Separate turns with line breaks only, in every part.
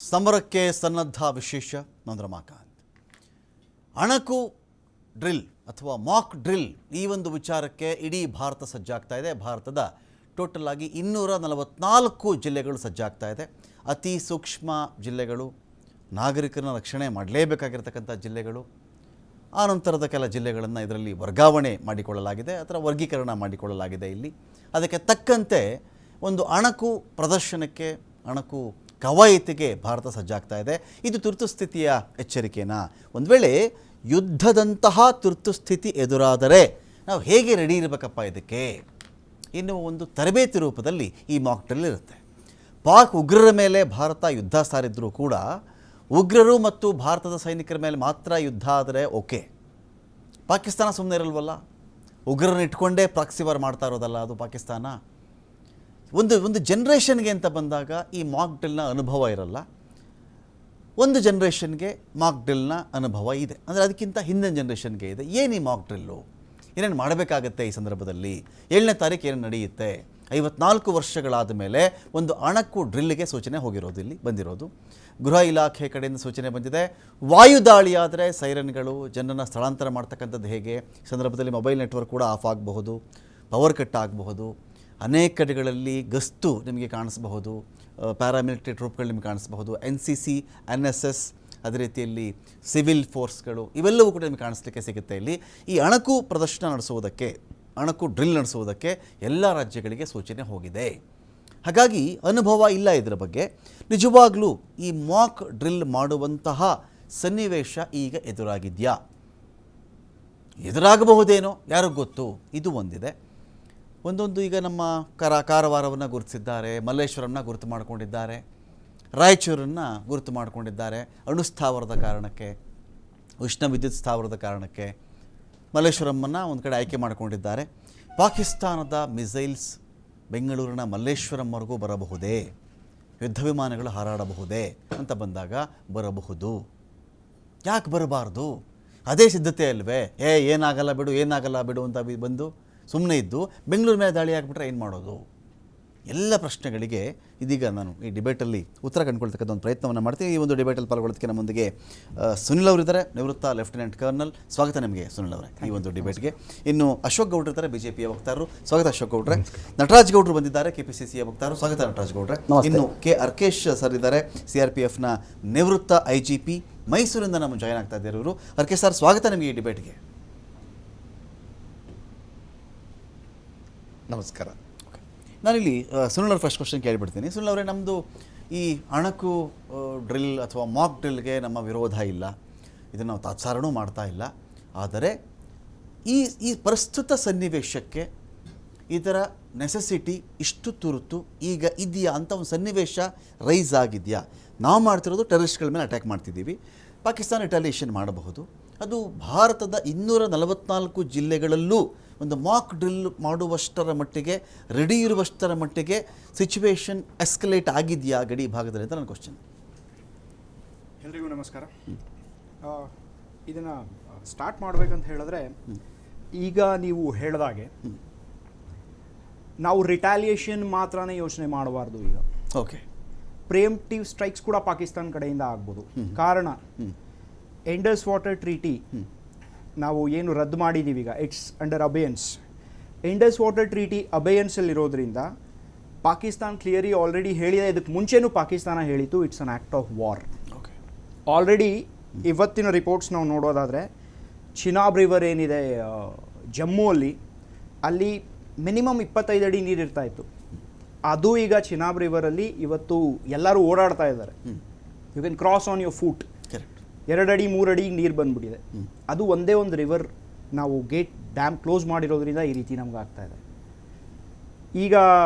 ಸಮರಕ್ಕೆ ಸನ್ನದ್ಧ ವಿಶೇಷ ನಂದ್ರಮಾಕಾಂತ್. ಅಣಕು ಡ್ರಿಲ್ ಅಥವಾ ಮಾಕ್ ಡ್ರಿಲ್ ಈ ಒಂದು ವಿಚಾರಕ್ಕೆ ಇಡೀ ಭಾರತ ಸಜ್ಜಾಗ್ತಾ ಇದೆ. ಭಾರತದ ಟೋಟಲ್ ಆಗಿ 244 ಜಿಲ್ಲೆಗಳು ಸಜ್ಜಾಗ್ತಾ ಇದೆ. ಅತಿ ಸೂಕ್ಷ್ಮ ಜಿಲ್ಲೆಗಳು, ನಾಗರಿಕರನ್ನ ರಕ್ಷಣೆ ಮಾಡಲೇಬೇಕಾಗಿರ್ತಕ್ಕಂಥ ಜಿಲ್ಲೆಗಳು, ಆ ನಂತರದ ಕೆಲ ಜಿಲ್ಲೆಗಳನ್ನು ಇದರಲ್ಲಿ ವರ್ಗಾವಣೆ ಮಾಡಿಕೊಳ್ಳಲಾಗಿದೆ ಅಥವಾ ವರ್ಗೀಕರಣ ಮಾಡಿಕೊಳ್ಳಲಾಗಿದೆ. ಇಲ್ಲಿ ಅದಕ್ಕೆ ತಕ್ಕಂತೆ ಒಂದು ಅಣಕು ಪ್ರದರ್ಶನಕ್ಕೆ, ಅಣಕು ಕವಾಯತಿಗೆ ಭಾರತ ಸಜ್ಜಾಗ್ತಾ ಇದೆ. ಇದು ತುರ್ತು ಸ್ಥಿತಿಯ ಎಚ್ಚರಿಕೆನಾ? ಒಂದು ವೇಳೆ ಯುದ್ಧದಂತಹ ತುರ್ತು ಸ್ಥಿತಿ ಎದುರಾದರೆ ನಾವು ಹೇಗೆ ರೆಡಿ ಇರಬೇಕಪ್ಪ ಇದಕ್ಕೆ ಎನ್ನುವ ಒಂದು ತರಬೇತಿ ರೂಪದಲ್ಲಿ ಈ ಮಾಕ್ ಡ್ರಿಲ್ ಇರುತ್ತೆ. ಪಾಕ್ ಉಗ್ರರ ಮೇಲೆ ಭಾರತ ಯುದ್ಧ ಸಾರಿದ್ರೂ ಕೂಡ ಉಗ್ರರು ಮತ್ತು ಭಾರತದ ಸೈನಿಕರ ಮೇಲೆ ಮಾತ್ರ ಯುದ್ಧ ಆದರೆ ಓಕೆ, ಪಾಕಿಸ್ತಾನ ಸುಮ್ಮನೆ ಇರಲ್ವಲ್ಲ. ಉಗ್ರರನ್ನ ಇಟ್ಕೊಂಡೇ ಪ್ರಾಕ್ಸಿ ವಾರ್ ಮಾಡ್ತಾ ಇರೋದಲ್ಲ ಅದು ಪಾಕಿಸ್ತಾನ. ಒಂದು ಜನ್ರೇಷನ್ಗೆ ಅಂತ ಬಂದಾಗ ಈ ಮಾಕ್ ಡ್ರಿಲ್ನ ಅನುಭವ ಇರಲ್ಲ. ಒಂದು ಜನ್ರೇಷನ್ಗೆ ಮಾಕ್ ಡ್ರಿಲ್ನ ಅನುಭವ ಇದೆ, ಅಂದರೆ ಅದಕ್ಕಿಂತ ಹಿಂದಿನ ಜನ್ರೇಷನ್ಗೆ ಇದೆ. ಏನು ಈ ಮಾಕ್ ಡ್ರಿಲ್ಲು, ಏನೇನು ಮಾಡಬೇಕಾಗತ್ತೆ ಈ ಸಂದರ್ಭದಲ್ಲಿ? 7ನೇ ತಾರೀಕು ಏನು ನಡೆಯುತ್ತೆ? 54 ವರ್ಷಗಳಾದ ಮೇಲೆ ಒಂದು ಅಣಕು ಡ್ರಿಲ್ಗೆ ಸೂಚನೆ ಹೋಗಿರೋದು, ಇಲ್ಲಿ ಬಂದಿರೋದು. ಗೃಹ ಇಲಾಖೆ ಕಡೆಯಿಂದ ಸೂಚನೆ ಬಂದಿದೆ. ವಾಯುದಾಳಿ ಆದರೆ ಸೈರನ್ಗಳು, ಜನರನ್ನು ಸ್ಥಳಾಂತರ ಮಾಡ್ತಕ್ಕಂಥದ್ದು ಹೇಗೆ, ಸಂದರ್ಭದಲ್ಲಿ ಮೊಬೈಲ್ ನೆಟ್ವರ್ಕ್ ಕೂಡ ಆಫ್ ಆಗಬಹುದು, ಪವರ್ ಕಟ್ ಆಗಬಹುದು, ಅನೇಕ ಕಡೆಗಳಲ್ಲಿ ಗಸ್ತು ನಿಮಗೆ ಕಾಣಿಸಬಹುದು, ಪ್ಯಾರಾಮಿಲಿಟರಿ ಟ್ರೂಪ್ಗಳು ನಿಮಗೆ ಕಾಣಿಸಬಹುದು, NCC, NSS, ಅದೇ ರೀತಿಯಲ್ಲಿ ಸಿವಿಲ್ ಫೋರ್ಸ್ಗಳು, ಇವೆಲ್ಲವೂ ಕೂಡ ನಿಮಗೆ ಕಾಣಿಸ್ಲಿಕ್ಕೆ ಸಿಗುತ್ತೆ. ಇಲ್ಲಿ ಈ ಅಣಕು ಪ್ರದರ್ಶನ ನಡೆಸುವುದಕ್ಕೆ, ಅಣಕು ಡ್ರಿಲ್ ನಡೆಸುವುದಕ್ಕೆ ಎಲ್ಲ ರಾಜ್ಯಗಳಿಗೆ ಸೂಚನೆ ಹೋಗಿದೆ. ಹಾಗಾಗಿ ಅನುಭವ ಇಲ್ಲ ಇದರ ಬಗ್ಗೆ. ನಿಜವಾಗ್ಲೂ ಈ ಮಾಕ್ ಡ್ರಿಲ್ ಮಾಡುವಂತಹ ಸನ್ನಿವೇಶ ಈಗ ಎದುರಾಗಿದೆಯಾ? ಎದುರಾಗಬಹುದೇನೋ, ಯಾರಿಗೂ ಗೊತ್ತು. ಇದು ಒಂದಿದೆ. ಒಂದೊಂದು ಈಗ ನಮ್ಮ ಕಾರವಾರವನ್ನು ಗುರುತಿಸಿದ್ದಾರೆ, ಮಲ್ಲೇಶ್ವರಂನ ಗುರುತು ಮಾಡಿಕೊಂಡಿದ್ದಾರೆ, ರಾಯಚೂರನ್ನು ಗುರುತು ಮಾಡಿಕೊಂಡಿದ್ದಾರೆ ಅಣುಸ್ಥಾವರದ ಕಾರಣಕ್ಕೆ, ಉಷ್ಣ ವಿದ್ಯುತ್ ಸ್ಥಾವರದ ಕಾರಣಕ್ಕೆ. ಮಲ್ಲೇಶ್ವರಮನ್ನು ಒಂದು ಕಡೆ ಆಯ್ಕೆ ಮಾಡಿಕೊಂಡಿದ್ದಾರೆ. ಪಾಕಿಸ್ತಾನದ ಮಿಸೈಲ್ಸ್ ಬೆಂಗಳೂರಿನ ಮಲ್ಲೇಶ್ವರಂವರೆಗೂ ಬರಬಹುದೇ, ಯುದ್ಧ ವಿಮಾನಗಳು ಹಾರಾಡಬಹುದೇ ಅಂತ ಬಂದಾಗ ಬರಬಹುದು. ಯಾಕೆ ಬರಬಾರ್ದು? ಅದೇ ಸಿದ್ಧತೆ ಅಲ್ವೇ? ಏನಾಗಲ್ಲ ಬಿಡು ಅಂತ ಬಂದು ಸುಮ್ಮನೆ ಇದ್ದು ಬೆಂಗಳೂರು ಮೇಲೆ ದಾಳಿ ಆಗಿಬಿಟ್ರೆ ಏನು ಮಾಡೋದು? ಎಲ್ಲ ಪ್ರಶ್ನೆಗಳಿಗೆ ಇದೀಗ ನಾನು ಈ ಡಿಬೇಟಲ್ಲಿ ಉತ್ತರ ಕಂಡುಕೊಳ್ತಕ್ಕಂಥ ಒಂದು ಪ್ರಯತ್ನವನ್ನು ಮಾಡ್ತೀನಿ. ಈ ಒಂದು ಡಿಬೇಟಲ್ಲಿ ಪಾಲ್ಗೊಳ್ಳೋದಕ್ಕೆ ನಮ್ಮೊಂದಿಗೆ ಸುನಿಲ್ ಅವರಿದ್ದಾರೆ, ನಿವೃತ್ತ ಲೆಫ್ಟಿನೆಂಟ್ ಕರ್ನಲ್. ಸ್ವಾಗತ ನಿಮಗೆ ಸುನಿಲ್ ಅವರೇ ಈ ಒಂದು ಡಿಬೇಟ್ಗೆ. ಇನ್ನು ಅಶೋಕ್ ಗೌಡ್ರು ಇದ್ದಾರೆ, BJPಯ ವಕ್ತಾರರು. ಸ್ವಾಗತ ಅಶೋಕ್ ಗೌಡ್ರೆ. ನಟರಾಜ್ ಗೌಡ್ರು ಬಂದಿದ್ದಾರೆ, KPCCಯ ವಕ್ತಾರರು. ಸ್ವಾಗತ ನಟರಾಜ್ ಗೌಡ್ರೆ. ಇನ್ನು ಅರ್ಕೇಶ್ ಸರ್ ಇದ್ದಾರೆ, CRPFನ ನಿವೃತ್ತ IGP, ಮೈಸೂರಿಂದ ನಮ್ಮ ಜಾಯ್ನ್ ಆಗ್ತಾ ಇದ್ದಾರೆ ಇವರು. ಅರ್ಕೇಶ್ ಸರ್, ಸ್ವಾಗತ ನಿಮಗೆ ಈ ಡಿಬೇಟ್ಗೆ.
ನಮಸ್ಕಾರ.
ನಾನಿಲ್ಲಿ ಸುನಿಲ್ ಅವ್ರ ಫಸ್ಟ್ ಕ್ವಶನ್ ಕೇಳಿಬಿಡ್ತೀನಿ. ಸುನಿಲ್ ಅವರೇ, ನಮ್ಮದು ಈ ಅಣಕು ಡ್ರಿಲ್ ಅಥವಾ ಮಾಕ್ ಡ್ರಿಲ್ಗೆ ನಮ್ಮ ವಿರೋಧ ಇಲ್ಲ, ಇದನ್ನು ನಾವು ತಾತ್ಸಾರಣೂ ಮಾಡ್ತಾ ಇಲ್ಲ. ಆದರೆ ಈ ಪ್ರಸ್ತುತ ಸನ್ನಿವೇಶಕ್ಕೆ ಇದರ ನೆಸೆಸಿಟಿ ಇಷ್ಟು ತುರ್ತು ಈಗ ಇದೆಯಾ ಅಂತ ಒಂದು ಸನ್ನಿವೇಶ ರೈಸ್ ಆಗಿದೆಯಾ? ನಾವು ಮಾಡ್ತಿರೋದು ಟೆರರಿಸ್ಟ್ಗಳ ಮೇಲೆ ಅಟ್ಯಾಕ್ ಮಾಡ್ತಿದ್ದೀವಿ, ಪಾಕಿಸ್ತಾನ ರಿಟಾಲಿಯೇಷನ್ ಮಾಡಬಹುದು. ಅದು ಭಾರತದ 244 ಜಿಲ್ಲೆಗಳಲ್ಲೂ ಒಂದು ಮಾಕ್ ಡ್ರಿಲ್ ಮಾಡುವಷ್ಟರ ಮಟ್ಟಿಗೆ, ರೆಡಿ ಇರುವಷ್ಟರ ಮಟ್ಟಿಗೆ ಸಿಚುವೇಶನ್ ಎಸ್ಕಲೇಟ್ ಆಗಿದೆಯಾ ಗಡಿ ಭಾಗದಲ್ಲಿ ಅಂತ ನನ್ನ ಕ್ವಶನ್.
ಎಲ್ರಿಗೂ ನಮಸ್ಕಾರ. ಇದನ್ನು ಸ್ಟಾರ್ಟ್ ಮಾಡಬೇಕಂತ ಹೇಳಿದ್ರೆ, ಈಗ ನೀವು ಹೇಳಿದಾಗೆ ನಾವು ರಿಟಾಲಿಯೇಷನ್ ಮಾತ್ರನೇ ಯೋಚನೆ ಮಾಡಬಾರ್ದು. ಈಗ
ಓಕೆ,
ಪ್ರಿಯಂಪ್ಟಿವ್ ಸ್ಟ್ರೈಕ್ಸ್ ಕೂಡ ಪಾಕಿಸ್ತಾನ ಕಡೆಯಿಂದ ಆಗ್ಬೋದು. ಕಾರಣ ಇಂಡಸ್ ವಾಟರ್ ಟ್ರೀಟಿ ನಾವು ಏನು ರದ್ದು ಮಾಡಿದ್ದೀವಿ ಈಗ, it's under abeyance. Indus water treaty ಅಬೇಯನ್ಸಲ್ಲಿರೋದ್ರಿಂದ ಪಾಕಿಸ್ತಾನ ಕ್ಲಿಯರಿ ಆಲ್ರೆಡಿ ಹೇಳಿದೆ. ಇದಕ್ಕೆ ಮುಂಚೆನೂ ಪಾಕಿಸ್ತಾನ ಹೇಳಿತು it's an act of war. Already ಇವತ್ತಿನ ರಿಪೋರ್ಟ್ಸ್ ನಾವು ನೋಡೋದಾದರೆ, ಚಿನಾಬ್ ರಿವರ್ ಏನಿದೆ ಜಮ್ಮುವಲ್ಲಿ, ಅಲ್ಲಿ ಮಿನಿಮಮ್ 25 ಅಡಿ ನೀರು ಇರ್ತಾ ಇತ್ತು. ಅದು ಈಗ ಚಿನಾಬ್ ರಿವರಲ್ಲಿ ಇವತ್ತು ಎಲ್ಲರೂ ಓಡಾಡ್ತಾ ಇದ್ದಾರೆ. You can cross on your foot. 2 ಅಡಿ 3 ಅಡಿ ನೀರು ಬಂದುಬಿಟ್ಟಿದೆ. ಅದು ಒಂದೇ ಒಂದು ರಿವರ್, ನಾವು ಗೇಟ್ ಡ್ಯಾಮ್ ಕ್ಲೋಸ್ ಮಾಡಿರೋದ್ರಿಂದ ಈ ರೀತಿ ನಮ್ಗೆ ಆಗ್ತಾ ಇದೆ. ಈಗ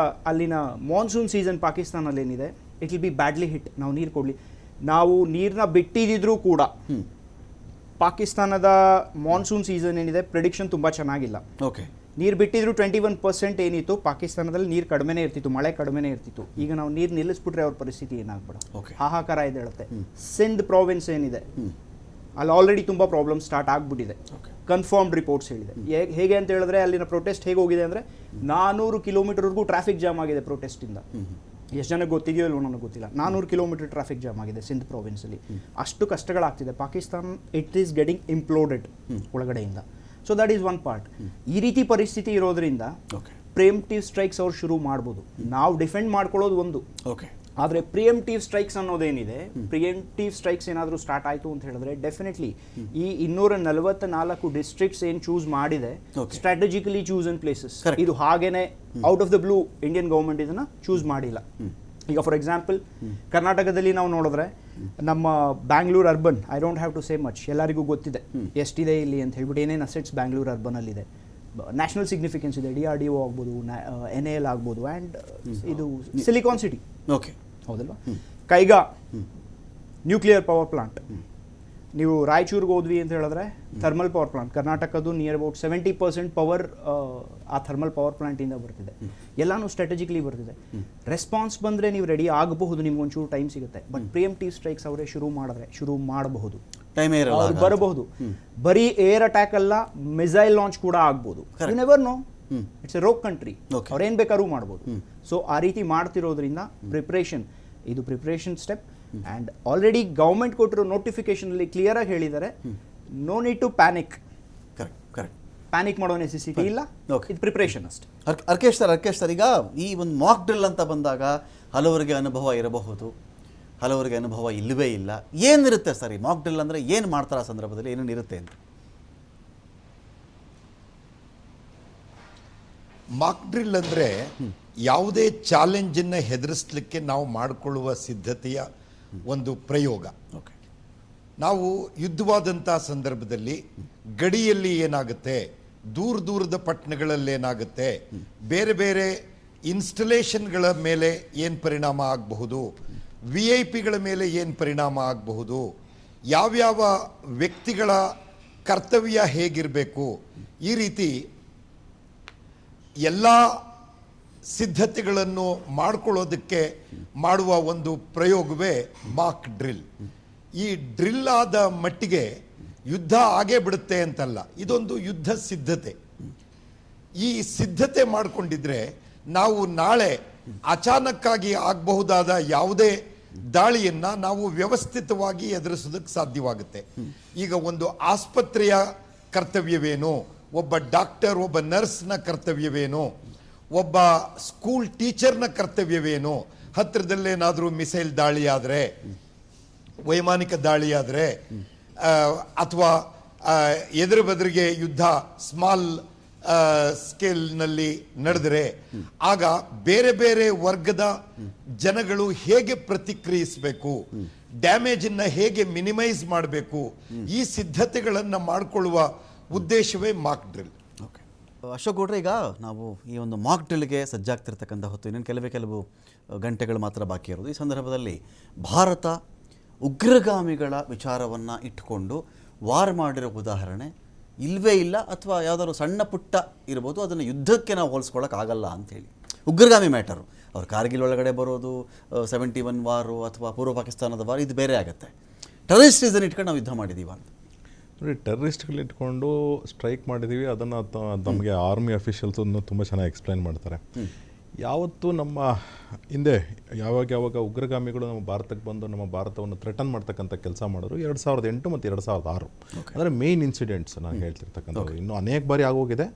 ಅಲ್ಲಿನ ಮಾನ್ಸೂನ್ ಸೀಸನ್ ಪಾಕಿಸ್ತಾನಲ್ಲೇನಿದೆ, it will be badly hit. ನಾವು ನೀರು ಕೊಡಲಿ, ನಾವು ನೀರನ್ನ ಬಿಟ್ಟಿದ್ರೂ ಕೂಡ ಪಾಕಿಸ್ತಾನದ ಮಾನ್ಸೂನ್ ಸೀಸನ್ ಏನಿದೆ ಪ್ರಿಡಿಕ್ಷನ್ ತುಂಬ ಚೆನ್ನಾಗಿಲ್ಲ.
ಓಕೆ,
ನೀರು ಬಿಟ್ಟಿದ್ರು 21% ಏನಿತ್ತು ಪಾಕಿಸ್ತಾನದಲ್ಲಿ, ನೀರು ಕಡಿಮೆನೇ ಇರ್ತಿತ್ತು, ಮಳೆ ಕಡಿಮೆನೇ ಇರ್ತಿತ್ತು. ಈಗ ನಾವು ನೀರು ನಿಲ್ಲಿಸ್ಬಿಟ್ರೆ ಅವ್ರ ಪರಿಸ್ಥಿತಿ ಏನಾಗ್ಬೇಡ, ಹಾಹಾಕಾರ ಇದೇಳುತ್ತೆ. ಸಿಂಧ್ ಪ್ರಾವಿನ್ಸ್ ಏನಿದೆ ಅಲ್ಲಿ ಆಲ್ರೆಡಿ ತುಂಬ ಪ್ರಾಬ್ಲಮ್ ಸ್ಟಾರ್ಟ್ ಆಗಿಬಿಟ್ಟಿದೆ. ಕನ್ಫರ್ಮ್ಡ್ ರಿಪೋರ್ಟ್ಸ್ ಹೇಳಿದೆ. ಹೇಗೆ ಅಂತ ಹೇಳಿದ್ರೆ, ಅಲ್ಲಿನ ಪ್ರೊಟೆಸ್ಟ್ ಹೇಗೆ ಹೋಗಿದೆ ಅಂದರೆ 400 ಕಿಲೋಮೀಟರ್ವರೆಗೂ ಟ್ರಾಫಿಕ್ ಜಾಮ್ ಆಗಿದೆ ಪ್ರೊಟೆಸ್ಟಿಂದ. ಎಷ್ಟು ಜನಕ್ಕೆ ಗೊತ್ತಿದೆಯೋ ಇಲ್ವೋ ನನಗೆ ಗೊತ್ತಿಲ್ಲ. 400 ಕಿಲೋಮೀಟರ್ ಟ್ರಾಫಿಕ್ ಜಾಮ್ ಆಗಿದೆ ಸಿಂಧ್ ಪ್ರಾವಿನ್ಸಲ್ಲಿ. ಅಷ್ಟು ಕಷ್ಟಗಳಾಗ್ತಿದೆ. ಪಾಕಿಸ್ತಾನ್ ಇಟ್ ಈಸ್ ಗೆಟಿಂಗ್ ಇಂಪ್ಲೋಡೆಡ್ ಒಳಗಡೆಯಿಂದ. So that is one part. ಈ ರೀತಿ ಪರಿಸ್ಥಿತಿ ಇರೋದ್ರಿಂದ ಪ್ರಿಯಂಪ್ಟಿವ್ ಸ್ಟ್ರೈಕ್ಸ್ ಅವ್ರು ಶುರು ಮಾಡ್ಬೋದು. ನಾವು ಡಿಫೆಂಡ್ ಮಾಡ್ಕೊಳ್ಳೋದು ಒಂದು, ಆದರೆ ಪ್ರಿಯಂಪ್ಟಿವ್ ಸ್ಟ್ರೈಕ್ಸ್ ಅನ್ನೋದೇನಿದೆ, ಪ್ರಿಯಂಪ್ಟಿವ್ ಸ್ಟ್ರೈಕ್ಸ್ ಏನಾದರೂ ಸ್ಟಾರ್ಟ್ ಆಯಿತು ಅಂತ ಹೇಳಿದ್ರೆ ಡೆಫಿನೆಟ್ಲಿ ಈ 244 ಡಿಸ್ಟ್ರಿಕ್ಟ್ಸ್ ಏನು ಚೂಸ್ ಮಾಡಿದೆ, ಸ್ಟ್ರಾಟಜಿಕಲಿ ಚೂಸ್ ಇನ್ ಪ್ಲೇಸಸ್. ಇದು ಹಾಗೇನೆ out of the blue Indian government ಇದನ್ನ ಚೂಸ್ ಮಾಡಿಲ್ಲ. ಈಗ ಫಾರ್ ಎಕ್ಸಾಂಪಲ್ ಕರ್ನಾಟಕದಲ್ಲಿ ನಾವು ನೋಡಿದ್ರೆ ನಮ್ಮ Bangalore urban, I don't have to say much, ಎಲ್ಲರಿಗೂ ಗೊತ್ತಿದೆ ಎಷ್ಟಿದೆ ಇಲ್ಲಿ ಅಂತ ಹೇಳ್ಬಿಟ್ಟು, ಏನೇನು ಅಸೆಟ್ಸ್ ಬ್ಯಾಂಗ್ಳೂರ್ ಅರ್ಬನಲ್ಲಿದೆ, ನ್ಯಾಷನಲ್ ಸಿಗ್ನಿಫಿಕೆನ್ಸ್ ಇದೆ, DRDO ಆಗ್ಬೋದು, NAL ಆಗ್ಬೋದು, ಆ್ಯಂಡ್ ಇದು ಸಿಲಿಕಾನ್ ಸಿಟಿ, ಹೌದಲ್ವಾ. ಕೈಗಾ ನ್ಯೂಕ್ಲಿಯರ್ ಪವರ್ ಪ್ಲಾಂಟ್, ನೀವು ರಾಯಚೂರಿಗೆ ಹೋದ್ವಿ ಅಂತ ಹೇಳಿದ್ರೆ ಥರ್ಮಲ್ ಪವರ್ ಪ್ಲಾಂಟ್, ಕರ್ನಾಟಕದ್ದು ನಿಯರ್ ಅಬೌಟ್ 70% ಪವರ್ ಆ ಥರ್ಮಲ್ ಪವರ್ ಪ್ಲಾಂಟಿಂದ ಬರ್ತಿದೆ. ಎಲ್ಲಾನು ಸ್ಟ್ರಾಟಜಿಕಲಿ ಬರ್ತಿದೆ. ರೆಸ್ಪಾನ್ಸ್ ಬಂದರೆ ನೀವು ರೆಡಿ ಆಗಬಹುದು, ನಿಮ್ಗೊಂಚೂರು ಟೈಮ್ ಸಿಗುತ್ತೆ. ಬಟ್ ಪ್ರಿಯಂಪ್ಟಿವ್ ಸ್ಟ್ರೈಕ್ಸ್ ಅವರೇ ಶುರು ಮಾಡಬಹುದು, ಬರಬಹುದು. ಬರೀ ಏರ್ ಅಟ್ಯಾಕ್ ಅಲ್ಲ, ಮಿಸೈಲ್ ಲಾಂಚ್ ಕೂಡ ಆಗ್ಬೋದು. You never know, it's a rogue country, ಅವ್ರೇನು ಬೇಕಾದ್ರೂ ಮಾಡ್ಬೋದು. ಸೊ ಆ ರೀತಿ ಮಾಡ್ತಿರೋದ್ರಿಂದ ಇದು preparation step. And already government ಕೊಟ್ಟಿರೋ ನೋಟಿಫಿಕೇಶನಲ್ಲಿ ಕ್ಲಿಯರ್ ಆಗಿ ಹೇಳಿದ್ದಾರೆ, no need to panic. Panic ಮಾಡೋ ನೆಸೆಸಿಟಿ ಇಲ್ಲ, ಇದು ಪ್ರಿಪ್ರೇಷನ್ ಅಷ್ಟೇ.
ಅರ್ಕೇಶ್ ಸರ್, ಈಗ ಈ ಒಂದು ಮಾಕ್ ಡ್ರಿಲ್ ಅಂತ ಬಂದಾಗ ಹಲವರಿಗೆ ಅನುಭವ ಇರಬಹುದು, ಹಲವರಿಗೆ ಅನುಭವ ಇಲ್ಲವೇ ಇಲ್ಲ. ಏನಿರುತ್ತೆ ಸರ್ ಈ ಮಾಕ್ ಡ್ರಿಲ್ ಅಂದರೆ? ಏನು ಮಾಡ್ತಾರೆ ಆ ಸಂದರ್ಭದಲ್ಲಿ, ಏನೇನು ಇರುತ್ತೆ ಅಂತ?
ಮಾಕ್ ಡ್ರಿಲ್ ಅಂದರೆ ಯಾವುದೇ ಚಾಲೆಂಜನ್ನು ಹೆದರಿಸಲಿಕ್ಕೆ ನಾವು ಮಾಡಿಕೊಳ್ಳುವ ಸಿದ್ಧತೆಯ ಒಂದು ಪ್ರಯೋಗ. ನಾವು ಯುದ್ಧವಾದಂಥ ಸಂದರ್ಭದಲ್ಲಿ ಗಡಿಯಲ್ಲಿ ಏನಾಗುತ್ತೆ, ದೂರದ ಪಟ್ಟಣಗಳಲ್ಲಿ ಏನಾಗುತ್ತೆ, ಬೇರೆ ಬೇರೆ ಇನ್ಸ್ಟಲೇಷನ್ಗಳ ಮೇಲೆ ಏನು ಪರಿಣಾಮ ಆಗಬಹುದು, VIP ಮೇಲೆ ಏನು ಪರಿಣಾಮ ಆಗಬಹುದು, ಯಾವ್ಯಾವ ವ್ಯಕ್ತಿಗಳ ಕರ್ತವ್ಯ ಹೇಗಿರಬೇಕು, ಈ ರೀತಿ ಎಲ್ಲ ಸಿದ್ಧತೆಗಳನ್ನು ಮಾಡಿಕೊಳ್ಳೋದಕ್ಕೆ ಮಾಡುವ ಒಂದು ಪ್ರಯೋಗವೇ ಮಾಕ್ ಡ್ರಿಲ್. ಈ ಡ್ರಿಲ್ ಆದ ಮಟ್ಟಿಗೆ ಯುದ್ಧ ಆಗೇ ಬಿಡುತ್ತೆ ಅಂತಲ್ಲ, ಇದೊಂದು ಯುದ್ಧ ಸಿದ್ಧತೆ. ಈ ಸಿದ್ಧತೆ ಮಾಡಿಕೊಂಡಿದ್ರೆ ನಾವು ನಾಳೆ ಅಚಾನಕ್ಕಾಗಿ ಆಗಬಹುದಾದ ಯಾವುದೇ ದಾಳಿಯನ್ನ ನಾವು ವ್ಯವಸ್ಥಿತವಾಗಿ ಎದುರಿಸೋದಕ್ಕೆ ಸಾಧ್ಯವಾಗುತ್ತೆ. ಈಗ ಒಂದು ಆಸ್ಪತ್ರೆಯ ಕರ್ತವ್ಯವೇನು, ಒಬ್ಬ ಡಾಕ್ಟರ್, ಒಬ್ಬ ನರ್ಸ್ನ ಕರ್ತವ್ಯವೇನು, ಒಬ್ಬ ಸ್ಕೂಲ್ ಟೀಚರ್ನ ಕರ್ತವ್ಯವೇನು, ಹತ್ತಿರದಲ್ಲೇನಾದರೂ ಮಿಸೈಲ್ ದಾಳಿ ಆದರೆ, ವೈಮಾನಿಕ ದಾಳಿ ಆದರೆ, ಅಥವಾ ಎದುರು ಬದರಿಗೆ ಯುದ್ಧ ಸ್ಮಾಲ್ ಸ್ಕೇಲ್ನಲ್ಲಿ ನಡೆದರೆ, ಆಗ ಬೇರೆ ಬೇರೆ ವರ್ಗದ ಜನಗಳು ಹೇಗೆ ಪ್ರತಿಕ್ರಿಯಿಸಬೇಕು, ಡ್ಯಾಮೇಜನ್ನು ಹೇಗೆ ಮಿನಿಮೈಸ್ ಮಾಡಬೇಕು, ಈ ಸಿದ್ಧತೆಗಳನ್ನು ಮಾಡಿಕೊಳ್ಳುವ ಉದ್ದೇಶವೇ ಮಾಕ್ ಡ್ರಿಲ್.
ಅಶೋಕ್ ಗೌಡ್ರೆ, ಈಗ ನಾವು ಈ ಒಂದು ಮಾಕ್ ಡ್ರಿಲ್ಗೆ ಸಜ್ಜಾಗ್ತಿರ್ತಕ್ಕಂಥ ಹೊತ್ತು ಇನ್ನೊಂದು ಕೆಲವು ಗಂಟೆಗಳು ಮಾತ್ರ ಬಾಕಿ ಇರೋದು. ಈ ಸಂದರ್ಭದಲ್ಲಿ ಭಾರತ ಉಗ್ರಗಾಮಿಗಳ ವಿಚಾರವನ್ನು ಇಟ್ಟುಕೊಂಡು ವಾರ್ ಮಾಡಿರೋ ಉದಾಹರಣೆ ಇಲ್ಲವೇ ಇಲ್ಲ, ಅಥವಾ ಯಾವುದಾದ್ರು ಸಣ್ಣ ಪುಟ್ಟ ಇರ್ಬೋದು, ಅದನ್ನು ಯುದ್ಧಕ್ಕೆ ನಾವು ಹೋಲಿಸ್ಕೊಳ್ಳೋಕ್ಕಾಗಲ್ಲ ಅಂಥೇಳಿ. ಉಗ್ರಗಾಮಿ ಮ್ಯಾಟರು, ಅವ್ರು ಕಾರ್ಗಿಲ್ ಒಳಗಡೆ ಬರೋದು, 71 ವಾರು ಅಥವಾ ಪೂರ್ವ ಪಾಕಿಸ್ತಾನದ ವಾರ್, ಇದು ಬೇರೆ ಆಗುತ್ತೆ. ಟೆರರಿಸ್ಟ್ ರೀಸನ್ ಇಟ್ಕೊಂಡು ನಾವು ಯುದ್ಧ ಮಾಡಿದ್ದೀವ ಅಂತ
ನೋಡಿ, ಟೆರರಿಸ್ಟ್ಗಳು ಇಟ್ಕೊಂಡು ಸ್ಟ್ರೈಕ್ ಮಾಡಿದ್ದೀವಿ, ಅದನ್ನು ನಮಗೆ ಆರ್ಮಿ ಅಫಿಷಿಯಲ್ಸನ್ನು ತುಂಬ ಚೆನ್ನಾಗಿ ಎಕ್ಸ್ಪ್ಲೈನ್ ಮಾಡ್ತಾರೆ. ಯಾವತ್ತು ನಮ್ಮ ಹಿಂದೆ ಯಾವಾಗ ಉಗ್ರಗಾಮಿಗಳು ನಮ್ಮ ಭಾರತಕ್ಕೆ ಬಂದು ನಮ್ಮ ಭಾರತವನ್ನು ಥ್ರೆಟನ್ ಮಾಡ್ತಕ್ಕಂಥ ಕೆಲಸ ಮಾಡಿದ್ರು 2008 ಮತ್ತು 2006, ಅಂದರೆ ಮೇಯ್ನ್ ಇನ್ಸಿಡೆಂಟ್ಸ್ ನಾನು ಹೇಳ್ತಿರ್ತಕ್ಕಂಥದ್ದು. ಇನ್ನೂ ಅನೇಕ ಬಾರಿ ಆಗೋಗಿದೆ.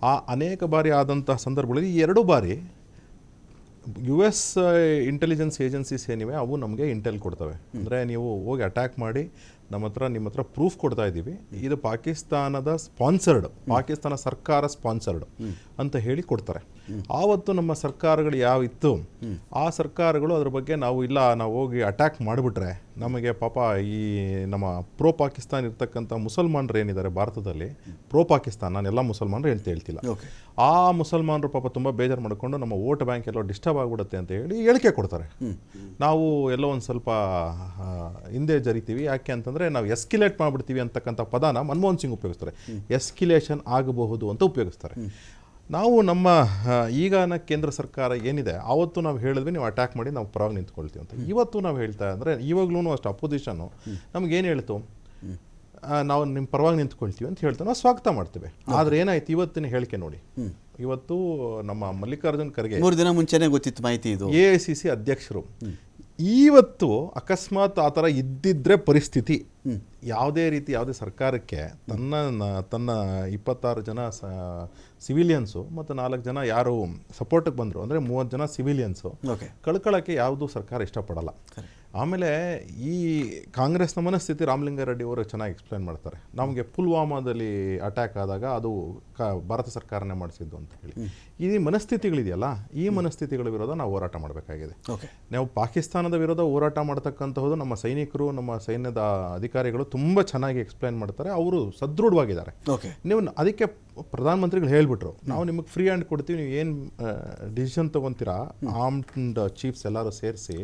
ಆ ಅನೇಕ ಬಾರಿ ಆದಂಥ ಸಂದರ್ಭಗಳಲ್ಲಿ 2 ಬಾರಿ US ಇಂಟೆಲಿಜೆನ್ಸ್ ಏಜೆನ್ಸೀಸ್ ಏನಿವೆ ಅವು ನಮಗೆ ಇಂಟೆಲ್ ಕೊಡ್ತವೆ. ಅಂದರೆ ನೀವು ಹೋಗಿ ಅಟ್ಯಾಕ್ ಮಾಡಿ ನಿಮ್ಮ ಹತ್ರ ಪ್ರೂಫ್ ಕೊಡ್ತಾ ಇದ್ದೀವಿ, ಇದು ಪಾಕಿಸ್ತಾನದ ಸ್ಪಾನ್ಸರ್ಡ್, ಪಾಕಿಸ್ತಾನ ಸರ್ಕಾರ ಸ್ಪಾನ್ಸರ್ಡ್ ಅಂತ ಹೇಳಿ ಕೊಡ್ತಾರೆ. ಆವತ್ತು ನಮ್ಮ ಸರ್ಕಾರಗಳು ಯಾವಿತ್ತು, ಆ ಸರ್ಕಾರಗಳು ಅದ್ರ ಬಗ್ಗೆ ನಾವು ಹೋಗಿ ಅಟ್ಯಾಕ್ ಮಾಡಿಬಿಟ್ರೆ ನಮಗೆ ಪಾಪ ಈ ನಮ್ಮ ಪ್ರೋ ಪಾಕಿಸ್ತಾನ ಇರ್ತಕ್ಕಂಥ ಮುಸಲ್ಮಾನರು ಏನಿದ್ದಾರೆ ಭಾರತದಲ್ಲಿ, ಪ್ರೋ ಪಾಕಿಸ್ತಾನ, ನಾನೆಲ್ಲ ಮುಸಲ್ಮಾನರು ಹೇಳ್ತಿಲ್ಲ, ಆ ಮುಸಲ್ಮಾನರು ಪಾಪ ತುಂಬ ಬೇಜಾರು ಮಾಡಿಕೊಂಡು ನಮ್ಮ ವೋಟ್ ಬ್ಯಾಂಕ್ ಎಲ್ಲೋ ಡಿಸ್ಟರ್ಬ್ ಆಗಿಬಿಡುತ್ತೆ ಅಂತ ಹೇಳಿ ಹೇಳಿಕೆ ಕೊಡ್ತಾರೆ. ನಾವು ಎಲ್ಲೋ ಒಂದು ಸ್ವಲ್ಪ ಹಿಂದೆ ಜರಿತೀವಿ. ಯಾಕೆ ಅಂತಂದರೆ ನಾವು ಎಸ್ಕಿಲೇಟ್ ಮಾಡಿಬಿಡ್ತೀವಿ ಅಂತಕ್ಕಂಥ ಪದನ ಮನಮೋಹನ್ ಸಿಂಗ್ ಉಪಯೋಗಿಸ್ತಾರೆ. ಎಸ್ಕಿಲೇಷನ್ ಆಗಬಹುದು ಅಂತ ಉಪಯೋಗಿಸ್ತಾರೆ. ನಾವು ನಮ್ಮ ಈಗಿನ ಕೇಂದ್ರ ಸರ್ಕಾರ ಏನಿದೆ ಆವತ್ತು ನಾವು ಹೇಳಿದ್ವಿ ನೀವು ಅಟ್ಯಾಕ್ ಮಾಡಿ ನಾವು ಪರವಾಗಿ ನಿಂತ್ಕೊಳ್ತೀವಿ ಅಂತ. ಇವತ್ತು ನಾವು ಹೇಳ್ತಾ ಅಂದರೆ ಇವಾಗಲೂ ಅಷ್ಟು ಅಪೋಸಿಷನ್ನು ನಮಗೇನು ಹೇಳ್ತು, ನಾವು ನಿಮ್ಮ ಪರವಾಗಿ ನಿಂತ್ಕೊಳ್ತೀವಿ ಅಂತ ಹೇಳ್ತಾ ನಾವು ಸ್ವಾಗತ ಮಾಡ್ತೇವೆ. ಆದರೆ ಏನಾಯ್ತು ಇವತ್ತಿನ ಹೇಳಿಕೆ ನೋಡಿ, ಇವತ್ತು ನಮ್ಮ ಮಲ್ಲಿಕಾರ್ಜುನ್ ಖರ್ಗೆ
3 ದಿನ ಮುಂಚೆನೇ ಗೊತ್ತಿತ್ತು ಮಾಹಿತಿ ಇದು.
AICC ಅಧ್ಯಕ್ಷರು ಇವತ್ತು ಅಕಸ್ಮಾತ್ ಆ ಥರ ಇದ್ದಿದ್ರೆ ಪರಿಸ್ಥಿತಿ ಯಾವುದೇ ರೀತಿ ಯಾವುದೇ ಸರ್ಕಾರಕ್ಕೆ ತನ್ನ 26 ಜನ ಸಿವಿಲಿಯನ್ಸು ಮತ್ತು 4 ಜನ ಯಾರು ಸಪೋರ್ಟಿಗೆ ಬಂದರು, ಅಂದರೆ 30 ಜನ ಸಿವಿಲಿಯನ್ಸು ಕಳ್ಕೊಳ್ಳೋಕ್ಕೆ ಯಾವುದೂ ಸರ್ಕಾರ ಇಷ್ಟಪಡಲ್ಲ. ಆಮೇಲೆ ಈ ಕಾಂಗ್ರೆಸ್ನ ಮನಸ್ಥಿತಿ ರಾಮಲಿಂಗಾರೆಡ್ಡಿ ಅವರು ಚೆನ್ನಾಗಿ ಎಕ್ಸ್ಪ್ಲೈನ್ ಮಾಡ್ತಾರೆ. ನಮಗೆ ಪುಲ್ವಾಮಾದಲ್ಲಿ ಅಟ್ಯಾಕ್ ಆದಾಗ ಅದು ಭಾರತ ಸರ್ಕಾರನೇ ಮಾಡಿಸಿದ್ದು ಅಂತ ಹೇಳಿ. ಈ ಮನಸ್ಥಿತಿಗಳಿದೆಯಲ್ಲ, ಈ ಮನಸ್ಥಿತಿಗಳ ವಿರೋಧ ನಾವು ಹೋರಾಟ ಮಾಡಬೇಕಾಗಿದೆ. ನಾವು ಪಾಕಿಸ್ತಾನದ ವಿರೋಧ ಹೋರಾಟ ಮಾಡ್ತಕ್ಕಂತಹದ್ದು ನಮ್ಮ ಸೈನಿಕರು, ನಮ್ಮ ಸೈನ್ಯದ ಅಧಿಕಾರಿಗಳು ತುಂಬ ಚೆನ್ನಾಗಿ ಎಕ್ಸ್ಪ್ಲೈನ್ ಮಾಡ್ತಾರೆ. ಅವರು ಸದೃಢವಾಗಿದ್ದಾರೆ. ನೀವು ಅದಕ್ಕೆ ಪ್ರಧಾನಮಂತ್ರಿಗಳು ಹೇಳ್ಬಿಟ್ರು, ನಾವು ನಿಮಗೆ ಫ್ರೀ ಹ್ಯಾಂಡ್ ಕೊಡ್ತೀವಿ, ನೀವು ಏನು ಡಿಸಿಷನ್ ತೊಗೊತೀರಾ ಆರ್ಮ್ಡ್ ಚೀಫ್ಸ್ ಎಲ್ಲರೂ ಸೇರಿಸಿ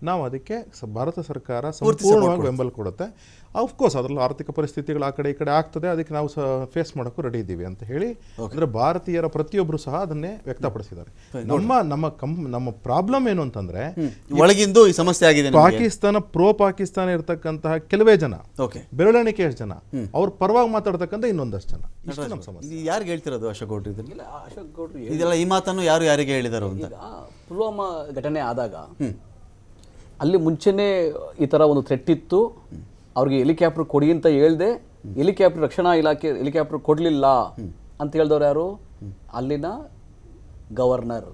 ನಾವು ಅದಕ್ಕೆ ಭಾರತ ಸರ್ಕಾರ ಸಂಪೂರ್ಣವಾಗಿ ಬೆಂಬಲ ಕೊಡುತ್ತೆ. ಆಫ್ಕೋರ್ಸ್ ಅದರಲ್ಲಿ ಆರ್ಥಿಕ ಪರಿಸ್ಥಿತಿಗಳು ಆ ಕಡೆ ಈ ಕಡೆ ಆಗ್ತದೆ, ಅದಕ್ಕೆ ನಾವು ಫೇಸ್ ಮಾಡೋಕ್ಕೂ ರೆಡಿ ಇದ್ದೀವಿ ಅಂತ ಹೇಳಿ ಅಂದರೆ ಭಾರತೀಯರ ಪ್ರತಿಯೊಬ್ಬರು ಸಹ ಅದನ್ನೇ ವ್ಯಕ್ತಪಡಿಸಿದ್ದಾರೆ. ನಮ್ಮ ಪ್ರಾಬ್ಲಮ್ ಏನು ಅಂತಂದ್ರೆ
ಒಳಗಿಂದು ಈ ಸಮಸ್ಯೆ ಆಗಿದೆ.
ಪಾಕಿಸ್ತಾನ ಪಾಕಿಸ್ತಾನ ಇರತಕ್ಕಂತಹ ಕೆಲವೇ ಜನ, ಬೆರಳೆಣಿಕೆ ಎಷ್ಟು ಜನ ಅವ್ರ ಪರವಾಗಿ ಮಾತಾಡ್ತಕ್ಕಂಥ ಇನ್ನೊಂದಷ್ಟು ಜನ, ಇಷ್ಟು ನಮ್ಮ ಸಮಸ್ಯೆ.
ಯಾರಿಗೆ ಹೇಳ್ತಿರೋದು ಅಶೋಕ್ ಗೌಡ್ರು ಇದೆಲ್ಲ? ಈ ಮಾತನ್ನು ಯಾರಿಗೆ ಹೇಳಿದಾರೋ ಅಂತ.
ಪುಲ್ವಾಮಾ ಘಟನೆ ಆದಾಗ ಅಲ್ಲಿ ಮುಂಚೆನೇ ಈ ಥರ ಒಂದು ಥ್ರೆಟ್ ಇತ್ತು. ಅವ್ರಿಗೆ ಹೆಲಿಕಾಪ್ಟರ್ ಕೊಡಿ ಅಂತ ಹೇಳ್ದೆ, ಹೆಲಿಕಾಪ್ಟರ್ ರಕ್ಷಣಾ ಇಲಾಖೆ ಹೆಲಿಕಾಪ್ಟರ್ ಕೊಡಲಿಲ್ಲ ಅಂತ ಹೇಳಿದವ್ರು ಯಾರು? ಅಲ್ಲಿನ ಗವರ್ನರ್.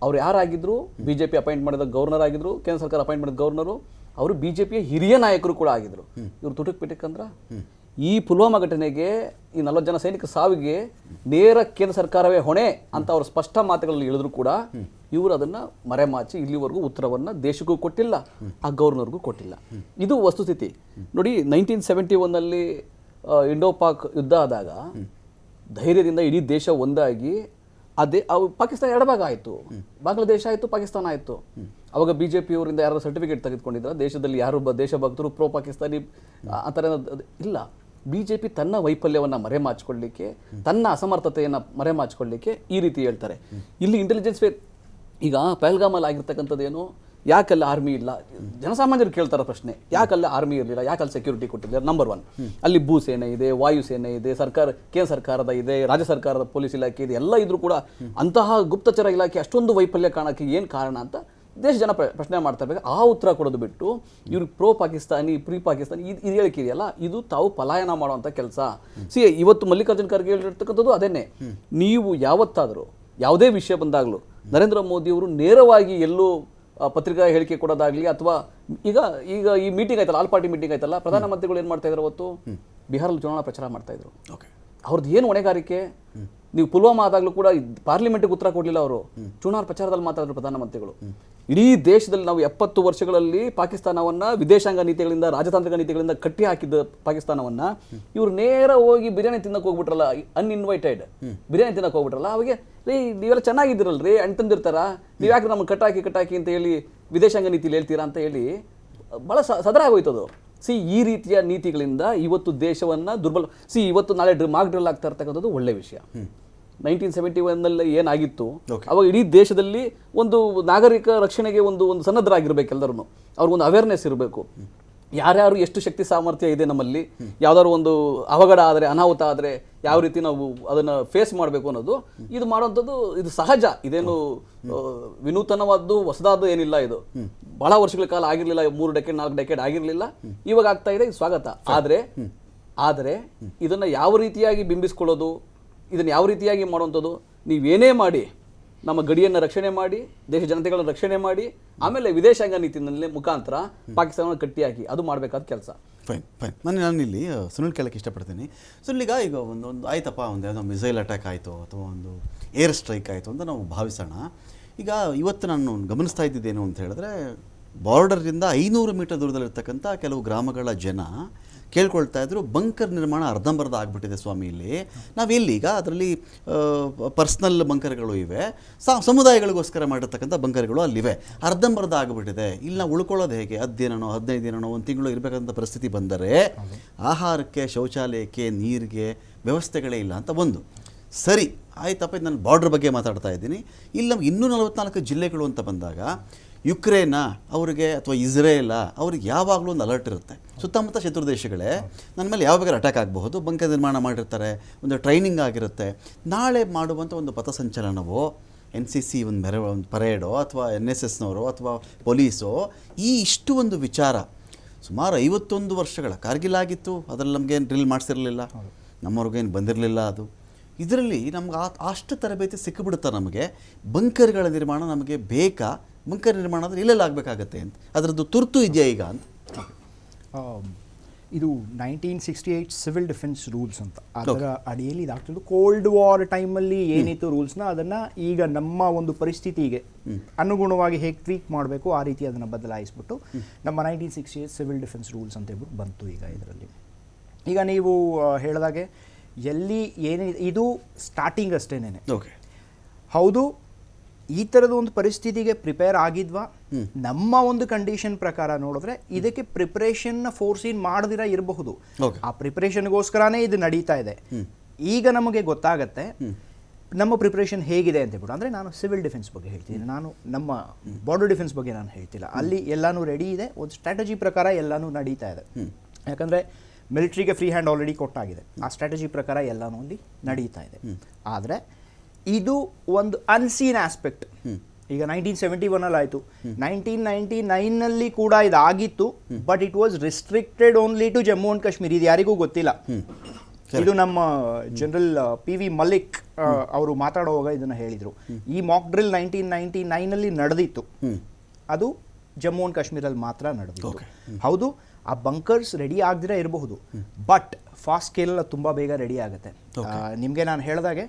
ಅವ್ರು ಯಾರಾಗಿದ್ರು? BJP ಅಪಾಯಿಂಟ್ ಮಾಡಿದ ಗವರ್ನರ್ ಆಗಿದ್ರು, ಕೇಂದ್ರ ಸರ್ಕಾರ ಅಪಾಯಿಂಟ್ ಮಾಡಿದ ಗವರ್ನರು. ಅವರು BJPಯ ಹಿರಿಯ ನಾಯಕರು ಕೂಡ ಆಗಿದ್ರು. ಇವ್ರು ತುಟಕ್ ಪಿಟಕ್ಕಂದ್ರ ಈ ಪುಲ್ವಾಮಾ ಘಟನೆಗೆ, ಈ 40 ಜನ ಸೈನಿಕ ಸಾವಿಗೆ ನೇರ ಕೇಂದ್ರ ಸರ್ಕಾರವೇ ಹೊಣೆ ಅಂತ ಅವರು ಸ್ಪಷ್ಟ ಮಾತುಗಳಲ್ಲಿ ಹೇಳಿದ್ರು ಕೂಡ ಇವರು ಅದನ್ನು ಮರೆಮಾಚಿ ಇಲ್ಲಿವರೆಗೂ ಉತ್ತರವನ್ನು ದೇಶಕ್ಕೂ ಕೊಟ್ಟಿಲ್ಲ, ಆ ಗವರ್ನರ್ಗೂ ಕೊಟ್ಟಿಲ್ಲ. ಇದು ವಸ್ತುಸ್ಥಿತಿ. ನೋಡಿ, 1971ನಲ್ಲಿ ಇಂಡೋ ಪಾಕ್ ಯುದ್ಧ ಆದಾಗ ಧೈರ್ಯದಿಂದ ಇಡೀ ದೇಶ ಒಂದಾಗಿ ಪಾಕಿಸ್ತಾನ ಎಡಭಾಗ ಆಯಿತು, ಬಾಂಗ್ಲಾದೇಶ ಆಯಿತು, ಪಾಕಿಸ್ತಾನ ಆಯಿತು. ಅವಾಗ BJP ಅವರಿಂದ ಯಾರು ಸರ್ಟಿಫಿಕೇಟ್ ತೆಗೆದುಕೊಂಡಿದ್ರ ದೇಶದಲ್ಲಿ ಯಾರು ದೇಶಭಕ್ತರು ಪ್ರೋ ಪಾಕಿಸ್ತಾನಿ ಆ ಥರ ಇಲ್ಲ. BJP ತನ್ನ ವೈಫಲ್ಯವನ್ನು ಮರೆಮಾಚಿಕೊಳ್ಳಲಿಕ್ಕೆ, ತನ್ನ ಅಸಮರ್ಥತೆಯನ್ನು ಮರೆಮಾಚಿಕೊಳ್ಳಲಿಕ್ಕೆ ಈ ರೀತಿ ಹೇಳ್ತಾರೆ. ಇಲ್ಲಿ ಇಂಟೆಲಿಜೆನ್ಸ್ ಈಗ ಪಹಲ್ಗಾಮಲ್ಲಿ ಆಗಿರ್ತಕ್ಕಂಥದ್ದೇನು, ಯಾಕಲ್ಲ ಆರ್ಮಿ ಇಲ್ಲ? ಜನಸಾಮಾನ್ಯರು ಕೇಳ್ತಾರ ಪ್ರಶ್ನೆ, ಯಾಕಲ್ಲ ಆರ್ಮಿ ಇರಲಿಲ್ಲ, ಯಾಕಲ್ಲ ಸೆಕ್ಯೂರಿಟಿ ಕೊಟ್ಟಿದ್ದಾರೆ? ನಂಬರ್ 1 ಅಲ್ಲಿ ಭೂಸೇನೆ ಇದೆ, ವಾಯುಸೇನೆ ಇದೆ, ಕೇಂದ್ರ ಸರ್ಕಾರದ ಇದೆ, ರಾಜ್ಯ ಸರ್ಕಾರದ ಪೊಲೀಸ್ ಇಲಾಖೆ ಇದೆ, ಎಲ್ಲ ಇದ್ರೂ ಕೂಡ ಅಂತಹ ಗುಪ್ತಚರ ಇಲಾಖೆ ಅಷ್ಟೊಂದು ವೈಫಲ್ಯ ಕಾಣಕ್ಕೆ ಏನು ಕಾರಣ ಅಂತ ದೇಶ ಜನ ಪ್ರಶ್ನೆ ಮಾಡ್ತಾ ಇರ್ಬೇಕು. ಆ ಉತ್ತರ ಕೊಡೋದು ಬಿಟ್ಟು ಇವ್ರಿಗೆ ಪ್ರೋ ಪಾಕಿಸ್ತಾನಿ ಪ್ರೀ ಪಾಕಿಸ್ತಾನಿ ಇದು ಹೇಳಿಕಿದೆಯಲ್ಲ, ಇದು ತಾವು ಪಲಾಯನ ಮಾಡುವಂಥ ಕೆಲಸ. ಇವತ್ತು ಮಲ್ಲಿಕಾರ್ಜುನ್ ಖರ್ಗೆ ಹೇಳಿರ್ತಕ್ಕಂಥದ್ದು ಅದೇನೆ. ನೀವು ಯಾವತ್ತಾದರೂ ಯಾವುದೇ ವಿಷಯ ಬಂದಾಗಲೂ ನರೇಂದ್ರ ಮೋದಿಯವರು ನೇರವಾಗಿ ಎಲ್ಲೂ ಪತ್ರಿಕಾ ಹೇಳಿಕೆ ಕೊಡೋದಾಗ್ಲಿ, ಅಥವಾ ಈಗ ಈ ಮೀಟಿಂಗ್ ಆಯ್ತಲ್ಲ, ಆಲ್ ಪಾರ್ಟಿ ಮೀಟಿಂಗ್ ಆಯ್ತಲ್ಲ, ಪ್ರಧಾನಮಂತ್ರಿಗಳು ಏನು ಮಾಡ್ತಾ ಇದ್ರು? ಅವತ್ತು ಬಿಹಾರಲ್ಲಿ ಚುನಾವಣಾ ಪ್ರಚಾರ ಮಾಡ್ತಾ ಇದ್ರು. ಅವ್ರದ್ದು ಏನು ಹೊಣೆಗಾರಿಕೆ? ನೀವು ಪುಲ್ವಾಮಾ ಆದಾಗಲೂ ಕೂಡ ಪಾರ್ಲಿಮೆಂಟ್ಗೆ ಉತ್ತರ ಕೊಡಲಿಲ್ಲ, ಅವರು ಚುನಾವಣಾ ಪ್ರಚಾರದಲ್ಲಿ ಮಾತಾಡಿದ್ರು ಪ್ರಧಾನಮಂತ್ರಿಗಳು. ಇಡೀ ದೇಶದಲ್ಲಿ ನಾವು 70 ವರ್ಷಗಳಲ್ಲಿ ಪಾಕಿಸ್ತಾನವನ್ನು ವಿದೇಶಾಂಗ ನೀತಿಗಳಿಂದ, ರಾಜತಾಂತ್ರಿಕ ನೀತಿಗಳಿಂದ ಕಟ್ಟಿ ಹಾಕಿದ್ದ ಪಾಕಿಸ್ತಾನವನ್ನು ಇವ್ರು ನೇರ ಹೋಗಿ ಬಿರಿಯಾನಿ ತಿನ್ನಕ್ಕೆ ಹೋಗ್ಬಿಟ್ರಲ್ಲ, ಅನ್ಇನ್ವೈಟೆಡ್ ಬಿರಿಯಾನಿ ತಿನ್ನಕ್ಕೆ ಹೋಗ್ಬಿಟ್ರಲ್ಲ. ಅವಾಗೆ ರೀ ನೀವೆಲ್ಲ ಚೆನ್ನಾಗಿದ್ದೀರಲ್ರಿ, ಅಂತಂದಿರ್ತಾರ, ನೀವು ಯಾಕೆ ನಮ್ಗೆ ಕಟ್ಟಾಕಿ ಅಂತ ಹೇಳಿ ವಿದೇಶಾಂಗ ನೀತಿಲಿ ಹೇಳ್ತೀರಾ ಅಂತ ಹೇಳಿ ಭಾಳ ಸದರ ಆಗೋಯ್ತದು. ಈ ರೀತಿಯ ನೀತಿಗಳಿಂದ ಇವತ್ತು ದೇಶವನ್ನು ಇವತ್ತು ನಾಳೆ ಮಾಕ್ ಡ್ರಿಲ್ ಆಗ್ತಾ ಇರ್ತಕ್ಕಂಥದ್ದು ಒಳ್ಳೆ ವಿಷಯ. 1971ನಲ್ಲಿ ಏನಾಗಿತ್ತು, ಅವಾಗ ಇಡೀ ದೇಶದಲ್ಲಿ ಒಂದು ನಾಗರಿಕ ರಕ್ಷಣೆಗೆ ಒಂದು ಸನ್ನದ್ಧರಾಗಿರ್ಬೇಕು. ಎಲ್ಲರೂ ಅವ್ರಿಗೊಂದು ಅವೇರ್ನೆಸ್ ಇರಬೇಕು. ಯಾರ್ಯಾರು ಎಷ್ಟು ಶಕ್ತಿ ಸಾಮರ್ಥ್ಯ ಇದೆ ನಮ್ಮಲ್ಲಿ, ಯಾವ್ದಾದ್ರು ಒಂದು ಅವಘಡ ಆದರೆ, ಅನಾಹುತ ಆದರೆ ಯಾವ ರೀತಿ ನಾವು ಅದನ್ನು ಫೇಸ್ ಮಾಡಬೇಕು ಅನ್ನೋದು, ಇದು ಮಾಡುವಂಥದ್ದು ಇದು ಸಹಜ. ಇದೇನು ವಿನೂತನವಾದ್ದು ಹೊಸದಾದ್ದು ಏನಿಲ್ಲ. ಇದು ಬಹಳ ವರ್ಷಗಳ ಕಾಲ ಆಗಿರಲಿಲ್ಲ, 3 ಡೆಕೆಡ್ 4 ಡೆಕೆಡ್ ಆಗಿರಲಿಲ್ಲ, ಇವಾಗ ಆಗ್ತಾ ಇದೆ, ಇದು ಸ್ವಾಗತ. ಆದರೆ ಇದನ್ನು ಯಾವ ರೀತಿಯಾಗಿ ಬಿಂಬಿಸ್ಕೊಳ್ಳೋದು, ಇದನ್ನು ಯಾವ ರೀತಿಯಾಗಿ ಮಾಡುವಂಥದ್ದು, ನೀವೇನೇ ಮಾಡಿ ನಮ್ಮ ಗಡಿಯನ್ನು ರಕ್ಷಣೆ ಮಾಡಿ, ದೇಶ ಜನತೆಗಳನ್ನು ರಕ್ಷಣೆ ಮಾಡಿ, ಆಮೇಲೆ ವಿದೇಶಾಂಗ ನೀತಿನಲ್ಲಿ ಮುಖಾಂತರ ಪಾಕಿಸ್ತಾನವನ್ನು ಕಟ್ಟಿಹಾಕಿ ಅದು ಮಾಡಬೇಕಾದ ಕೆಲಸ.
ಫೈನ್. ನಾನು ಇಲ್ಲಿ ಸುನಿಲ್ ಕೇಳಕ್ಕೆ ಇಷ್ಟಪಡ್ತೀನಿ. ಸುನಿಲ್, ಈಗ ಒಂದು ಆಯ್ತಪ್ಪ, ಒಂದು ಯಾವುದೋ ಮಿಸೈಲ್ ಅಟ್ಯಾಕ್ ಆಯಿತು ಅಥವಾ ಒಂದು ಏರ್ ಸ್ಟ್ರೈಕ್ ಆಯಿತು ಅಂತ ನಾವು ಭಾವಿಸೋಣ. ಈಗ ಇವತ್ತು ನಾನು ಗಮನಿಸ್ತಾ ಇದ್ದಿದ್ದೇನು ಅಂತ ಹೇಳಿದ್ರೆ, ಬಾರ್ಡರಿಂದ 500 ಮೀಟರ್ ದೂರದಲ್ಲಿರ್ತಕ್ಕಂಥ ಕೆಲವು ಗ್ರಾಮಗಳ ಜನ ಕೇಳ್ಕೊಳ್ತಾ ಇದ್ರು, ಬಂಕರ್ ನಿರ್ಮಾಣ ಅರ್ಧಂಬರ್ಧ ಆಗಿಬಿಟ್ಟಿದೆ ಸ್ವಾಮಿ ಇಲ್ಲಿ. ನಾವೆಲ್ಲೀಗ ಅದರಲ್ಲಿ ಪರ್ಸ್ನಲ್ ಬಂಕರ್ಗಳು ಇವೆ, ಸಮುದಾಯಗಳಿಗೋಸ್ಕರ ಮಾಡಿರ್ತಕ್ಕಂಥ ಬಂಕರ್ಗಳು ಅಲ್ಲಿವೆ, ಅರ್ಧಂಬರ್ಧ ಆಗಿಬಿಟ್ಟಿದೆ. ಇಲ್ಲಿ ನಾವು ಉಳ್ಕೊಳ್ಳೋದು ಹೇಗೆ? 10 ದಿನನೋ 15 ದಿನನೋ 1 ತಿಂಗಳು ಇರಬೇಕಂತ ಪರಿಸ್ಥಿತಿ ಬಂದರೆ ಆಹಾರಕ್ಕೆ, ಶೌಚಾಲಯಕ್ಕೆ, ನೀರಿಗೆ ವ್ಯವಸ್ಥೆಗಳೇ ಇಲ್ಲ ಅಂತ ಒಂದು. ಸರಿ ಆಯ್ತಪ್ಪ, ನಾನು ಬಾರ್ಡ್ರ್ ಬಗ್ಗೆ ಮಾತಾಡ್ತಾ ಇದ್ದೀನಿ. ಇಲ್ಲಿ ನಮ್ಗೆ 244 ಜಿಲ್ಲೆಗಳು ಅಂತ ಬಂದಾಗ ಯುಕ್ರೇನಾ ಅವರಿಗೆ ಅಥವಾ ಇಸ್ರೇಲ ಅವ್ರಿಗೆ ಯಾವಾಗಲೂ ಒಂದು ಅಲರ್ಟ್ ಇರುತ್ತೆ. ಸುತ್ತಮುತ್ತ ಶತ್ರು ದೇಶಗಳೇ ನನ್ನ ಮೇಲೆ ಯಾವ ಬೇಕಾದ್ರೆ ಅಟ್ಯಾಕ್ ಆಗಬಹುದು, ಬಂಕರ್ ನಿರ್ಮಾಣ ಮಾಡಿರ್ತಾರೆ, ಒಂದು ಟ್ರೈನಿಂಗ್ ಆಗಿರುತ್ತೆ. ನಾಳೆ ಮಾಡುವಂಥ ಒಂದು ಪಥಸಂಚಲನವೋ, NCC ಒಂದು ಪರೇಡೋ ಅಥವಾ NSSನವರು ಅಥವಾ ಪೊಲೀಸೋ, ಇಷ್ಟು ಒಂದು ವಿಚಾರ ಸುಮಾರು 51 ವರ್ಷಗಳ ಕಾರ್ಗಿಲ್ ಆಗಿತ್ತು. ಅದರಲ್ಲಿ ನಮಗೇನು ಡ್ರಿಲ್ ಮಾಡಿಸಿರಲಿಲ್ಲ, ನಮ್ಮವ್ರಿಗೇನು ಬಂದಿರಲಿಲ್ಲ. ಅದು ಇದರಲ್ಲಿ ನಮ್ಗೆ ಅಷ್ಟು ತರಬೇತಿ ಸಿಕ್ಕಿಬಿಡುತ್ತಾ ನಮಗೆ. ಬಂಕರ್ಗಳ ನಿರ್ಮಾಣ ನಮಗೆ ಬೇಕಾ? ಬಂಕರ್ ನಿರ್ಮಾಣ ಅಂದರೆ ಇಲ್ಲೆಲ್ಲ ಆಗಬೇಕಾಗತ್ತೆ ಅಂತ ಅದರದ್ದು ತುರ್ತು ಇದೆಯಾ ಈಗ ಅಂತ?
ಇದು 1968 ಸಿವಿಲ್ ಡಿಫೆನ್ಸ್ ರೂಲ್ಸ್ ಅಂತ, ಅದರ ಅಡಿಯಲ್ಲಿ ಇದಾಗ್ತಿದ್ದು. ಕೋಲ್ಡ್ ವಾರ್ ಟೈಮಲ್ಲಿ ಏನಿತ್ತು ರೂಲ್ಸ್ನ, ಅದನ್ನು ಈಗ ನಮ್ಮ ಒಂದು ಪರಿಸ್ಥಿತಿಗೆ ಅನುಗುಣವಾಗಿ ಹೇಗೆ ಟ್ವೀಕ್ ಮಾಡಬೇಕು ಆ ರೀತಿ ಅದನ್ನು ಬದಲಾಯಿಸ್ಬಿಟ್ಟು ನಮ್ಮ 1968 ಸಿವಿಲ್ ಡಿಫೆನ್ಸ್ ರೂಲ್ಸ್ ಅಂತ ಹೇಳ್ಬಿಟ್ಟು ಬಂತು ಈಗ ಇದರಲ್ಲಿ. ಈಗ ನೀವು ಹೇಳಿದಾಗೆ ಎಲ್ಲಿ ಏನಿದೆ ಇದು ಸ್ಟಾರ್ಟಿಂಗ್ ಅಷ್ಟೇನೆ.
ಓಕೆ,
ಹೌದು, ಈ ಥರದ ಒಂದು ಪರಿಸ್ಥಿತಿಗೆ ಪ್ರಿಪೇರ್ ಆಗಿದ್ವಾ? ನಮ್ಮ ಒಂದು ಕಂಡೀಷನ್ ಪ್ರಕಾರ ನೋಡಿದ್ರೆ ಇದಕ್ಕೆ ಪ್ರಿಪ್ರೇಷನ್ನ ಫೋರ್ಸಿನ್ ಮಾಡದಿರ ಇರಬಹುದು. ಆ ಪ್ರಿಪ್ರೇಷನ್ಗೋಸ್ಕರನೇ ಇದು ನಡೀತಾ ಇದೆ. ಈಗ ನಮಗೆ ಗೊತ್ತಾಗತ್ತೆ ನಮ್ಮ ಪ್ರಿಪ್ರೇಷನ್ ಹೇಗಿದೆ ಅಂತ ಹೇಳ್ಬಿಟ್ಟು. ಅಂದರೆ ನಾನು ಸಿವಿಲ್ ಡಿಫೆನ್ಸ್ ಬಗ್ಗೆ ಹೇಳ್ತೀನಿ, ನಾನು ನಮ್ಮ ಬಾರ್ಡರ್ ಡಿಫೆನ್ಸ್ ಬಗ್ಗೆ ನಾನು ಹೇಳ್ತಿಲ್ಲ. ಅಲ್ಲಿ ಎಲ್ಲನೂ ರೆಡಿ ಇದೆ, ಒಂದು ಸ್ಟ್ರಾಟಜಿ ಪ್ರಕಾರ ಎಲ್ಲನೂ ನಡೀತಾ ಇದೆ. ಯಾಕಂದರೆ ಮಿಲಿಟ್ರಿಗೆ ಫ್ರೀ ಹ್ಯಾಂಡ್ ಆಲ್ರೆಡಿ ಕೊಟ್ಟಾಗಿದೆ, ಆ ಸ್ಟ್ರಾಟಜಿ ಪ್ರಕಾರ ಎಲ್ಲನೂ ಅಲ್ಲಿ ನಡೀತಾ ಇದೆ. ಆದರೆ ಇದು ಒಂದು ಅನ್ಸೀನ್ ಆಸ್ಪೆಕ್ಟ್. ಈಗ 1971 ಆಯಿತು, 1999 ಕೂಡ ಇದಾಗಿತ್ತು, but it was restricted only to Jammu and Kashmir. ಇದು ಯಾರಿಗೂ ಗೊತ್ತಿಲ್ಲ. ಇದು ನಮ್ಮ ಜನರಲ್ PV ಮಲ್ಲಿಕ್ ಅವರು ಮಾತಾಡುವಾಗ ಇದನ್ನು ಹೇಳಿದರು. ಈ ಮಾಕ್ ಡ್ರಿಲ್ 1999 ನಡೆದಿತ್ತು, ಅದು ಜಮ್ಮು ಅಂಡ್ ಕಾಶ್ಮೀರಲ್ಲಿ ಮಾತ್ರ ನಡೆದಿತ್ತು. ಹೌದು, ಆ ಬಂಕರ್ಸ್ ರೆಡಿ ಆಗದಿರ ಇರಬಹುದು, ಬಟ್ ಫಾಸ್ಟ್ ಸ್ಕೇಲ್ ತುಂಬ ಬೇಗ ರೆಡಿ ಆಗುತ್ತೆ. ನಿಮಗೆ ನಾನು ಹೇಳಿದಾಗೆ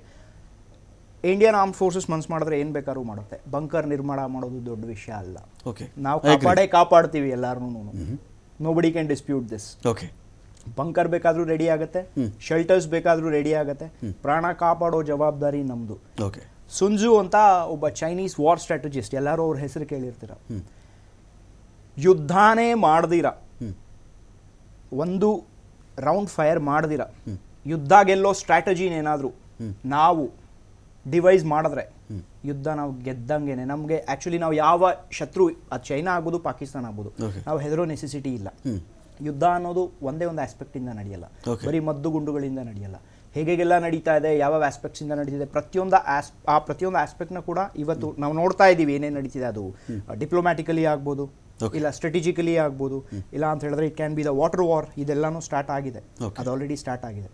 ಇಂಡಿಯನ್ ಆರ್ಮ್ ಫೋರ್ಸಸ್ ಮನ್ಸು ಮಾಡಿದ್ರೆ ಏನು ಬೇಕಾದ್ರೂ ಮಾಡುತ್ತೆ. ಬಂಕರ್ ನಿರ್ಮಾಣ ಮಾಡೋದು ದೊಡ್ಡ ವಿಷಯ ಅಲ್ಲ. ನಾವು ಕಾಪಾಡ್ತೀವಿ ಎಲ್ಲಾರನ್ನೂ. Nobody can dispute this. Bunker ಬೇಕಾದರೂ ರೆಡಿ ಆಗುತ್ತೆ, ಶೆಲ್ಟರ್ಸ್ ಬೇಕಾದರೂ ರೆಡಿ ಆಗುತ್ತೆ, ಪ್ರಾಣ ಕಾಪಾಡೋ ಜವಾಬ್ದಾರಿ ನಮ್ಮದು. ಸುನ್ಜು ಅಂತ ಒಬ್ಬ ಚೈನೀಸ್ ವಾರ್ ಸ್ಟ್ರಾಟಜಿಸ್ಟ್, ಎಲ್ಲರೂ ಅವ್ರ ಹೆಸರು ಕೇಳಿರ್ತೀರ. ಯುದ್ಧನೇ ಮಾಡ್ದಿರ, ಒಂದು ರೌಂಡ್ ಫೈರ್ ಮಾಡ್ದಿರ, ಯುದ್ಧ ಗೆಲ್ಲೋ ಸ್ಟ್ರಾಟಜಿನೇನಾದರೂ ನಾವು ಡಿವೈಸ್ ಮಾಡಿದ್ರೆ ಯುದ್ಧ ನಾವು ಗೆದ್ದಂಗೆನೆ. ನಮಗೆ ಆ್ಯಕ್ಚುಲಿ ನಾವು ಯಾವ ಶತ್ರು, ಅದು ಚೈನಾ ಆಗ್ಬೋದು, ಪಾಕಿಸ್ತಾನ ಆಗ್ಬೋದು, ನಾವು ಹೆದರೋ ನೆಸೆಸಿಟಿ ಇಲ್ಲ. ಯುದ್ಧ ಅನ್ನೋದು ಒಂದೇ ಒಂದು ಆಸ್ಪೆಕ್ಟಿಂದ ನಡೆಯಲ್ಲ, ಬರೀ ಮದ್ದು ಗುಂಡುಗಳಿಂದ ನಡೆಯಲ್ಲ. ಹೇಗೆಲ್ಲ ನಡೀತಾ ಇದೆ, ಯಾವ ಆಸ್ಪೆಕ್ಟ್ಸಿಂದ ನಡೀತಿದೆ, ಪ್ರತಿಯೊಂದು ಆಸ್ಪೆಕ್ಟ್ನ ಕೂಡ ಇವತ್ತು ನಾವು ನೋಡ್ತಾ ಇದ್ದೀವಿ ಏನೇನು ನಡೀತಿದೆ. ಅದು ಡಿಪ್ಲೊಮ್ಯಾಟಿಕಲಿ ಆಗ್ಬೋದು, ಇಲ್ಲ ಸ್ಟ್ರಾಟಜಿಕಲಿ ಆಗ್ಬೋದು, ಇಲ್ಲ ಅಂತ ಹೇಳಿದ್ರೆ it can be the water war. ಇದೆಲ್ಲನೂ ಸ್ಟಾರ್ಟ್ ಆಗಿದೆ, ಅದು ಆಲ್ರೆಡಿ ಸ್ಟಾರ್ಟ್ ಆಗಿದೆ.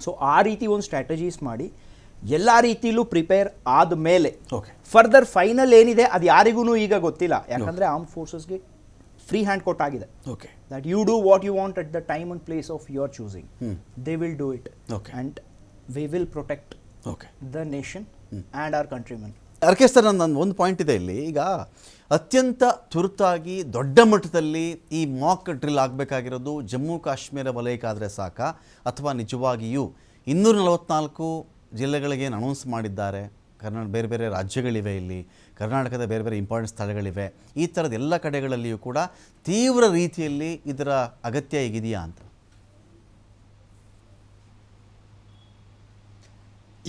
ಸೊ ಆ ರೀತಿ ಒಂದು ಸ್ಟ್ರಾಟಜೀಸ್ ಮಾಡಿ ಎಲ್ಲ ರೀತಿಲೂ ಪ್ರಿಪೇರ್ ಆದಮೇಲೆ ಫರ್ದರ್ ಫೈನಲ್ ಏನಿದೆ ಅದು ಯಾರಿಗೂ ಈಗ ಗೊತ್ತಿಲ್ಲ. ಯಾಕಂದರೆ ಆರ್ಮ್ ಫೋರ್ಸಸ್ಗೆ ಫ್ರೀ ಹ್ಯಾಂಡ್ ಕೊಟ್ಟಾಗಿದೆ. That you do what you want at the time and place of your choosing. They will do it and we will protect the nation and our countrymen.
ಅರ್ಕೇಸ್ಟರ್, ನನ್ನ ಒಂದು ಪಾಯಿಂಟ್ ಇದೆ ಇಲ್ಲಿ. ಈಗ ಅತ್ಯಂತ ತುರ್ತಾಗಿ ದೊಡ್ಡ ಮಟ್ಟದಲ್ಲಿ ಈ ಮಾಕ್ ಡ್ರಿಲ್ ಆಗಬೇಕಾಗಿರೋದು ಜಮ್ಮು ಕಾಶ್ಮೀರ ವಲಯಕ್ಕಾದರೆ ಸಾಕಾ, ಅಥವಾ ನಿಜವಾಗಿಯೂ 244 ಜಿಲ್ಲೆಗಳಿಗೆ ಅನೌನ್ಸ್ ಮಾಡಿದ್ದಾರೆ? ಬೇರೆ ಬೇರೆ ರಾಜ್ಯಗಳಿವೆ, ಇಲ್ಲಿ ಕರ್ನಾಟಕದ ಬೇರೆ ಬೇರೆ ಇಂಪಾರ್ಟೆಂಟ್ ಸ್ಥಳಗಳಿವೆ. ಈ ಥರದ ಎಲ್ಲ ಕಡೆಗಳಲ್ಲಿಯೂ ಕೂಡ ತೀವ್ರ ರೀತಿಯಲ್ಲಿ ಇದರ ಅಗತ್ಯ ಹೇಗಿದೆಯಾ ಅಂತ?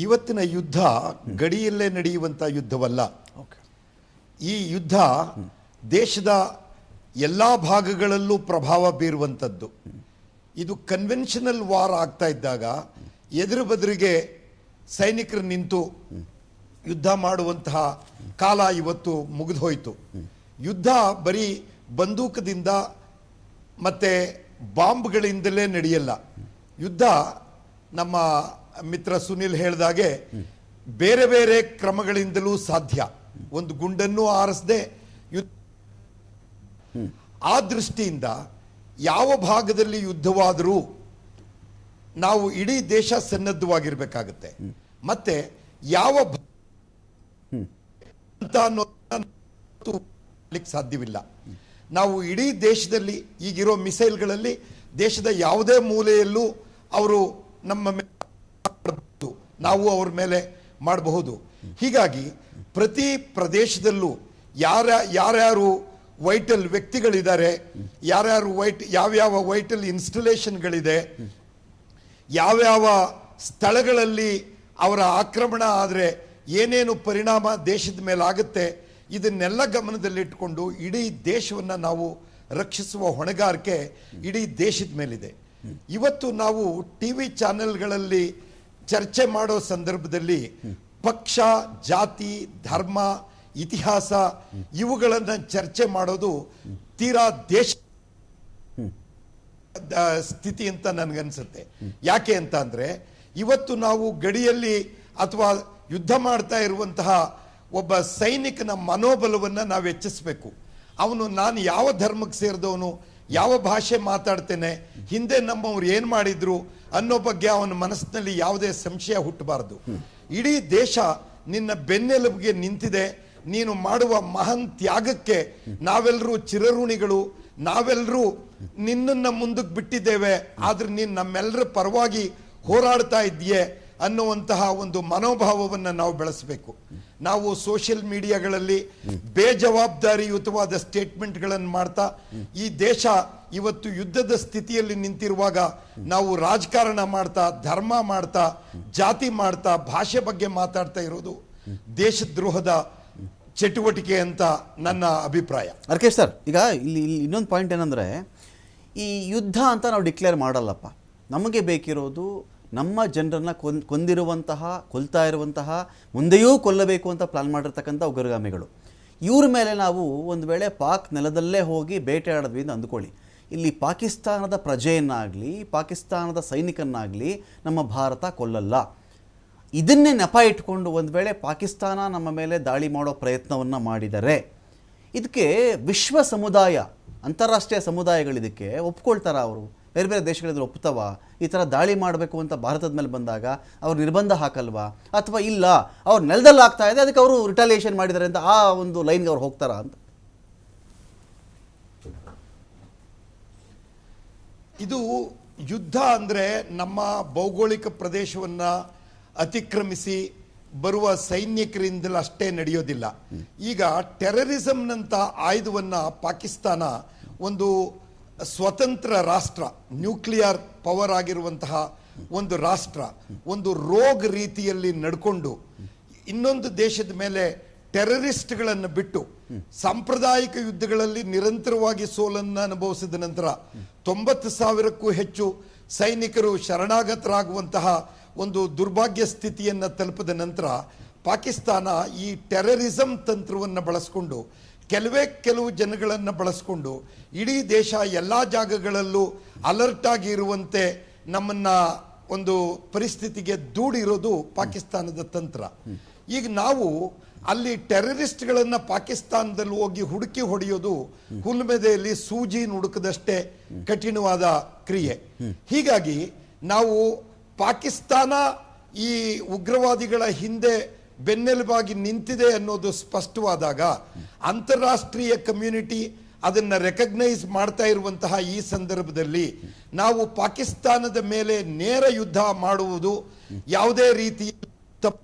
ಇವತ್ತಿನ ಯುದ್ಧ ಗಡಿಯಲ್ಲೇ ನಡೆಯುವಂಥ ಯುದ್ಧವಲ್ಲ. ಈ ಯುದ್ಧ ದೇಶದ ಎಲ್ಲ ಭಾಗಗಳಲ್ಲೂ ಪ್ರಭಾವ ಬೀರುವಂಥದ್ದು. ಇದು ಕನ್ವೆನ್ಷನಲ್ ವಾರ್ ಆಗ್ತಾ ಇದ್ದಾಗ ಎದುರು ಬದುರಿಗೆ ಸೈನಿಕರು ನಿಂತು ಯುದ್ಧ ಮಾಡುವಂತಹ ಕಾಲ ಇವತ್ತು ಮುಗಿದು ಹೋಯಿತು. ಯುದ್ಧ ಬರೀ ಬಂದೂಕದಿಂದ ಮತ್ತೆ ಬಾಂಬ್ಗಳಿಂದಲೇ ನಡೆಯಲ್ಲ. ಯುದ್ಧ ನಮ್ಮ ಮಿತ್ರ ಸುನಿಲ್ ಹೇಳಿದಾಗೆ ಬೇರೆ ಬೇರೆ ಕ್ರಮಗಳಿಂದಲೂ ಸಾಧ್ಯ. ಒಂದು ಗುಂಡನ್ನು ಆರಿಸದೆ ಯುದ್ಧ. ಆ ದೃಷ್ಟಿಯಿಂದ ಯಾವ ಭಾಗದಲ್ಲಿ ಯುದ್ಧವಾದರೂ ನಾವು ಇಡೀ ದೇಶ ಸನ್ನದ್ಧವಾಗಿರ್ಬೇಕಾಗತ್ತೆ. ಮತ್ತೆ ಯಾವ ಸಾಧ್ಯವಿಲ್ಲ. ನಾವು ಇಡೀ ದೇಶದಲ್ಲಿ ಈಗಿರೋ ಮಿಸೈಲ್ಗಳಲ್ಲಿ ದೇಶದ ಯಾವುದೇ ಮೂಲೆಯಲ್ಲೂ ಅವರು ನಮ್ಮ ನಾವು ಅವ್ರ ಮೇಲೆ ಮಾಡಬಹುದು. ಹೀಗಾಗಿ ಪ್ರತಿ ಪ್ರದೇಶದಲ್ಲೂ ಯಾರ್ಯಾರು ವೈಟಲ್ ವ್ಯಕ್ತಿಗಳಿದ್ದಾರೆ, ಯಾವ್ಯಾವ ವೈಟಲ್ ಇನ್ಸ್ಟಾಲೇಷನ್ಗಳಿದೆ, ಯಾವ್ಯಾವ ಸ್ಥಳಗಳಲ್ಲಿ ಅವರ ಆಕ್ರಮಣ ಆದರೆ ಏನೇನು ಪರಿಣಾಮ ದೇಶದ ಮೇಲೆ ಆಗುತ್ತೆ, ಇದನ್ನೆಲ್ಲ ಗಮನದಲ್ಲಿಟ್ಟುಕೊಂಡು ಇಡೀ ದೇಶವನ್ನು ನಾವು ರಕ್ಷಿಸುವ ಹೊಣೆಗಾರಿಕೆ ಇಡೀ ದೇಶದ ಮೇಲಿದೆ. ಇವತ್ತು ನಾವು ಟಿವಿ ಚಾನೆಲ್ಗಳಲ್ಲಿ ಚರ್ಚೆ ಮಾಡೋ ಸಂದರ್ಭದಲ್ಲಿ ಪಕ್ಷ, ಜಾತಿ, ಧರ್ಮ, ಇತಿಹಾಸ ಇವುಗಳನ್ನು ಚರ್ಚೆ ಮಾಡೋದು ತೀರಾ ದೇಶ ಸ್ಥಿತಿ ಅಂತ ನನಗನ್ಸುತ್ತೆ. ಯಾಕೆ ಅಂತ ಅಂದ್ರೆ ಇವತ್ತು ನಾವು ಗಡಿಯಲ್ಲಿ ಅಥವಾ ಯುದ್ಧ ಮಾಡ್ತಾ ಇರುವಂತಹ ಒಬ್ಬ ಸೈನಿಕನ ಮನೋಬಲವನ್ನು ನಾವು ಹೆಚ್ಚಿಸಬೇಕು. ಅವನು ನಾನು ಯಾವ ಧರ್ಮಕ್ಕೆ ಸೇರಿದವನು, ಯಾವ ಭಾಷೆ ಮಾತಾಡ್ತೇನೆ, ಹಿಂದೆ ನಮ್ಮವ್ರು ಏನು ಮಾಡಿದ್ರು ಅನ್ನೋ ಬಗ್ಗೆ ಅವನ ಮನಸ್ಸಿನಲ್ಲಿ ಯಾವುದೇ ಸಂಶಯ ಹುಟ್ಟಬಾರದು. ಇಡೀ ದೇಶ ನಿನ್ನ ಬೆನ್ನೆಲುಬಿಗೆ ನಿಂತಿದೆ. ನೀನು ಮಾಡುವ ಮಹಾನ್ ತ್ಯಾಗಕ್ಕೆ ನಾವೆಲ್ಲರೂ ಚಿರಋಣಿಗಳು. ನಾವೆಲ್ಲರೂ ನಿನ್ನನ್ನು ಮುಂದಕ್ಕೆ ಬಿಟ್ಟಿದ್ದೇವೆ, ಆದ್ರೆ ನೀನು ನಮ್ಮೆಲ್ಲರ ಪರವಾಗಿ ಹೋರಾಡ್ತಾ ಇದ್ದೀಯೆ ಅನ್ನುವಂತಹ ಒಂದು ಮನೋಭಾವವನ್ನು ನಾವು ಬೆಳೆಸಬೇಕು. ನಾವು ಸೋಷಿಯಲ್ ಮೀಡಿಯಾಗಳಲ್ಲಿ ಬೇಜವಾಬ್ದಾರಿಯುತವಾದ ಸ್ಟೇಟ್ಮೆಂಟ್ಗಳನ್ನು ಮಾಡ್ತಾ ಈ ದೇಶ ಇವತ್ತು ಯುದ್ಧದ ಸ್ಥಿತಿಯಲ್ಲಿ ನಿಂತಿರುವಾಗ ನಾವು ರಾಜಕಾರಣ ಮಾಡ್ತಾ, ಧರ್ಮ ಮಾಡ್ತಾ, ಜಾತಿ ಮಾಡ್ತಾ, ಭಾಷೆ ಬಗ್ಗೆ ಮಾತಾಡ್ತಾ ಇರೋದು ದೇಶದ್ರೋಹದ ಚಟುವಟಿಕೆ ಅಂತ ನನ್ನ ಅಭಿಪ್ರಾಯ.
ಅರ್ಕೇಶ್ ಸರ್, ಈಗ ಇಲ್ಲಿ ಇನ್ನೊಂದು ಪಾಯಿಂಟ್ ಏನಂದರೆ, ಈ ಯುದ್ಧ ಅಂತ ನಾವು ಡಿಕ್ಲೇರ್ ಮಾಡಲ್ಲಪ್ಪ. ನಮಗೆ ಬೇಕಿರೋದು ನಮ್ಮ ಜನರನ್ನು ಕೊಂದಿರುವಂತಹ, ಕೊಲ್ತಾ ಇರುವಂತಹ, ಮುಂದೆಯೂ ಕೊಲ್ಲಬೇಕು ಅಂತ ಪ್ಲಾನ್ ಮಾಡಿರ್ತಕ್ಕಂಥ ಉಗ್ರಗಾಮಿಗಳು. ಇವ್ರ ಮೇಲೆ ನಾವು ಒಂದು ವೇಳೆ ಪಾಕ್ ನೆಲದಲ್ಲೇ ಹೋಗಿ ಬೇಟೆಯಾಡಿದ್ವಿ ಅಂತ ಅಂದ್ಕೊಳ್ಳಿ, ಇಲ್ಲಿ ಪಾಕಿಸ್ತಾನದ ಪ್ರಜೆಯನ್ನಾಗಲಿ ಪಾಕಿಸ್ತಾನದ ಸೈನಿಕನ್ನಾಗಲಿ ನಮ್ಮ ಭಾರತ ಕೊಲ್ಲಲ್ಲ. ಇದನ್ನೇ ನೆಪ ಇಟ್ಕೊಂಡು ಒಂದು ವೇಳೆ ಪಾಕಿಸ್ತಾನ ನಮ್ಮ ಮೇಲೆ ದಾಳಿ ಮಾಡೋ ಪ್ರಯತ್ನವನ್ನು ಮಾಡಿದರೆ ಇದಕ್ಕೆ ವಿಶ್ವ ಸಮುದಾಯ, ಅಂತಾರಾಷ್ಟ್ರೀಯ ಸಮುದಾಯಗಳು ಇದಕ್ಕೆ ಒಪ್ಕೊಳ್ತಾರ? ಅವರು ಬೇರೆ ಬೇರೆ ದೇಶಗಳಿದ್ರೆ ಒಪ್ತವ? ಈ ಥರ ದಾಳಿ ಮಾಡಬೇಕು ಅಂತ ಭಾರತದ ಮೇಲೆ ಬಂದಾಗ ಅವ್ರು ನಿರ್ಬಂಧ ಹಾಕಲ್ವಾ? ಅಥವಾ ಇಲ್ಲ ಅವ್ರು ನೆಲದಲ್ಲಿ ಆಗ್ತಾ ಇದೆ ಅದಕ್ಕೆ ಅವರು ರಿಟಾಲಿಯೇಷನ್ ಮಾಡಿದ್ದಾರೆ ಅಂತ ಆ ಒಂದು ಲೈನ್ಗೆ ಅವ್ರು ಹೋಗ್ತಾರಾ ಅಂತ?
ಇದು ಯುದ್ಧ ಅಂದರೆ ನಮ್ಮ ಭೌಗೋಳಿಕ ಪ್ರದೇಶವನ್ನು ಅತಿಕ್ರಮಿಸಿ ಬರುವ ಸೈನಿಕರಿಂದಲೂ ಅಷ್ಟೇ ನಡೆಯೋದಿಲ್ಲ. ಈಗ ಟೆರರಿಸಂನಂಥ ಆಯುಧವನ್ನು ಪಾಕಿಸ್ತಾನ ಒಂದು ಸ್ವತಂತ್ರ ರಾಷ್ಟ್ರ, ನ್ಯೂಕ್ಲಿಯರ್ ಪವರ್ ಆಗಿರುವಂತಹ ಒಂದು ರಾಷ್ಟ್ರ, ಒಂದು ರೋಗ್ ರೀತಿಯಲ್ಲಿ ನಡ್ಕೊಂಡು ಇನ್ನೊಂದು ದೇಶದ ಮೇಲೆ ಟೆರರಿಸ್ಟ್ಗಳನ್ನು ಬಿಟ್ಟು ಸಾಂಪ್ರದಾಯಿಕ ಯುದ್ಧಗಳಲ್ಲಿ ನಿರಂತರವಾಗಿ ಸೋಲನ್ನು ಅನುಭವಿಸಿದ ನಂತರ 90,000ಕ್ಕೂ ಹೆಚ್ಚು ಸೈನಿಕರು ಶರಣಾಗತರಾಗುವಂತಹ ಒಂದು ದುರ್ಭಾಗ್ಯ ಸ್ಥಿತಿಯನ್ನು ತಲುಪಿದ ನಂತರ ಪಾಕಿಸ್ತಾನ ಈ ಟೆರರಿಸಂ ತಂತ್ರವನ್ನು ಬಳಸ್ಕೊಂಡು ಕೆಲವು ಜನಗಳನ್ನು ಬಳಸ್ಕೊಂಡು ಇಡೀ ದೇಶ ಎಲ್ಲ ಜಾಗಗಳಲ್ಲೂ ಅಲರ್ಟ್ ಆಗಿ ಇರುವಂತೆ ನಮ್ಮನ್ನ ಒಂದು ಪರಿಸ್ಥಿತಿಗೆ ದೂಡಿರೋದು ಪಾಕಿಸ್ತಾನದ ತಂತ್ರ. ಈಗ ನಾವು ಅಲ್ಲಿ ಟೆರರಿಸ್ಟ್ಗಳನ್ನು ಪಾಕಿಸ್ತಾನದಲ್ಲಿ ಹೋಗಿ ಹುಡುಕಿ ಹೊಡೆಯೋದು ಹುಲ್ಮೆದೆಯಲ್ಲಿ ಸೂಜಿ ಹುಡುಕದಷ್ಟೇ ಕಠಿಣವಾದ ಕ್ರಿಯೆ. ಹೀಗಾಗಿ ನಾವು ಪಾಕಿಸ್ತಾನ ಈ ಉಗ್ರವಾದಿಗಳ ಹಿಂದೆ ಬೆನ್ನೆಲುಬಾಗಿ ನಿಂತಿದೆ ಅನ್ನೋದು ಸ್ಪಷ್ಟವಾದಾಗ ಅಂತಾರಾಷ್ಟ್ರೀಯ ಕಮ್ಯುನಿಟಿ ಅದನ್ನು ರೆಕಗ್ನೈಸ್ ಮಾಡ್ತಾ ಇರುವಂತಹ ಈ ಸಂದರ್ಭದಲ್ಲಿ ನಾವು ಪಾಕಿಸ್ತಾನದ ಮೇಲೆ ನೇರ ಯುದ್ಧ ಮಾಡುವುದು ಯಾವುದೇ ರೀತಿಯ ತಪ್ಪು.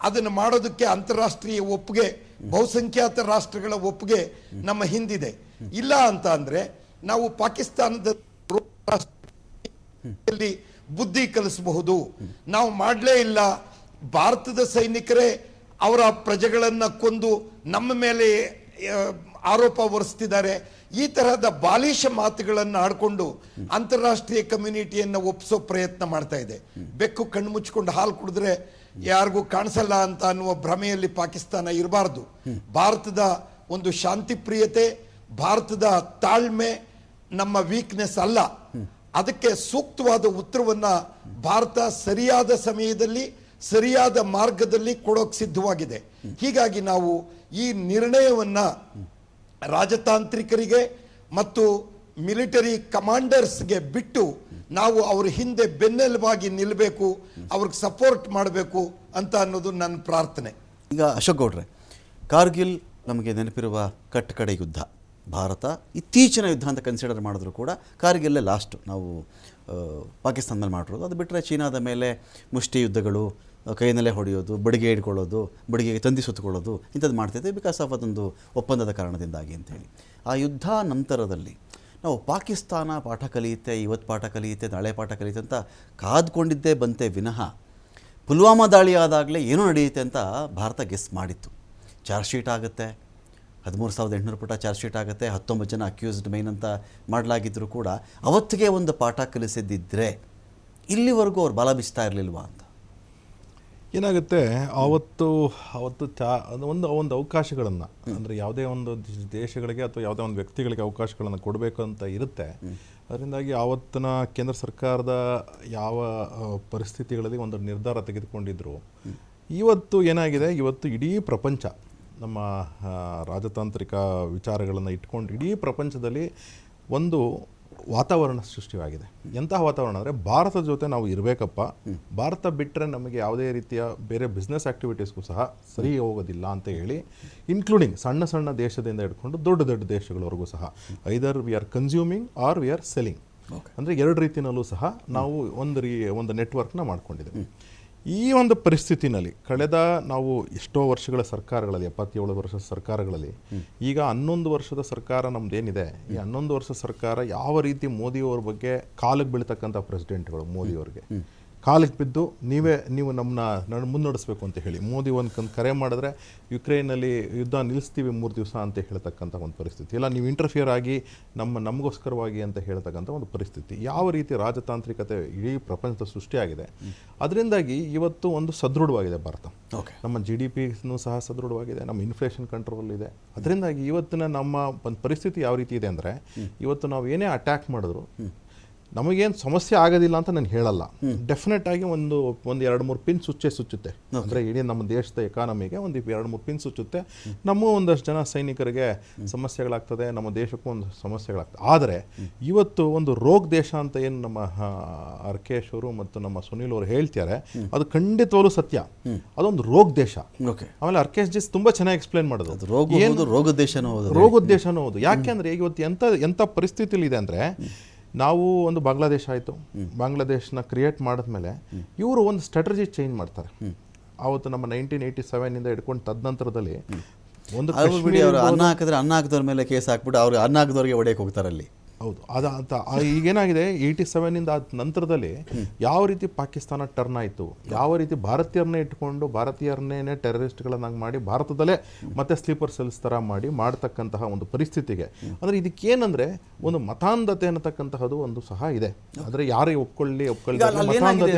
ಅದನ್ನು ಮಾಡೋದಕ್ಕೆ ಅಂತಾರಾಷ್ಟ್ರೀಯ ಒಪ್ಪಿಗೆ, ಬಹುಸಂಖ್ಯಾತ ರಾಷ್ಟ್ರಗಳ ಒಪ್ಪಿಗೆ ನಮ್ಮ ಹಿಂದಿದೆ. ಇಲ್ಲ ಅಂತ ಅಂದ್ರೆ ನಾವು ಪಾಕಿಸ್ತಾನದ ಬುದ್ಧಿ ಕಲಿಸಬಹುದು. ನಾವು ಮಾಡಲೇ ಇಲ್ಲ, ಭಾರತದ ಸೈನಿಕರೇ ಅವರ ಪ್ರಜೆಗಳನ್ನ ಕೊಂದು ನಮ್ಮ ಮೇಲೆ ಆರೋಪ ಹೊರಿಸ್ತಿದ್ದಾರೆ, ಈ ತರಹದ ಬಾಲಿಶ ಮಾತುಗಳನ್ನು ಆಡ್ಕೊಂಡು ಅಂತಾರಾಷ್ಟ್ರೀಯ ಕಮ್ಯುನಿಟಿಯನ್ನು ಒಪ್ಪಿಸೋ ಪ್ರಯತ್ನ ಮಾಡ್ತಾ ಇದೆ. ಬೆಕ್ಕು ಕಣ್ಣು ಮುಚ್ಕೊಂಡು ಹಾಲು ಕುಡಿದ್ರೆ ಯಾರಿಗೂ ಕಾಣಿಸಲ್ಲ ಅಂತ ಅನ್ನುವ ಭ್ರಮೆಯಲ್ಲಿ ಪಾಕಿಸ್ತಾನ ಇರಬಾರ್ದು. ಭಾರತದ ಒಂದು ಶಾಂತಿ ಪ್ರಿಯತೆ, ಭಾರತದ ತಾಳ್ಮೆ ನಮ್ಮ ವೀಕ್ನೆಸ್ ಅಲ್ಲ. ಅದಕ್ಕೆ ಸೂಕ್ತವಾದ ಉತ್ತರವನ್ನ ಭಾರತ ಸರಿಯಾದ ಸಮಯದಲ್ಲಿ ಸರಿಯಾದ ಮಾರ್ಗದಲ್ಲಿ ಕೊಡೋಕೆ ಸಿದ್ಧವಾಗಿದೆ. ಹೀಗಾಗಿ ನಾವು ಈ ನಿರ್ಣಯವನ್ನ ರಾಜತಾಂತ್ರಿಕರಿಗೆ ಮತ್ತು ಮಿಲಿಟರಿ ಕಮಾಂಡರ್ಸ್ಗೆ ಬಿಟ್ಟು ನಾವು ಅವ್ರ ಹಿಂದೆ ಬೆನ್ನೆಲುಬಾಗಿ ನಿಲ್ಲಬೇಕು, ಅವ್ರಿಗೆ ಸಪೋರ್ಟ್ ಮಾಡಬೇಕು ಅಂತ ಅನ್ನೋದು ನನ್ನ ಪ್ರಾರ್ಥನೆ.
ಈಗ ಅಶೋಕ್ ಗೌಡ್ರೆ, ಕಾರ್ಗಿಲ್ ನಮಗೆ ನೆನಪಿರುವ ಕಟ್ಟಕಡೆ ಯುದ್ಧ, ಭಾರತ ಇತ್ತೀಚಿನ ಯುದ್ಧ ಅಂತ ಕನ್ಸಿಡರ್ ಮಾಡಿದ್ರು ಕೂಡ ಕಾರ್ಗಿಲ್ಲೇ ಲಾಸ್ಟು ನಾವು ಪಾಕಿಸ್ತಾನ ಮೇಲೆ ಮಾಡಿರೋದು. ಅದು ಬಿಟ್ಟರೆ ಚೀನಾದ ಮೇಲೆ ಮುಷ್ಟಿ ಯುದ್ಧಗಳು, ಕೈನಲ್ಲೇ ಹೊಡೆಯೋದು, ಬಡಿಗೆ ಹಿಡ್ಕೊಳ್ಳೋದು, ಬಡಿಗೆಗೆ ತಂದಿ ಸುತ್ತಕೊಳ್ಳೋದು ಇಂಥದ್ದು ಮಾಡ್ತಿದ್ದೆ ಬಿಕಾಸ್ ಆಫ್ ಅದೊಂದು ಒಪ್ಪಂದದ ಕಾರಣದಿಂದಾಗಿ ಅಂಥೇಳಿ. ಆ ಯುದ್ಧ ನಂತರದಲ್ಲಿ ನಾವು ಪಾಕಿಸ್ತಾನ ಪಾಠ ಕಲಿಯುತ್ತೆ, ಇವತ್ತು ಪಾಠ ಕಲಿಯುತ್ತೆ, ನಾಳೆ ಪಾಠ ಕಲಿಯುತ್ತೆ ಅಂತ ಕಾದ್ಕೊಂಡಿದ್ದೇ ಬಂತೆ ವಿನಃ ಪುಲ್ವಾಮಾ ದಾಳಿ ಆದಾಗಲೇ ಏನೋ ನಡೆಯುತ್ತೆ ಅಂತ ಭಾರತ ಗೆಸ್ ಮಾಡಿತ್ತು. ಚಾರ್ಜ್ ಶೀಟ್ ಆಗುತ್ತೆ, 13,800 ಪುಟ ಚಾರ್ಜ್ ಶೀಟ್ ಆಗುತ್ತೆ, 19 ಜನ ಅಕ್ಯೂಸ್ಡ್ ಮೈನ್ ಅಂತ ಮಾಡಲಾಗಿದ್ದರೂ ಕೂಡ ಅವತ್ತಿಗೆ ಒಂದು ಪಾಠ ಕಲಿಸಿದ್ದಿದ್ರೆ ಇಲ್ಲಿವರೆಗೂ ಅವ್ರು ಬಲ ಬೀಸ್ತಾ ಇರಲಿಲ್ವಾ ಅಂತ.
ಏನಾಗುತ್ತೆ, ಅವತ್ತು ಒಂದು ಅವಕಾಶಗಳನ್ನು, ಅಂದರೆ ಯಾವುದೇ ಒಂದು ದೇಶಗಳಿಗೆ ಅಥವಾ ಯಾವುದೇ ಒಂದು ವ್ಯಕ್ತಿಗಳಿಗೆ ಅವಕಾಶಗಳನ್ನು ಕೊಡಬೇಕು ಅಂತ ಇರುತ್ತೆ. ಅದರಿಂದಾಗಿ ಆವತ್ತಿನ ಕೇಂದ್ರ ಸರ್ಕಾರದ ಯಾವ ಪರಿಸ್ಥಿತಿಗಳಲ್ಲಿ ಒಂದು ನಿರ್ಧಾರ ತೆಗೆದುಕೊಂಡಿದ್ರು. ಇವತ್ತು ಏನಾಗಿದೆ, ಇವತ್ತು ಇಡೀ ಪ್ರಪಂಚ ನಮ್ಮ ರಾಜತಾಂತ್ರಿಕ ವಿಚಾರಗಳನ್ನು ಇಟ್ಕೊಂಡು ಇಡೀ ಪ್ರಪಂಚದಲ್ಲಿ ಒಂದು ವಾತಾವರಣ ಸೃಷ್ಟಿಯಾಗಿದೆ. ಎಂತಹ ವಾತಾವರಣ ಅಂದರೆ ಭಾರತದ ಜೊತೆ ನಾವು ಇರಬೇಕಪ್ಪ, ಭಾರತ ಬಿಟ್ಟರೆ ನಮಗೆ ಯಾವುದೇ ರೀತಿಯ ಬೇರೆ ಬಿಸ್ನೆಸ್ ಆ್ಯಕ್ಟಿವಿಟೀಸ್ಗೂ ಸಹ ಸರಿ ಹೋಗೋದಿಲ್ಲ ಅಂತ ಹೇಳಿ, ಇನ್ಕ್ಲೂಡಿಂಗ್ ಸಣ್ಣ ಸಣ್ಣ ದೇಶದಿಂದ ಹಿಡ್ಕೊಂಡು ದೊಡ್ಡ ದೊಡ್ಡ ದೇಶಗಳವರೆಗೂ ಸಹ either we are consuming are we are selling, ಅಂದರೆ ಎರಡು ರೀತಿಯಲ್ಲೂ ಸಹ ನಾವು ಒಂದು ನೆಟ್ವರ್ಕ್ನ ಮಾಡ್ಕೊಂಡಿದ್ದೀವಿ. ಈ ಒಂದು ಪರಿಸ್ಥಿತಿನಲ್ಲಿ ಕಳೆದ ನಾವು ಎಷ್ಟೋ ವರ್ಷಗಳ ಸರ್ಕಾರಗಳಲ್ಲಿ, 77 ವರ್ಷದ ಸರ್ಕಾರಗಳಲ್ಲಿ, ಈಗ 11 ವರ್ಷದ ಸರ್ಕಾರ ನಮ್ದೇನಿದೆ, ಈ 11 ವರ್ಷದ ಸರ್ಕಾರ ಯಾವ ರೀತಿ ಮೋದಿಯವ್ರ ಬಗ್ಗೆ ಕಾಲಿಗೆ ಬೀಳ್ತಕ್ಕಂಥ ಪ್ರೆಸಿಡೆಂಟ್ಗಳು, ಮೋದಿಯವ್ರಿಗೆ ಕಾಲಿಗೆ ಬಿದ್ದು ನೀವು ನಮ್ಮನ್ನ ಮುನ್ನಡೆಸಬೇಕು ಅಂತ ಹೇಳಿ ಮೋದಿ ಒಂದು ಕರೆ ಮಾಡಿದ್ರೆ ಯುಕ್ರೇನಲ್ಲಿ ಯುದ್ಧ ನಿಲ್ಲಿಸ್ತೀವಿ 3 ದಿವಸ ಅಂತ ಹೇಳ್ತಕ್ಕಂಥ ಒಂದು ಪರಿಸ್ಥಿತಿ, ಇಲ್ಲ ನೀವು ಇಂಟರ್ಫಿಯರ್ ಆಗಿ ನಮಗೋಸ್ಕರವಾಗಿ ಅಂತ ಹೇಳ್ತಕ್ಕಂಥ ಒಂದು ಪರಿಸ್ಥಿತಿ, ಯಾವ ರೀತಿ ರಾಜತಾಂತ್ರಿಕತೆ ಇಡೀ ಪ್ರಪಂಚದ ಸೃಷ್ಟಿಯಾಗಿದೆ. ಅದರಿಂದಾಗಿ ಇವತ್ತು ಒಂದು ಸದೃಢವಾಗಿದೆ ಭಾರತ. ನಮ್ಮ GDPನೂ ಸಹ ಸದೃಢವಾಗಿದೆ, ನಮ್ಮ ಇನ್ಫ್ಲೇಷನ್ ಕಂಟ್ರೋಲ್ ಇದೆ. ಅದರಿಂದಾಗಿ ಇವತ್ತಿನ ನಮ್ಮ ಒಂದು ಪರಿಸ್ಥಿತಿ ಯಾವ ರೀತಿ ಇದೆ ಅಂದರೆ, ಇವತ್ತು ನಾವು ಏನೇ ಅಟ್ಯಾಕ್ ಮಾಡಿದ್ರು ನಮಗೇನು ಸಮಸ್ಯೆ ಆಗೋದಿಲ್ಲ ಅಂತ ನಾನು ಹೇಳಲ್ಲ. ಡೆಫಿನೆಟ್ ಆಗಿ ಒಂದು 2-3 ಪಿನ್ ಸುಚ್ಚುತ್ತೆ. ಅಂದರೆ ಇಡೀ ನಮ್ಮ ದೇಶದ ಎಕಾನಮಿಗೆ ಒಂದು 2-3 ಪಿನ್ ಸುಚ್ಚುತ್ತೆ. ನಮ್ಮ ಒಂದಷ್ಟು ಜನ ಸೈನಿಕರಿಗೆ ಸಮಸ್ಯೆಗಳಾಗ್ತದೆ, ನಮ್ಮ ದೇಶಕ್ಕೂ ಒಂದು ಸಮಸ್ಯೆಗಳಾಗ್ತದೆ. ಆದರೆ ಇವತ್ತು ಒಂದು ರೋಗ ದೇಶ ಅಂತ ಏನು ನಮ್ಮ ಅರ್ಕೇಶ್ ಅವರು ಮತ್ತು ನಮ್ಮ ಸುನೀಲ್ ಅವರು ಹೇಳ್ತಾರೆ, ಅದು ಖಂಡಿತವಾಗ್ಲೂ ಸತ್ಯ. ಅದೊಂದು ರೋಗ ದೇಶ. ಆಮೇಲೆ ಅರ್ಕೇಶ್ ಜಿ ತುಂಬ ಚೆನ್ನಾಗಿ ಎಕ್ಸ್ಪ್ಲೇನ್ ಮಾಡೋದು ರೋಗೋದ್ದೇಶನೂ ಹೌದು. ಯಾಕೆಂದರೆ ಇವತ್ತು ಎಂಥ ಪರಿಸ್ಥಿತಿಲಿ ಇದೆ ಅಂದರೆ, ನಾವು ಒಂದು ಬಾಂಗ್ಲಾದೇಶ ಆಯಿತು, ಬಾಂಗ್ಲಾದೇಶನ ಕ್ರಿಯೇಟ್ ಮಾಡಿದ್ಮೇಲೆ ಇವರು ಒಂದು ಸ್ಟ್ರಾಟಜಿ ಚೇಂಜ್ ಮಾಡ್ತಾರೆ. ಆವತ್ತು ನಮ್ಮ 1987 ಹಿಡ್ಕೊಂಡು ತದನಂತರದಲ್ಲಿ ಒಂದು
ಅನ್ನ ಹಾಕಿದ್ರೆ ಅನ್ನ ಹಾಕಿದವ್ರ ಮೇಲೆ ಕೇಸ್ ಹಾಕ್ಬಿಟ್ಟು ಅವ್ರಿಗೆ ಅನ್ನ ಹಾಕಿದವ್ರಿಗೆ ಹೊಡೆಯಕ್ಕೆ ಹೋಗ್ತಾರೆ ಅಲ್ಲಿ.
ಹೌದು, ಈಗೇನಾಗಿದೆ 87 ಆದ ನಂತರದಲ್ಲಿ ಯಾವ ರೀತಿ ಪಾಕಿಸ್ತಾನ ಟರ್ನ್ ಆಯಿತು, ಯಾವ ರೀತಿ ಭಾರತೀಯರನ್ನೇ ಇಟ್ಕೊಂಡು ಭಾರತೀಯರನ್ನೇ ಟೆರರಿಸ್ಟ್ಗಳನ್ನಾಗಿ ಮಾಡಿ ಭಾರತದಲ್ಲೇ ಮತ್ತೆ ಸ್ಲೀಪರ್ ಸೆಲ್ಸ್ ಥರ ಮಾಡ್ತಕ್ಕಂತಹ ಒಂದು ಪರಿಸ್ಥಿತಿಗೆ, ಅಂದರೆ ಇದಕ್ಕೇನಂದರೆ ಒಂದು ಮತಾಂಧತೆ ಅನ್ನತಕ್ಕಂತಹದ್ದು ಒಂದು ಸಹ ಇದೆ. ಆದರೆ ಯಾರೇ ಒಪ್ಕೊಳ್ಳಿ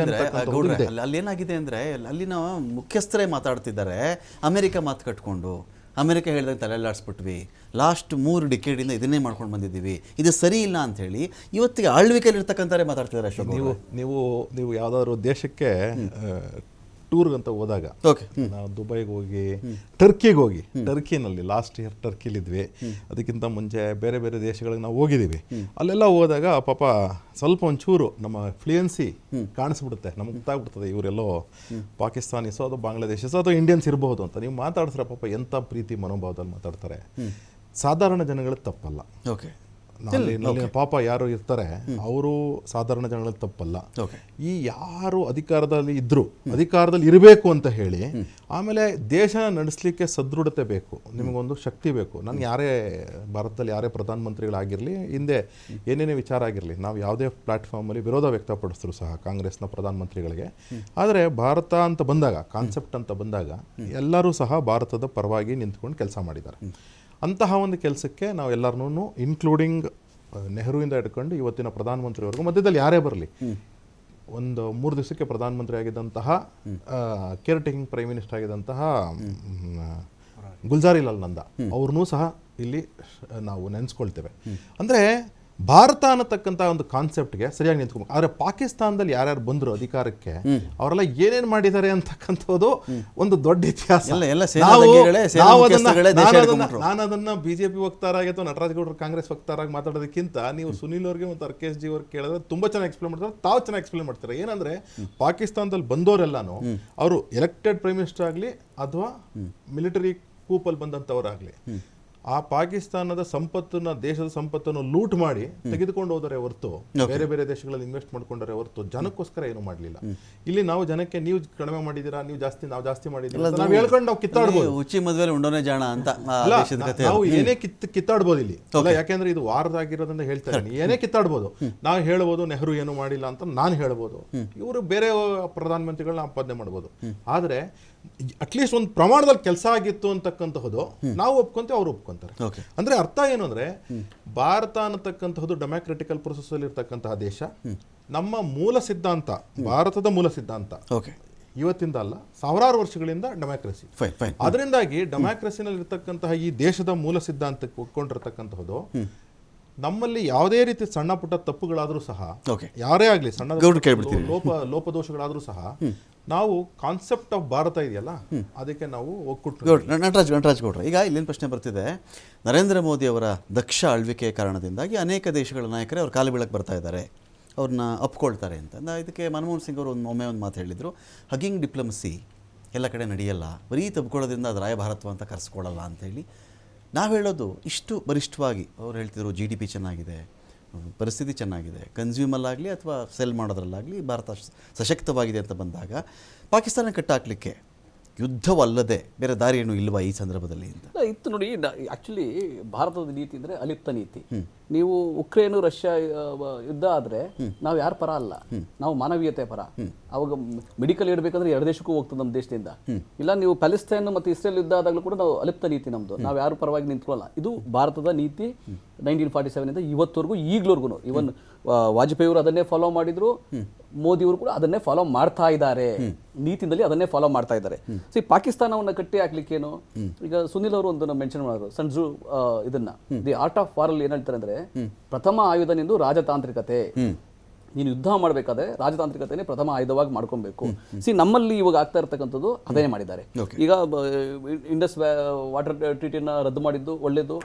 ಅಲ್ಲೇನಾಗಿದೆ ಅಂದರೆ, ಅಲ್ಲಿನ ಮುಖ್ಯಸ್ಥರೇ ಮಾತಾಡ್ತಿದ್ದಾರೆ, ಅಮೆರಿಕ ಮಾತು ಕಟ್ಕೊಂಡು ಅಮೆರಿಕ ಹೇಳಿದಾಗ ತಲೆಲ್ಲಾಡಿಸ್ಬಿಟ್ವಿ, ಲಾಸ್ಟ್ 3 ಡಿಕೇಡಿಂದ ಇದನ್ನೇ ಮಾಡ್ಕೊಂಡು ಬಂದಿದ್ದೀವಿ, ಇದು ಸರಿ ಇಲ್ಲ ಅಂಥೇಳಿ ಇವತ್ತಿಗೆ ಆಳ್ವಿಕೆಯಲ್ಲಿ ಇರ್ತಕ್ಕಂಥವ್ರೆ ಮಾತಾಡ್ತಿದ್ದಾರೆ. ಅಶೋಕ್,
ನೀವು ಯಾವುದಾದ್ರು ದೇಶಕ್ಕೆ ಟೂರ್ಗೆ ಅಂತ ಹೋದಾಗ, ನಾವು ದುಬೈಗೆ ಹೋಗಿ, ಟರ್ಕಿಗೆ ಹೋಗಿ, ಟರ್ಕಿನಲ್ಲಿ ಲಾಸ್ಟ್ ಇಯರ್ ಟರ್ಕಿಲಿದ್ವಿ, ಅದಕ್ಕಿಂತ ಮುಂಚೆ ಬೇರೆ ಬೇರೆ ದೇಶಗಳಿಗೆ ನಾವು ಹೋಗಿದ್ದೀವಿ. ಅಲ್ಲೆಲ್ಲ ಹೋದಾಗ ಪಾಪ ಸ್ವಲ್ಪ ಒಂಚೂರು ನಮ್ಮ ಫ್ಲೂಯೆನ್ಸಿ ಕಾಣಿಸ್ಬಿಡುತ್ತೆ, ನಮ್ಗೆ ಗೊತ್ತಾಗ್ಬಿಡ್ತದೆ ಇವರೆಲ್ಲೋ ಪಾಕಿಸ್ತಾನಿಸೋ ಅಥವಾ ಬಾಂಗ್ಲಾದೇಶಿಸೋ ಅಥವಾ ಇಂಡಿಯನ್ಸ್ ಇರಬಹುದು ಅಂತ. ನೀವು ಮಾತಾಡಿಸ್ರೆ ಪಾಪ ಎಂಥ ಪ್ರೀತಿ ಮನೋಭಾವದಲ್ಲಿ ಮಾತಾಡ್ತಾರೆ. ಸಾಧಾರಣ ಜನಗಳಿಗೆ ತಪ್ಪಲ್ಲ. ಪಾಪ ಯಾರು ಇರ್ತಾರೆ ಅವರು ಸಾಧಾರಣ ಜನಗಳಿಗೆ ತಪ್ಪಲ್ಲ. ಈ ಯಾರು ಅಧಿಕಾರದಲ್ಲಿ ಇದ್ರು, ಅಧಿಕಾರದಲ್ಲಿ ಇರಬೇಕು ಅಂತ ಹೇಳಿ, ಆಮೇಲೆ ದೇಶ ನಡೆಸಲಿಕ್ಕೆ ಸದೃಢತೆ ಬೇಕು, ನಿಮಗೊಂದು ಶಕ್ತಿ ಬೇಕು. ನಾನು ಭಾರತದಲ್ಲಿ ಯಾರೇ ಪ್ರಧಾನಮಂತ್ರಿಗಳಾಗಿರಲಿ, ಹಿಂದೆ ಏನೇನೇ ವಿಚಾರ ಆಗಿರಲಿ, ನಾವು ಯಾವುದೇ ಪ್ಲಾಟ್ಫಾರ್ಮಲ್ಲಿ ವಿರೋಧ ವ್ಯಕ್ತಪಡಿಸಿದ್ರು ಸಹ ಕಾಂಗ್ರೆಸ್ನ ಪ್ರಧಾನಮಂತ್ರಿಗಳಿಗೆ. ಆದರೆ ಭಾರತ ಅಂತ ಬಂದಾಗ, ಕಾನ್ಸೆಪ್ಟ್ ಅಂತ ಬಂದಾಗ, ಎಲ್ಲರೂ ಸಹ ಭಾರತದ ಪರವಾಗಿ ನಿಂತ್ಕೊಂಡು ಕೆಲಸ ಮಾಡಿದ್ದಾರೆ. ಅಂತಹ ಒಂದು ಕೆಲಸಕ್ಕೆ ನಾವು ಎಲ್ಲರನ್ನೂ ಇನ್ಕ್ಲೂಡಿಂಗ್ ನೆಹರುವಿಂದ ಹಿಡ್ಕೊಂಡು ಇವತ್ತಿನ ಪ್ರಧಾನಮಂತ್ರಿವರೆಗೂ, ಮಧ್ಯದಲ್ಲಿ ಯಾರೇ ಬರಲಿ, ಒಂದು 3 ದಿವಸಕ್ಕೆ ಪ್ರಧಾನಮಂತ್ರಿ ಆಗಿದ್ದಂತಹ ಕೇರ್ ಟೇಕಿಂಗ್ ಪ್ರೈಮ್ ಮಿನಿಸ್ಟರ್ ಆಗಿದ್ದಂತಹ ಗುಲ್ಜಾರಿಲಾಲ್ ನಂದಾ ಅವ್ರನ್ನೂ ಸಹ ಇಲ್ಲಿ ನಾವು ನೆನೆಸ್ಕೊಳ್ತೇವೆ. ಅಂದರೆ ಭಾರತ ಅನ್ನತಕ್ಕಂಥ ಒಂದು ಕಾನ್ಸೆಪ್ಟ್ಗೆ ಸರಿಯಾಗಿ ನಿಂತ್ಕೊಬೇಕು. ಆದರೆ ಪಾಕಿಸ್ತಾನದಲ್ಲಿ ಯಾರ್ಯಾರು ಬಂದರು ಅಧಿಕಾರಕ್ಕೆ, ಅವರೆಲ್ಲ ಏನೇನು ಮಾಡಿದ್ದಾರೆ ಅಂತಕ್ಕಂಥದ್ದು ಒಂದು ದೊಡ್ಡ ಇತಿಹಾಸ. ನಾನು ಅದನ್ನ BJP ವಕ್ತಾರಾಗಿ ಅಥವಾ ನಟರಾಜ್ ಗೌಡರು ಕಾಂಗ್ರೆಸ್ ವಕ್ತಾರಾಗಿ ಮಾತಾಡೋದಕ್ಕಿಂತ ನೀವು ಸುನೀಲ್ ಅವ್ರಿಗೆ ಮತ್ತು ಅರ್ಕೇಶ್ ಜಿ ಅವ್ರಿಗೆ ಕೇಳಿದ್ರೆ ತುಂಬ ಚೆನ್ನಾಗಿ ಎಕ್ಸ್ಪ್ಲೇನ್ ಮಾಡ್ತಾರೆ, ತಾವು ಚೆನ್ನಾಗಿ ಎಕ್ಸ್ಪ್ಲೇನ್ ಮಾಡ್ತಾರೆ. ಏನಂದ್ರೆ ಪಾಕಿಸ್ತಾನದಲ್ಲಿ ಬಂದವರೆಲ್ಲಾನು ಅವರು ಎಲೆಕ್ಟೆಡ್ ಪ್ರೈಮ್ ಮಿನಿಸ್ಟರ್ ಆಗಲಿ ಅಥವಾ ಮಿಲಿಟರಿ ಕೂಪಲ್ಲಿ ಬಂದಂಥವರಾಗಲಿ, ಆ ಪಾಕಿಸ್ತಾನದ ಸಂಪತ್ತನ್ನ, ದೇಶದ ಸಂಪತ್ತನ್ನು ಲೂಟ್ ಮಾಡಿ ತೆಗೆದುಕೊಂಡು ಹೋದರೆ ಹೊರತು, ಬೇರೆ ಬೇರೆ ದೇಶಗಳಲ್ಲಿ ಇನ್ವೆಸ್ಟ್ ಮಾಡ್ಕೊಂಡರೆ ಹೊರತು ಜನಕ್ಕೋಸ್ಕರ ಏನು ಮಾಡಲಿಲ್ಲ. ಇಲ್ಲಿ ನಾವು ಜನಕ್ಕೆ ನೀವು ಕಡಿಮೆ ಮಾಡಿದ್ದೀರಾ, ನಾವು ಜಾಸ್ತಿ ಮಾಡಿದ್ದೀರಾ ನಾವು ಹೇಳ್ಕೊಂಡು ನಾವು ಕಿತ್ತಾಡ್ಬೋದು.
ಉಚ್ಚಿ ಮದುವೆಲಿ ಉಂಡೋನೇ ಜಾಣ ಅಂತ
ನಾವು ಏನೇ ಕಿತ್ತಾಡ್ಬೋದು ಇಲ್ಲಿ. ಯಾಕೆಂದ್ರೆ ಇದು ವಾರದಾಗಿರೋದ್ರಿಂದ ಹೇಳ್ತಾ ಇದ್ದೀನಿ, ಏನೇ ಕಿತ್ತಾಡ್ಬೋದು. ನಾವು ಹೇಳ್ಬೋದು ನೆಹರು ಏನು ಮಾಡಿಲ್ಲ ಅಂತ ನಾನು ಹೇಳ್ಬೋದು, ಇವರು ಬೇರೆ ಪ್ರಧಾನಮಂತ್ರಿಗಳನ್ನ ಆಪಾದನೆ ಮಾಡ್ಬೋದು. ಆದ್ರೆ ಅಟ್ಲೀಸ್ಟ್ ಒಂದು ಪ್ರಮಾಣದಲ್ಲಿ ಕೆಲಸ ಆಗಿತ್ತು ಅಂತಕ್ಕಂತಹದ್ದು ನಾವು ಒಪ್ಕೊಂತೀವಿ, ಅವ್ರು ಒಪ್ಕೊಂತಾರೆ.
Okay.
ಅಂದ್ರೆ ಅರ್ಥ ಏನು ಅಂದ್ರೆ ಭಾರತ ಅನ್ನತಕ್ಕಂತಹದ್ದು ಡೆಮೋಕ್ರೆಟಿಕಲ್ ಪ್ರೊಸೆಸ್ ಅಲ್ಲಿ ಇರ್ತಕ್ಕಂತಹ ದೇಶ. ನಮ್ಮ ಮೂಲ ಸಿದ್ಧಾಂತ, ಭಾರತದ ಮೂಲ ಸಿದ್ಧಾಂತ
ಓಕೆ,
ಇವತ್ತಿಂದ ಅಲ್ಲ, ಸಾವಿರಾರು ವರ್ಷಗಳಿಂದ ಡೆಮೋಕ್ರಸಿ.
ಫೈನ್.
ಅದರಿಂದಾಗಿ ಡೆಮೋಕ್ರಸಿನಲ್ಲಿ ಇರ್ತಕ್ಕಂತಹ ಈ ದೇಶದ ಮೂಲ ಸಿದ್ಧಾಂತಕ್ಕೆ ಒಪ್ಕೊಂಡಿರ್ತಕ್ಕಂತಹದ್ದು ನಮ್ಮಲ್ಲಿ ಯಾವುದೇ ರೀತಿ ಸಣ್ಣ ಪುಟ್ಟ ತಪ್ಪುಗಳಾದ್ರೂ ಸಹ,
Okay.
ಯಾರೇ ಆಗ್ಲಿ ಸಣ್ಣ
ಗೌಡ್ರು ಕೇಳ್ಬಿಡ್ತೀನಿ.
ಲೋಪದೋಷಗಳಾದ್ರೂ ಸಹ ನಾವು ಕಾನ್ಸೆಪ್ಟ್ ಆಫ್ ಭಾರತ ಇದೆಯಲ್ಲ ಅದಕ್ಕೆ ನಾವು ಒಕ್ಕೂಟ.
ನಟರಾಜ್ ಗೌಡ್ರ, ಈಗ ಇಲ್ಲೇನು ಪ್ರಶ್ನೆ ಬರ್ತಿದೆ, ನರೇಂದ್ರ ಮೋದಿ ಅವರ ದಕ್ಷ ಆಳ್ವಿಕೆಯ ಕಾರಣದಿಂದಾಗಿ ಅನೇಕ ದೇಶಗಳ ನಾಯಕರೇ ಅವ್ರ ಕಾಲು ಬೀಳಕ್ಕೆ ಬರ್ತಾ ಇದ್ದಾರೆ, ಅವ್ರನ್ನ ಒಪ್ಕೊಳ್ತಾರೆ ಅಂತ. ಇದಕ್ಕೆ ಮನಮೋಹನ್ ಸಿಂಗ್ ಅವರು ಒಮ್ಮೆ ಒಂದು ಮಾತು ಹೇಳಿದರು, ಹಗಿಂಗ್ ಡಿಪ್ಲೊಮಸಿ ಎಲ್ಲ ಕಡೆ ನಡೆಯಲ್ಲ, ಬರೀ ತಬ್ಕೊಳ್ಳೋದ್ರಿಂದ ಅದು ರಾಯಭಾರತ್ವ ಅಂತ ಕರೆಸ್ಕೊಳ್ಳಲ್ಲ ಅಂತೇಳಿ ನಾವು ಹೇಳೋದು. ಇಷ್ಟು ಬಲಿಷ್ಠವಾಗಿ ಅವ್ರು ಹೇಳ್ತಿದ್ರು, GDP ಚೆನ್ನಾಗಿದೆ, ಪರಿಸ್ಥಿತಿ ಚೆನ್ನಾಗಿದೆ, ಕನ್ಸ್ಯೂಮಲ್ಲಾಗಲಿ ಅಥವಾ ಸೆಲ್ ಮಾಡೋದ್ರಲ್ಲಾಗಲಿ ಭಾರತ ಸಶಕ್ತವಾಗಿದೆ ಅಂತ ಬಂದಾಗ ಪಾಕಿಸ್ತಾನ ಕಟ್ಟಾಕಲಿಕ್ಕೆ ಯುದ್ಧವಲ್ಲದೆ ಬೇರೆ ದಾರಿ ಏನು ಇಲ್ವಾ ಈ ಸಂದರ್ಭದಲ್ಲಿ ಅಂತ?
ಇತ್ತು ನೋಡಿ. ಆಕ್ಚುಲಿ ಭಾರತದ ನೀತಿ ಅಂದ್ರೆ ಅಲಿಪ್ತ ನೀತಿ. ನೀವು ಉಕ್ರೇನು ರಷ್ಯಾ ಯುದ್ಧ ಆದ್ರೆ ನಾವು ಯಾರ ಪರ ಅಲ್ಲ, ನಾವು ಮಾನವೀಯತೆ ಪರ. ಅವಾಗ ಮೆಡಿಕಲ್ ಇಡಬೇಕಂದ್ರೆ ಎರಡು ದೇಶಕ್ಕೂ ಹೋಗ್ತದೆ ನಮ್ಮ ದೇಶದಿಂದ. ಇಲ್ಲ ನೀವು ಪ್ಯಾಲೆಸ್ತೈನ್ ಮತ್ತು ಇಸ್ರೇಲ್ ಯುದ್ಧ ಆದಾಗಲೂ ಕೂಡ ನಾವು ಅಲಿಪ್ತ ನೀತಿ ನಮ್ದು, ನಾವು ಯಾರು ಪರವಾಗಿ ನಿಂತ್ಕೊಳ್ಳಲ್ಲ. ಇದು ಭಾರತದ ನೀತಿ 1947 ಇಂದ ಇವತ್ತವರೆಗೂ, ಈಗ್ಲವರೆಗೂ. ಇವನ್ ವಾಜಪೇಯಿ ಅವರು ಅದನ್ನೇ ಫಾಲೋ ಮಾಡಿದ್ರು, ಮೋದಿಯವರು ಕೂಡ ಅದನ್ನೇ ಫಾಲೋ ಮಾಡ್ತಾ ಇದ್ದಾರೆ, ನೀತಿನಲ್ಲಿ ಅದನ್ನೇ ಫಾಲೋ ಮಾಡ್ತಾ ಇದ್ದಾರೆ. ಸೊ ಪಾಕಿಸ್ತಾನವನ್ನು ಕಟ್ಟಿ ಹಾಕ್ಲಿಕ್ಕೇನು, ಈಗ ಸುನಿಲ್ ಅವರು ಒಂದು ಮೆನ್ಷನ್ ಮಾಡಿದ್ರು ಸಣ್ಣ ಇದನ್ನ, ದಿ ಆರ್ಟ್ ಆಫ್ ವಾರ್ ಅಲ್ಲಿ ಏನ್ ಹೇಳ್ತಾರೆ ಅಂದ್ರೆ, ಪ್ರಥಮ ಆಯುಧ ನಿಂದು ರಾಜತಾಂತ್ರಿಕತೆ. ನೀನು ಯುದ್ಧ ಮಾಡಬೇಕಾದ್ರೆ ರಾಜತಾಂತ್ರಿಕತೆನೇ ಪ್ರಥಮ ಆಯುಧವಾಗಿ ಮಾಡ್ಕೊಬೇಕು. ನಮ್ಮಲ್ಲಿ ಇವಾಗ ಆಗ್ತಾ ಇರ್ತಕ್ಕಂಥದ್ದು ಅದನ್ನೇ ಮಾಡಿದ್ದಾರೆ. ಈಗ ಇಂಡಸ್ ವಾಟರ್ ಟ್ರೀಟಿನ ರದ್ದು ಮಾಡಿದ್ದು ಒಳ್ಳೇದು,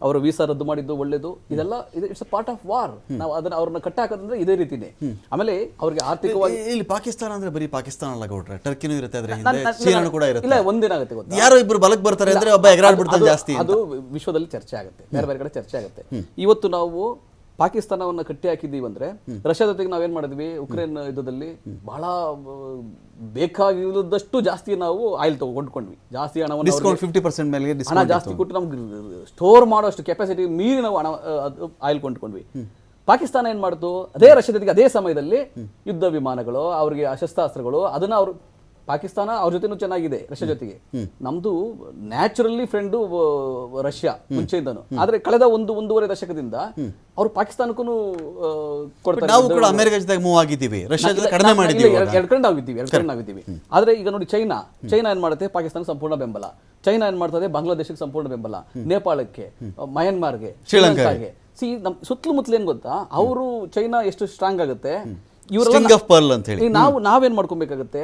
ಅವರ ವೀಸಾ ರದ್ದು ಮಾಡಿದ್ದು ಒಳ್ಳೇದು. ಇದೆಲ್ಲ it's a part of war. ನಾವು ಅದನ್ನ ಅವ್ರನ್ನ ಕಟ್ಟಾಕಂದ್ರೆ ಇದೇ ರೀತಿನೇ. ಆಮೇಲೆ ಅವ್ರಿಗೆ ಆರ್ಥಿಕವಾಗಿ
ಇಲ್ಲಿ ಪಾಕಿಸ್ತಾನ ಅಂದ್ರೆ ಬರೀ ಪಾಕಿಸ್ತಾನ ಅಲ್ಲ ಗೌಡ್ರೆ, ಟರ್ಕಿನೂ ಇರುತ್ತೆ, ಅದ್ರ ಹಿಂದೆ ಚೀನಾನು ಕೂಡ ಇರುತ್ತೆ.
ಇಲ್ಲ, ಒಂದೇನಾಗುತ್ತೆ ಗೊತ್ತಾ,
ಯಾರೋ ಇಬ್ರು ಬಲಕ್ ಬರ್ತಾರೆ ಅಂದ್ರೆ ಒಬ್ಬ ಎಗರಾಡ್ಬಿಡ್ತಾನೆ ಜಾಸ್ತಿ.
ಅದು ವಿಶ್ವದಲ್ಲಿ ಚರ್ಚೆ ಆಗುತ್ತೆ, ಬೇರೆ ಬೇರೆ ಕಡೆ ಚರ್ಚೆ ಆಗುತ್ತೆ. ಇವತ್ತು ನಾವು ಪಾಕಿಸ್ತಾನವನ್ನು ಕಟ್ಟಿ ಹಾಕಿದ್ದೀವಿ ಅಂದ್ರೆ, ರಷ್ಯಾ ಜೊತೆಗೆ ನಾವೇನ್ ಮಾಡಿದ್ವಿ, ಉಕ್ರೇನ್ ಯುದ್ಧದಲ್ಲಿ ಬಹಳ ಬೇಕಾಗಿಲ್ಲದಷ್ಟು ಜಾಸ್ತಿ ನಾವು ಆಯಿಲ್ ಕೊಂಡ್ಕೊಂಡ್ವಿ. ಜಾಸ್ತಿ ಹಣವನ್ನು
50% ಮೇಲೆ
ಹಣ ಜಾಸ್ತಿ ಕೊಟ್ಟು ನಮ್ಗೆ ಸ್ಟೋರ್ ಮಾಡೋಷ್ಟು ಕೆಪಾಸಿಟಿ ಮೀರಿ ನಾವು ಹಣ ಆಯಿಲ್ ಕೊಂಡ್ಕೊಂಡ್ವಿ. ಪಾಕಿಸ್ತಾನ ಏನ್ ಮಾಡ್ತು, ಅದೇ ರಷ್ಯಾ ಜೊತೆಗೆ ಅದೇ ಸಮಯದಲ್ಲಿ ಯುದ್ಧ ವಿಮಾನಗಳು, ಅವ್ರಿಗೆ ಶಸ್ತ್ರಾಸ್ತ್ರಗಳು, ಅದನ್ನ ಅವರು ಪಾಕಿಸ್ತಾನ ಅವ್ರ ಜೊತೆನೂ ಚೆನ್ನಾಗಿದೆ ರಷ್ಯಾ ಜೊತೆಗೆ. ನಮ್ದು ನ್ಯಾಚುರಲಿ ಫ್ರೆಂಡು ರಷ್ಯಾ ಮುಂಚೆಯಿಂದನು. ಆದ್ರೆ ಕಳೆದ ಒಂದೂವರೆ ದಶಕದಿಂದ ಅವರು ಪಾಕಿಸ್ತಾನಕ್ಕೂ ಕೊಡ್ತಾರೆ.
ನಾವು ಕೂಡ ಅಮೆರಿಕ ಜೊತೆಗೆ ಮೂವ್ ಆಗಿದ್ದೀವಿ, ರಷ್ಯಾ ಜೊತೆ ಕಡಿಮೆ ಮಾಡಿದ್ದೀವಿ,
ಎರಡು ಕಡೆ ನಾವಿದ್ದೀವಿ. ಆದ್ರೆ ಈಗ ನೋಡಿ ಚೈನಾ ಏನ್ ಮಾಡುತ್ತೆ, ಪಾಕಿಸ್ತಾನ ಸಂಪೂರ್ಣ ಬೆಂಬಲ. ಚೈನಾ ಏನ್ ಮಾಡ್ತದೆ, ಬಾಂಗ್ಲಾದೇಶಕ್ಕೆ ಸಂಪೂರ್ಣ ಬೆಂಬಲ, ನೇಪಾಳಕ್ಕೆ, ಮಯನ್ಮಾರ್ಗೆ, ಶ್ರೀಲಂಕಾಗೆ. ನಮ್ ಸುತ್ತಮುತ್ತಲು ಏನ್ ಗೊತ್ತಾ, ಅವರು ಚೈನಾ ಎಷ್ಟು ಸ್ಟ್ರಾಂಗ್ ಆಗುತ್ತೆ, ನಾವೇನ್ ಮಾಡ್ಕೊಬೇಕಾಗುತ್ತೆ,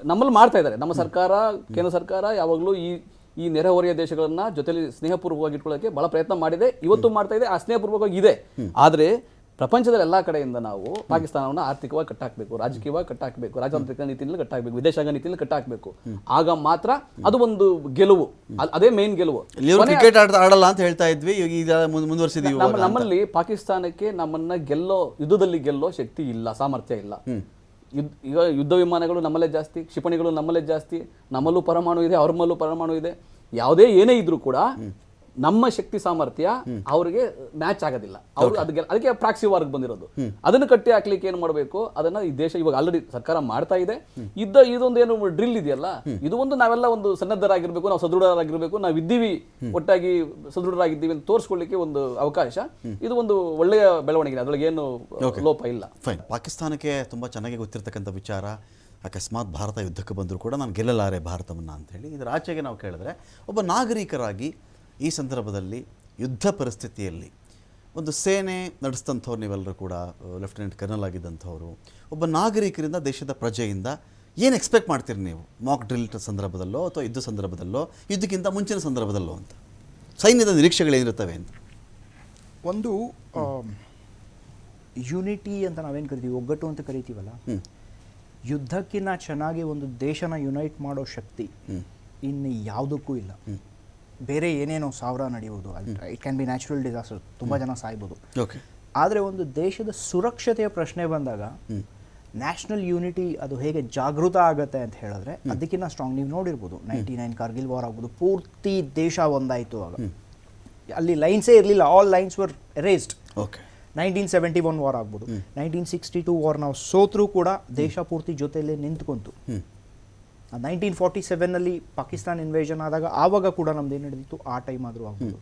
ನಮ್ಮಲ್ಲಿ ಮಾಡ್ತಾ ಇದ್ದಾರೆ ನಮ್ಮ ಸರ್ಕಾರ, ಕೇಂದ್ರ ಸರ್ಕಾರ ಯಾವಾಗಲೂ ಈ ನೆರೆಹೊರೆಯ ದೇಶಗಳನ್ನ ಜೊತೆಲಿ ಸ್ನೇಹಪೂರ್ವಕವಾಗಿ ಇಟ್ಕೊಳ್ಳೋಕೆ ಬಹಳ ಪ್ರಯತ್ನ ಮಾಡಿದೆ, ಇವತ್ತು ಮಾಡ್ತಾ ಇದೆ, ಆ ಸ್ನೇಹಪೂರ್ವಕವಾಗಿ ಇದೆ. ಆದ್ರೆ ಪ್ರಪಂಚದ ಎಲ್ಲಾ ಕಡೆಯಿಂದ ನಾವು ಪಾಕಿಸ್ತಾನವನ್ನು ಆರ್ಥಿಕವಾಗಿ ಕಟ್ಟಾಕಬೇಕು, ರಾಜಕೀಯವಾಗಿ ಕಟ್ಟಾಕಬೇಕು, ರಾಜತಾಂತ್ರಿಕ ನೀತಿಯಲ್ಲಿ ಕಟ್ಟಾಕಬೇಕು, ವಿದೇಶಾಂಗ ನೀತಿಯಲ್ಲಿ ಕಟ್ಟಾಕಬೇಕು. ಆಗ ಮಾತ್ರ ಅದು ಒಂದು ಗೆಲುವು, ಅದೇ ಮೇನ್ ಗೆಲುವು.
ಕ್ರಿಕೆಟ್ ಆಡಲ್ಲ ಅಂತ ಹೇಳ್ತಾ ಇದ್ವಿ, ಮುಂದುವರಿಸಿದ್ವಿ.
ನಮ್ಮಲ್ಲಿ ಪಾಕಿಸ್ತಾನಕ್ಕೆ ನಮ್ಮನ್ನ ಯುದ್ಧದಲ್ಲಿ ಗೆಲ್ಲೋ ಶಕ್ತಿ ಇಲ್ಲ, ಸಾಮರ್ಥ್ಯ ಇಲ್ಲ. ಈಗ ಯುದ್ಧ ವಿಮಾನಗಳು ನಮ್ಮಲ್ಲೇ ಜಾಸ್ತಿ, ಕ್ಷಿಪಣಿಗಳು ನಮ್ಮಲ್ಲೇ ಜಾಸ್ತಿ, ನಮ್ಮಲ್ಲೂ ಪರಮಾಣು ಇದೆ, ಅವ್ರ ಮೇಲೂ ಪರಮಾಣು ಇದೆ. ಯಾವುದೇ ಏನೇ ಇದ್ರೂ ಕೂಡ ನಮ್ಮ ಶಕ್ತಿ ಸಾಮರ್ಥ್ಯ ಅವ್ರಿಗೆ ಮ್ಯಾಚ್ ಆಗೋದಿಲ್ಲ. ಅವ್ರು ಅದಕ್ಕೆ ಪ್ರಾಕ್ಸಿ ವಾರ್ಗ್ ಬಂದಿರೋದು. ಅದನ್ನು ಕಟ್ಟಿ ಹಾಕ್ಲಿಕ್ಕೆ ಏನ್ ಮಾಡಬೇಕು, ಅದನ್ನ ಈ ದೇಶ ಇವಾಗ ಆಲ್ರೆಡಿ ಸರ್ಕಾರ ಮಾಡ್ತಾ ಇದೆ. ಇದೊಂದು ಏನು ಡ್ರಿಲ್ ಇದೆಯಲ್ಲ, ಇದು ಒಂದು ನಾವೆಲ್ಲ ಒಂದು ಸನ್ನದ್ಧರಾಗಿರ್ಬೇಕು, ನಾವು ಸದೃಢರಾಗಿರ್ಬೇಕು, ನಾವು ಇದ್ದೀವಿ, ಒಟ್ಟಾಗಿ ಸದೃಢರಾಗಿದ್ದೀವಿ ಅಂತ ತೋರಿಸ್ಕೊಳ್ಳಿಕ್ಕೆ ಒಂದು ಅವಕಾಶ. ಇದು ಒಂದು ಒಳ್ಳೆಯ ಬೆಳವಣಿಗೆ, ಅದರೊಳಗೆ ಏನು ಲೋಪ ಇಲ್ಲ.
ಫೈನ್. ಪಾಕಿಸ್ತಾನಕ್ಕೆ ತುಂಬಾ ಚೆನ್ನಾಗಿ ಗೊತ್ತಿರ್ತಕ್ಕಂಥ ವಿಚಾರ, ಅಕಸ್ಮಾತ್ ಭಾರತ ಯುದ್ಧಕ್ಕೆ ಬಂದರೂ ಕೂಡ ನಾನು ಗೆಲ್ಲಲಾರೆ ಭಾರತವನ್ನು ಅಂತೇಳಿ. ಇದರ ಆಚೆಗೆ ನಾವು ಕೇಳಿದ್ರೆ, ಒಬ್ಬ ನಾಗರಿಕರಾಗಿ ಈ ಸಂದರ್ಭದಲ್ಲಿ ಯುದ್ಧ ಪರಿಸ್ಥಿತಿಯಲ್ಲಿ ಒಂದು ಸೇನೆ ನಡೆಸಿದಂಥವ್ರು, ನೀವೆಲ್ಲರೂ ಕೂಡ ಲೆಫ್ಟಿನೆಂಟ್ ಕರ್ನಲ್ ಆಗಿದ್ದಂಥವ್ರು, ಒಬ್ಬ ನಾಗರಿಕರಿಂದ, ದೇಶದ ಪ್ರಜೆಯಿಂದ ಏನು ಎಕ್ಸ್ಪೆಕ್ಟ್ ಮಾಡ್ತೀರಿ ನೀವು, ಮಾಕ್ ಡ್ರಿಲ್ ಸಂದರ್ಭದಲ್ಲೋ ಅಥವಾ ಯುದ್ಧ ಸಂದರ್ಭದಲ್ಲೋ, ಯುದ್ಧಕ್ಕಿಂತ ಮುಂಚಿನ ಸಂದರ್ಭದಲ್ಲೋ ಅಂತ ಸೈನ್ಯದ ನಿರೀಕ್ಷೆಗಳೇನಿರ್ತವೆ ಅಂತ?
ಒಂದು ಯುನಿಟಿ ಅಂತ ನಾವೇನು ಕರಿತೀವಿ, ಒಗ್ಗಟ್ಟು ಅಂತ ಕರಿತೀವಲ್ಲ, ಯುದ್ಧಕ್ಕಿಂತ ಚೆನ್ನಾಗಿ ಒಂದು ದೇಶನ ಯುನೈಟ್ ಮಾಡೋ ಶಕ್ತಿ ಇನ್ನು ಯಾವುದಕ್ಕೂ ಇಲ್ಲ. ಬೇರೆ ಏನೇನೋ ಸಾವಿರ ನಡೆಯುವುದು, it can B natural disaster, ತುಂಬ ಜನ ಸಾಯ್ಬೋದು. ಆದರೆ ಒಂದು ದೇಶದ ಸುರಕ್ಷತೆಯ ಪ್ರಶ್ನೆ ಬಂದಾಗ ನ್ಯಾಷನಲ್ ಯೂನಿಟಿ ಅದು ಹೇಗೆ ಜಾಗೃತ ಆಗುತ್ತೆ ಅಂತ ಹೇಳಿದ್ರೆ ಅದಕ್ಕಿಂತ ಸ್ಟ್ರಾಂಗ್. ನೀವು ನೋಡಿರ್ಬೋದು 99 ಕಾರ್ಗಿಲ್ ವಾರ್ ಆಗ್ಬೋದು, ಪೂರ್ತಿ ದೇಶ ಒಂದಾಯಿತು. ಆಗ ಅಲ್ಲಿ ಲೈನ್ಸೇ ಇರಲಿಲ್ಲ, ಆಲ್ ಲೈನ್ಸ್ ವರ್ ಎರೇಸ್ಡ್. 1971 ವಾರ್ ಆಗ್ಬೋದು, 1962 ವಾರ್ ನಾವು ಸೋತ್ರೂ ಕೂಡ ದೇಶ ಪೂರ್ತಿ ಜೊತೆಯಲ್ಲೇ ನಿಂತ್ಕೊಂತು. 1947ನಲ್ಲಿ ಪಾಕಿಸ್ತಾನ ಇನ್ವೇಷನ್ ಆದಾಗ ಆವಾಗ ಕೂಡ ನಮ್ದು ಏನು ನಡೆದಿತ್ತು, ಆ ಟೈಮ್ ಆದರೂ ಆಗ್ಬೋದು.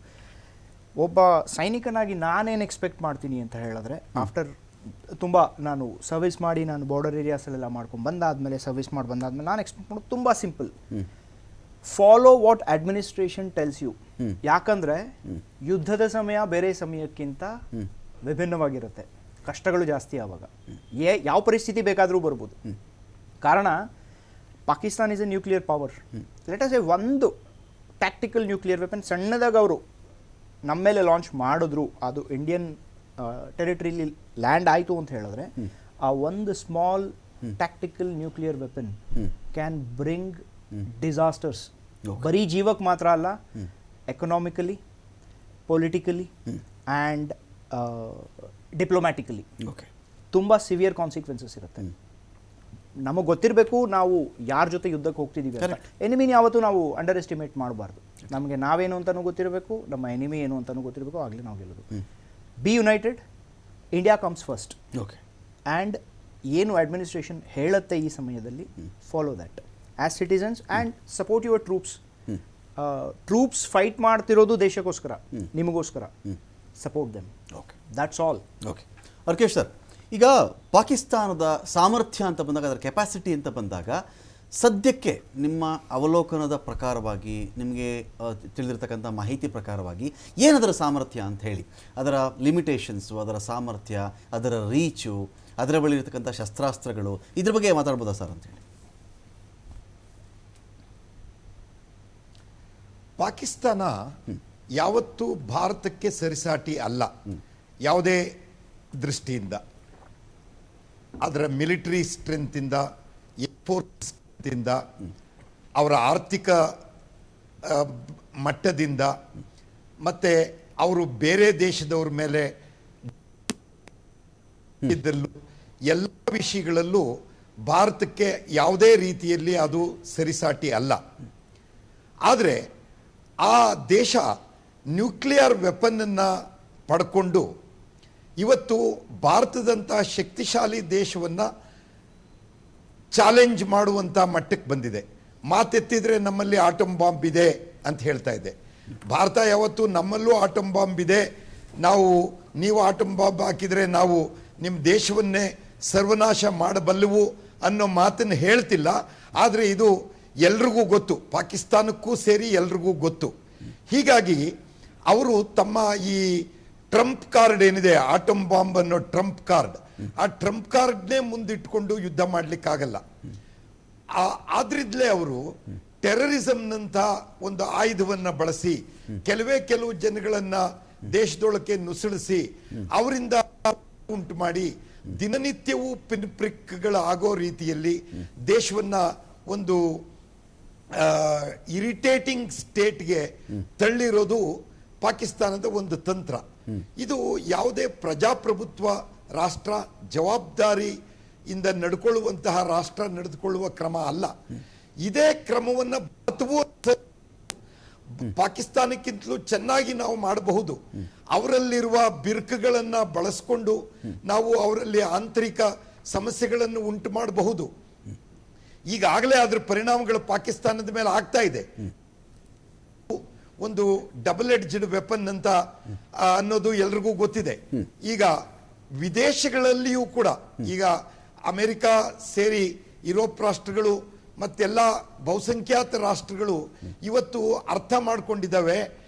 ಒಬ್ಬ ಸೈನಿಕನಾಗಿ ನಾನೇನು ಎಕ್ಸ್ಪೆಕ್ಟ್ ಮಾಡ್ತೀನಿ ಅಂತ ಹೇಳಿದ್ರೆ, ಆಫ್ಟರ್ ತುಂಬ ನಾನು ಸರ್ವಿಸ್ ಮಾಡಿ ನಾನು ಬಾರ್ಡರ್ ಏರಿಯಾಸಲ್ಲೆಲ್ಲ ಮಾಡ್ಕೊಂಡು ಬಂದಾದಮೇಲೆ ಸರ್ವಿಸ್ ಮಾಡಿ ಬಂದಾದಮೇಲೆ ನಾನು ಎಕ್ಸ್ಪೆಕ್ಟ್ ಮಾಡೋದು ತುಂಬ simple, follow what administration tells you. ಯಾಕಂದರೆ ಯುದ್ಧದ ಸಮಯ ಬೇರೆ ಸಮಯಕ್ಕಿಂತ ವಿಭಿನ್ನವಾಗಿರುತ್ತೆ, ಕಷ್ಟಗಳು ಜಾಸ್ತಿ ಆವಾಗ, ಯಾವ ಪರಿಸ್ಥಿತಿ ಬೇಕಾದರೂ ಬರ್ಬೋದು. ಕಾರಣ Pakistan is A nuclear power. Let us A ಒಂದು ಟ್ಯಾಕ್ಟಿಕಲ್ ನ್ಯೂಕ್ಲಿಯರ್ ವೆಪನ್ ಸಣ್ಣದಾಗ ಅವರು ನಮ್ಮ ಮೇಲೆ ಲಾಂಚ್ ಮಾಡಿದ್ರು, ಅದು ಇಂಡಿಯನ್ ಟೆರಿಟರಿಲಿ ಲ್ಯಾಂಡ್ ಆಯಿತು ಅಂತ ಹೇಳಿದ್ರೆ, ಆ ಒಂದು small tactical nuclear weapon can bring disasters. ಬರೀ ಜೀವಕ್ಕೆ ಮಾತ್ರ ಅಲ್ಲ, ಎಕನಾಮಿಕಲಿ, ಪೊಲಿಟಿಕಲಿ ಆ್ಯಂಡ್ ಡಿಪ್ಲೊಮ್ಯಾಟಿಕಲಿ ತುಂಬ ಸಿವಿಯರ್ ಕಾನ್ಸಿಕ್ವೆನ್ಸಸ್ ಇರುತ್ತೆ. ನಮಗೆ ಗೊತ್ತಿರಬೇಕು ನಾವು ಯಾರ ಜೊತೆ ಯುದ್ಧಕ್ಕೆ ಹೋಗ್ತಿದ್ದೀವಿ ಅಂತ. ಎನಿಮಿನ ಯಾವತ್ತೂ ನಾವು ಅಂಡರ್ ಎಸ್ಟಿಮೇಟ್ ಮಾಡಬಾರ್ದು. ನಮಗೆ ನಾವೇನು ಅಂತಲೂ ಗೊತ್ತಿರಬೇಕು, ನಮ್ಮ ಎನಿಮಿ ಏನು ಅಂತಲೂ ಗೊತ್ತಿರಬೇಕು, ಆಗಲೇ ನಾವು ಗೆಲ್ಲೋದು. Be united, India comes first. And ಏನು ಅಡ್ಮಿನಿಸ್ಟ್ರೇಷನ್ ಹೇಳುತ್ತೆ ಈ ಸಮಯದಲ್ಲಿ, follow that as citizens and support your troops. Troops fight ಮಾಡ್ತಿರೋದು ದೇಶಕ್ಕೋಸ್ಕರ, ನಿಮಗೋಸ್ಕರ. Support them. That's all.
Okay Arkesh sir, ಈಗ ಪಾಕಿಸ್ತಾನದ ಸಾಮರ್ಥ್ಯ ಅಂತ ಬಂದಾಗ, ಅದರ ಕೆಪಾಸಿಟಿ ಅಂತ ಬಂದಾಗ, ಸದ್ಯಕ್ಕೆ ನಿಮ್ಮ ಅವಲೋಕನದ ಪ್ರಕಾರವಾಗಿ, ನಿಮಗೆ ತಿಳಿದಿರ್ತಕ್ಕಂಥ ಮಾಹಿತಿ ಪ್ರಕಾರವಾಗಿ ಏನದರ ಸಾಮರ್ಥ್ಯ ಅಂತ ಹೇಳಿ, ಅದರ ಲಿಮಿಟೇಷನ್ಸು, ಅದರ ಸಾಮರ್ಥ್ಯ, ಅದರ ರೀಚು, ಅದರ ಬಳಿ ಇರತಕ್ಕಂಥ ಶಸ್ತ್ರಾಸ್ತ್ರಗಳು, ಇದ್ರ ಬಗ್ಗೆ ಮಾತಾಡ್ಬೋದಾ ಸರ್ ಅಂತೇಳಿ?
ಪಾಕಿಸ್ತಾನ ಯಾವತ್ತೂ ಭಾರತಕ್ಕೆ ಸರಿಸಾಟಿ ಅಲ್ಲ ಯಾವುದೇ ದೃಷ್ಟಿಯಿಂದ. ಅದರ ಮಿಲಿಟರಿ ಸ್ಟ್ರೆಂತಿಂದ, ಏರ್ಫೋರ್ಸ್ ಸ್ಟ್ರೆಂತಿಂದ, ಅವರ ಆರ್ಥಿಕ ಮಟ್ಟದಿಂದ, ಮತ್ತು ಅವರು ಬೇರೆ ದೇಶದವ್ರ ಮೇಲೆ ಇದ್ದಲ್ಲೂ ಎಲ್ಲ ವಿಷಯಗಳಲ್ಲೂ ಭಾರತಕ್ಕೆ ಯಾವುದೇ ರೀತಿಯಲ್ಲಿ ಅದು ಸರಿಸಾಟಿ ಅಲ್ಲ. ಆದರೆ ಆ ದೇಶ ನ್ಯೂಕ್ಲಿಯರ್ ವೆಪನ್ನನ್ನು ಪಡ್ಕೊಂಡು ಇವತ್ತು ಭಾರತದಂಥ ಶಕ್ತಿಶಾಲಿ ದೇಶವನ್ನು ಚಾಲೆಂಜ್ ಮಾಡುವಂಥ ಮಟ್ಟಕ್ಕೆ ಬಂದಿದೆ. ಮಾತೆತ್ತಿದ್ರೆ ನಮ್ಮಲ್ಲಿ ಆಟಮ್ ಬಾಂಬ್ ಇದೆ ಅಂತ ಹೇಳ್ತಾ ಇದೆ. ಭಾರತ ಯಾವತ್ತು ನಮ್ಮಲ್ಲೂ ಆಟಮ್ ಬಾಂಬ್ ಇದೆ, ನೀವು ಆಟಮ್ ಬಾಂಬ್ ಹಾಕಿದರೆ ನಾವು ನಿಮ್ಮ ದೇಶವನ್ನೇ ಸರ್ವನಾಶ ಮಾಡಬಲ್ಲವು ಅನ್ನೋ ಮಾತನ್ನು ಹೇಳ್ತಿಲ್ಲ. ಆದರೆ ಇದು ಎಲ್ರಿಗೂ ಗೊತ್ತು, ಪಾಕಿಸ್ತಾನಕ್ಕೂ ಸೇರಿ ಎಲ್ರಿಗೂ ಗೊತ್ತು. ಹೀಗಾಗಿ ಅವರು ತಮ್ಮ ಈ ಟ್ರಂಪ್ ಕಾರ್ಡ್ ಏನಿದೆ, ಆಟಮ್ ಬಾಂಬ್ ಅನ್ನೋ ಟ್ರಂಪ್ ಕಾರ್ಡ್, ಆ ಟ್ರಂಪ್ ಕಾರ್ಡ್ನೇ ಮುಂದಿಟ್ಕೊಂಡು ಯುದ್ಧ ಮಾಡಲಿಕ್ಕಾಗಲ್ಲ. ಆದ್ರಿಂದಲೇ ಅವರು ಟೆರರಿಸಂನಂಥ ಒಂದು ಆಯುಧವನ್ನು ಬಳಸಿ ಕೆಲವು ಜನಗಳನ್ನ ದೇಶದೊಳಕ್ಕೆ ನುಸುಳಿಸಿ ಅವರಿಂದ ಉಂಟು ಮಾಡಿ ದಿನನಿತ್ಯವೂ ಪಿನ್ಪ್ರಿಕ್ಗಳಾಗೋ ರೀತಿಯಲ್ಲಿ ದೇಶವನ್ನ ಒಂದು ಇರಿಟೇಟಿಂಗ್ ಸ್ಟೇಟ್ಗೆ ತಳ್ಳಿರೋದು ಪಾಕಿಸ್ತಾನದ ಒಂದು ತಂತ್ರ. ಇದು ಯಾವುದೇ ಪ್ರಜಾಪ್ರಭುತ್ವ ರಾಷ್ಟ್ರ, ಜವಾಬ್ದಾರಿಯಿಂದ ನಡ್ಕೊಳ್ಳುವಂತಹ ರಾಷ್ಟ್ರ ನಡೆದುಕೊಳ್ಳುವ ಕ್ರಮ ಅಲ್ಲ. ಇದೇ ಕ್ರಮವನ್ನು ಪಾಕಿಸ್ತಾನಕ್ಕಿಂತಲೂ ಚೆನ್ನಾಗಿ ನಾವು ಮಾಡಬಹುದು. ಅವರಲ್ಲಿರುವ ಬಿರುಕುಗಳನ್ನ ಬಳಸಿಕೊಂಡು ನಾವು ಅವರಲ್ಲಿ ಆಂತರಿಕ ಸಮಸ್ಯೆಗಳನ್ನು ಉಂಟು ಮಾಡಬಹುದು. ಈಗಾಗಲೇ ಅದರ ಪರಿಣಾಮಗಳು ಪಾಕಿಸ್ತಾನದ ಮೇಲೆ ಆಗ್ತಾ ಇದೆ. ಒಂದು ಡಬಲ್ ಎಡ್ಜ್ಡ್ ವೆಪನ್ ಅಂತ ಅನ್ನೋದು ಎಲ್ರಿಗೂ ಗೊತ್ತಿದೆ. ಈಗ ವಿದೇಶಗಳಲ್ಲಿಯೂ ಕೂಡ ಈಗ ಅಮೆರಿಕ ಸೇರಿ ಯುರೋಪ್ ರಾಷ್ಟ್ರಗಳು ಮತ್ತೆಲ್ಲ ಬಹುಸಂಖ್ಯಾತ ರಾಷ್ಟ್ರಗಳು ಇವತ್ತು ಅರ್ಥ ಮಾಡ್ಕೊಂಡಿದ್ದಾವೆ,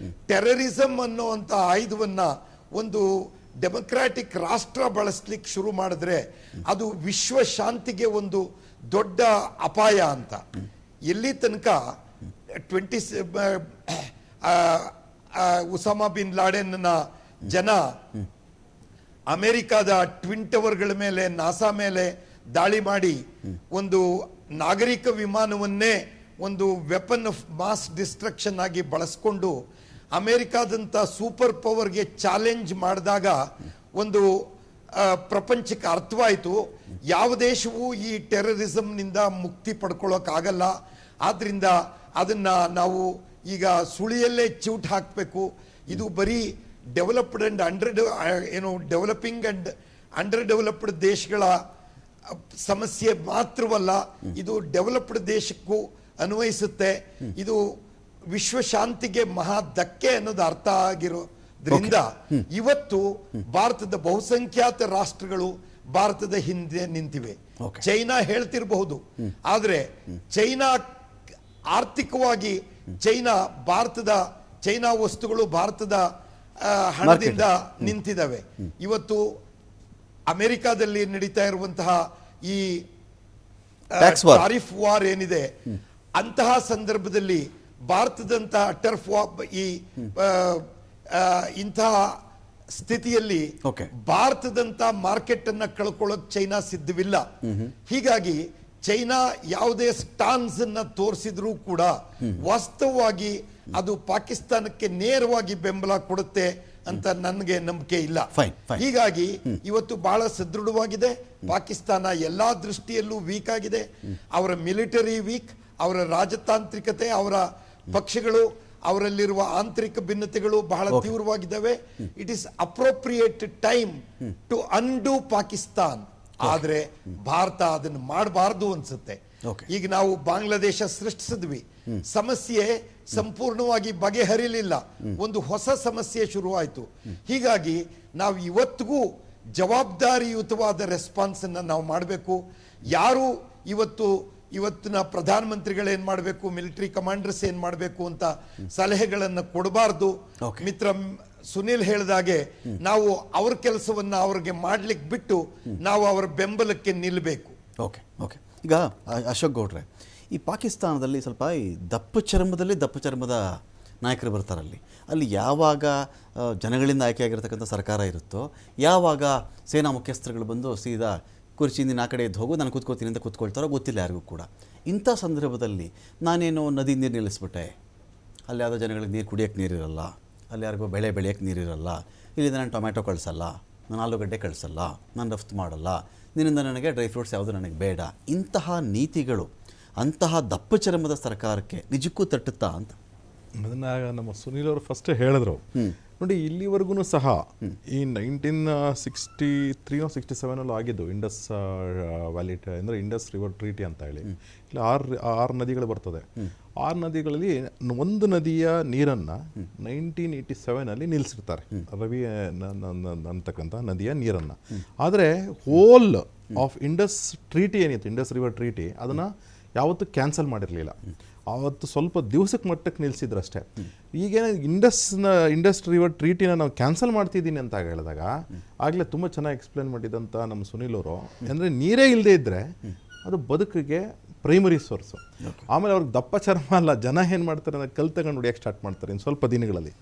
ಟೆರರಿಸಂ ಅನ್ನುವಂಥ ಆಯುಧವನ್ನ ಒಂದು ಡೆಮೊಕ್ರಾಟಿಕ್ ರಾಷ್ಟ್ರ ಬಳಸ್ಲಿಕ್ಕೆ ಶುರು ಮಾಡಿದ್ರೆ ಅದು ವಿಶ್ವ ಶಾಂತಿಗೆ ಒಂದು ದೊಡ್ಡ ಅಪಾಯ ಅಂತ. ಎಲ್ಲಿ ತನಕ ಉಸಾಮಾ ಬಿನ್ ಲಾಡೆನ್ನ ಜನ ಅಮೆರಿಕಾದ ಟ್ವಿನ್ ಟವರ್ಗಳ ಮೇಲೆ, ನಾಸಾ ಮೇಲೆ ದಾಳಿ ಮಾಡಿ ಒಂದು ನಾಗರಿಕ ವಿಮಾನವನ್ನೇ ಒಂದು ವೆಪನ್ ಆಫ್ ಮಾಸ್ ಡಿಸ್ಟ್ರಕ್ಷನ್ ಆಗಿ ಬಳಸ್ಕೊಂಡು ಅಮೆರಿಕಾದಂಥ ಸೂಪರ್ ಪವರ್ಗೆ ಚಾಲೆಂಜ್ ಮಾಡಿದಾಗ ಒಂದು ಪ್ರಪಂಚಕ್ಕೆ ಅರ್ಥವಾಯಿತು, ಯಾವ ದೇಶವೂ ಈ ಟೆರರಿಸಂನಿಂದ ಮುಕ್ತಿ ಪಡ್ಕೊಳ್ಳೋಕ್ಕಾಗಲ್ಲ. ಆದ್ರಿಂದ ಅದನ್ನ ನಾವು ಈಗ ಸುಳಿಯಲ್ಲೇ ಚಿವುಟ್ ಹಾಕಬೇಕು. ಇದು ಬರೀ developed and developing and under developed ದೇಶಗಳ ಸಮಸ್ಯೆ ಮಾತ್ರವಲ್ಲ, ಇದು ಡೆವಲಪ್ಡ್ ದೇಶಕ್ಕೂ ಅನ್ವಯಿಸುತ್ತೆ. ಇದು ವಿಶ್ವ ಶಾಂತಿಗೆ ಮಹಾ ಧಕ್ಕೆ ಅನ್ನೋದು ಅರ್ಥ ಆಗಿರೋದ್ರಿಂದ ಇವತ್ತು ಭಾರತದ ಬಹುಸಂಖ್ಯಾತ ರಾಷ್ಟ್ರಗಳು ಭಾರತದ ಹಿಂದೆ ನಿಂತಿವೆ. ಚೈನಾ ಹೇಳ್ತಿರಬಹುದು, ಆದ್ರೆ ಚೈನಾ ಆರ್ಥಿಕವಾಗಿ ಚೈನಾ ವಸ್ತುಗಳು ಭಾರತದ ಹಣದಿಂದ ನಿಂತಿದ್ದಾವೆ. ಇವತ್ತು ಅಮೆರಿಕಾದಲ್ಲಿ ನಡೀತಾ ಇರುವಂತಹ ಈ ಟಾರಿಫ್ ವಾರ್ ಏನಿದೆ, ಅಂತಹ ಸಂದರ್ಭದಲ್ಲಿ ಭಾರತದಂತಹ ಟರ್ಫ್ ಇಂತಹ ಸ್ಥಿತಿಯಲ್ಲಿ ಭಾರತದಂತ ಮಾರ್ಕೆಟ್ ಅನ್ನ ಕಳ್ಕೊಳ್ಳೋಕೆ ಚೈನಾ ಸಿದ್ಧವಿಲ್ಲ. ಹೀಗಾಗಿ ಚೈನಾ ಯಾವುದೇ ಸ್ಟಾನ್ಸ್ ಅನ್ನ ತೋರಿಸಿದ್ರೂ ಕೂಡ ವಾಸ್ತವವಾಗಿ ಅದು ಪಾಕಿಸ್ತಾನಕ್ಕೆ ನೇರವಾಗಿ ಬೆಂಬಲ ಕೊಡುತ್ತೆ ಅಂತ ನನಗೆ ನಂಬಿಕೆ ಇಲ್ಲ. ಹೀಗಾಗಿ ಇವತ್ತು ಬಹಳ ಸದೃಢವಾಗಿದೆ ಪಾಕಿಸ್ತಾನ. ಎಲ್ಲಾ ದೃಷ್ಟಿಯಲ್ಲೂ ವೀಕ್ ಆಗಿದೆ. ಅವರ ಮಿಲಿಟರಿ ವೀಕ್, ಅವರ ರಾಜತಾಂತ್ರಿಕತೆ, ಅವರ ಪಕ್ಷಗಳು, ಅವರಲ್ಲಿರುವ ಆಂತರಿಕ ಭಿನ್ನತೆಗಳು ಬಹಳ ತೀವ್ರವಾಗಿದ್ದಾವೆ. It is appropriate time to ಅಂಡು ಪಾಕಿಸ್ತಾನ್. ಆದ್ರೆ ಭಾರತ ಅದನ್ನು ಮಾಡಬಾರದು ಅನ್ಸುತ್ತೆ. ಈಗ ನಾವು ಬಾಂಗ್ಲಾದೇಶ ಸೃಷ್ಟಿಸಿದ್ವಿ, ಸಮಸ್ಯೆ ಸಂಪೂರ್ಣವಾಗಿ ಬಗೆಹರಿಲಿಲ್ಲ, ಒಂದು ಹೊಸ ಸಮಸ್ಯೆ ಶುರುವಾಯಿತು. ಹೀಗಾಗಿ ನಾವು ಇವತ್ತಿಗೂ ಜವಾಬ್ದಾರಿಯುತವಾದ ರೆಸ್ಪಾನ್ಸ್ ಅನ್ನ ನಾವು ಮಾಡಬೇಕು. ಯಾರು ಇವತ್ತಿನ ಪ್ರಧಾನಮಂತ್ರಿಗಳು ಏನ್ ಮಾಡಬೇಕು, ಮಿಲಿಟರಿ ಕಮಾಂಡರ್ಸ್ ಏನ್ ಮಾಡಬೇಕು ಅಂತ ಸಲಹೆಗಳನ್ನು ಕೊಡಬಾರ್ದು. ಮಿತ್ರ ಸುನಿಲ್ ಹೇಳಿದಾಗೆ ನಾವು ಅವ್ರ ಕೆಲಸವನ್ನ ಅವ್ರಿಗೆ ಮಾಡ್ಲಿಕ್ಕೆ ಬಿಟ್ಟು ನಾವು ಅವರ ಬೆಂಬಲಕ್ಕೆ ನಿಲ್ಲಬೇಕು.
ಓಕೆ. ಈಗ ಅಶೋಕ್ ಗೌಡ್ರೆ, ಈ ಪಾಕಿಸ್ತಾನದಲ್ಲಿ ಸ್ವಲ್ಪ ಈ ದಪ್ಪ ಚರ್ಮದ ನಾಯಕರು ಬರ್ತಾರಲ್ಲಿ, ಅಲ್ಲಿ ಯಾವಾಗ ಜನಗಳಿಂದ ಆಯ್ಕೆಯಾಗಿರ್ತಕ್ಕಂಥ ಸರ್ಕಾರ ಇರುತ್ತೋ, ಯಾವಾಗ ಸೇನಾ ಮುಖ್ಯಸ್ಥರುಗಳು ಬಂದು ಸೀದಾ ಕುರ್ಚಿಯಿಂದ ಆ ಕಡೆ ಎದ್ದು ಹೋಗು, ನಾನು ಕೂತ್ಕೋತೀನಿ ಅಂತ ಕೂತ್ಕೊಳ್ತಾರೋ ಗೊತ್ತಿಲ್ಲ ಯಾರಿಗೂ ಕೂಡ. ಇಂಥ ಸಂದರ್ಭದಲ್ಲಿ ನಾನೇನು ನದಿ ನೀರು ನಿಲ್ಲಿಸ್ಬಿಟ್ಟೆ, ಅಲ್ಲಿ ಯಾವುದೋ ಜನಗಳಿಗೆ ನೀರು ಕುಡಿಯೋಕ್ಕೆ ನೀರಿರಲ್ಲ, ಅಲ್ಲಿ ಯಾರಿಗೂ ಬೆಳೆ ಬೆಳೆಯೋಕ್ಕೆ ನೀರಿರಲ್ಲ, ಇಲ್ಲಿಂದ ನಾನು ಟೊಮ್ಯಾಟೊ ಕಳಿಸಲ್ಲ, ನಾನು ಆಲೂಗಡ್ಡೆ ಕಳಿಸಲ್ಲ, ನಾನು ರಫ್ತು ಮಾಡಲ್ಲ, ನಿನ್ನಿಂದ ನನಗೆ ಡ್ರೈ ಫ್ರೂಟ್ಸ್ ಯಾವುದು ನನಗೆ ಬೇಡ. ಇಂತಹ ನೀತಿಗಳು ಅಂತಹ ದಪ್ಪ ಚರ್ಮದ ಸರ್ಕಾರಕ್ಕೆ ನಿಜಕ್ಕೂ ತಟ್ಟುತ್ತಾ ಅಂತ
ಅದನ್ನ ನಮ್ಮ ಸುನೀಲ್ ಅವರು ಫಸ್ಟ್ ಹೇಳಿದ್ರು. ನೋಡಿ, ಇಲ್ಲಿವರೆಗೂ ಸಹ ಈ 1963 67 ಆಗಿದ್ದು ಇಂಡಸ್ ವ್ಯಾಲಿ ಅಂದರೆ ಇಂಡಸ್ ರಿವರ್ ಟ್ರೀಟಿ ಅಂತ ಹೇಳಿ, ಇಲ್ಲಿ ಆರು ನದಿಗಳು ಬರ್ತದೆ. 6 ನದಿಗಳಲ್ಲಿ ಒಂದು ನದಿಯ ನೀರನ್ನು 1987 ನಿಲ್ಲಿಸಿರ್ತಾರೆ, ರವಿ ಅಂತಕ್ಕಂಥ ನದಿಯ ನೀರನ್ನು. ಆದರೆ ಹೋಲ್ ಆಫ್ ಇಂಡಸ್ ಟ್ರೀಟಿ ಏನಿತ್ತು, ಇಂಡಸ್ ರಿವರ್ ಟ್ರೀಟಿ, ಅದನ್ನು ಯಾವತ್ತೂ ಕ್ಯಾನ್ಸಲ್ ಮಾಡಿರಲಿಲ್ಲ. ಆವತ್ತು ಸ್ವಲ್ಪ ದಿವಸಕ್ಕೆ ಮಟ್ಟಕ್ಕೆ ನಿಲ್ಲಿಸಿದ್ರಷ್ಟೇ. ಈಗೇನ ಇಂಡಸ್ ರಿವರ್ ಟ್ರೀಟಿನ ನಾವು ಕ್ಯಾನ್ಸಲ್ ಮಾಡ್ತಿದ್ದೀನಿ ಅಂತ ಹೇಳಿದಾಗ ಆಗಲೇ ತುಂಬ ಚೆನ್ನಾಗಿ ಎಕ್ಸ್ಪ್ಲೇನ್ ಮಾಡಿದಂಥ ನಮ್ಮ ಸುನೀಲ್ ಅವರು, ಅಂದರೆ ನೀರೇ ಇಲ್ಲದೆ ಇದ್ದರೆ ಅದು ಬದುಕಿಗೆ ಪ್ರೈಮರಿ ಸೋರ್ಸು. ಆಮೇಲೆ ಅವ್ರಿಗೆ ದಪ್ಪ ಚರ್ಮ ಅಲ್ಲ, ಜನ ಏನು ಮಾಡ್ತಾರೆ ಅಂದರೆ ಕಲ್ ತಗೊಂಡು ಹೊಡಿಯೋಕ್ಕೆ ಸ್ಟಾರ್ಟ್ ಮಾಡ್ತಾರೆ ಇನ್ನು ಸ್ವಲ್ಪ ದಿನಗಳಲ್ಲಿ.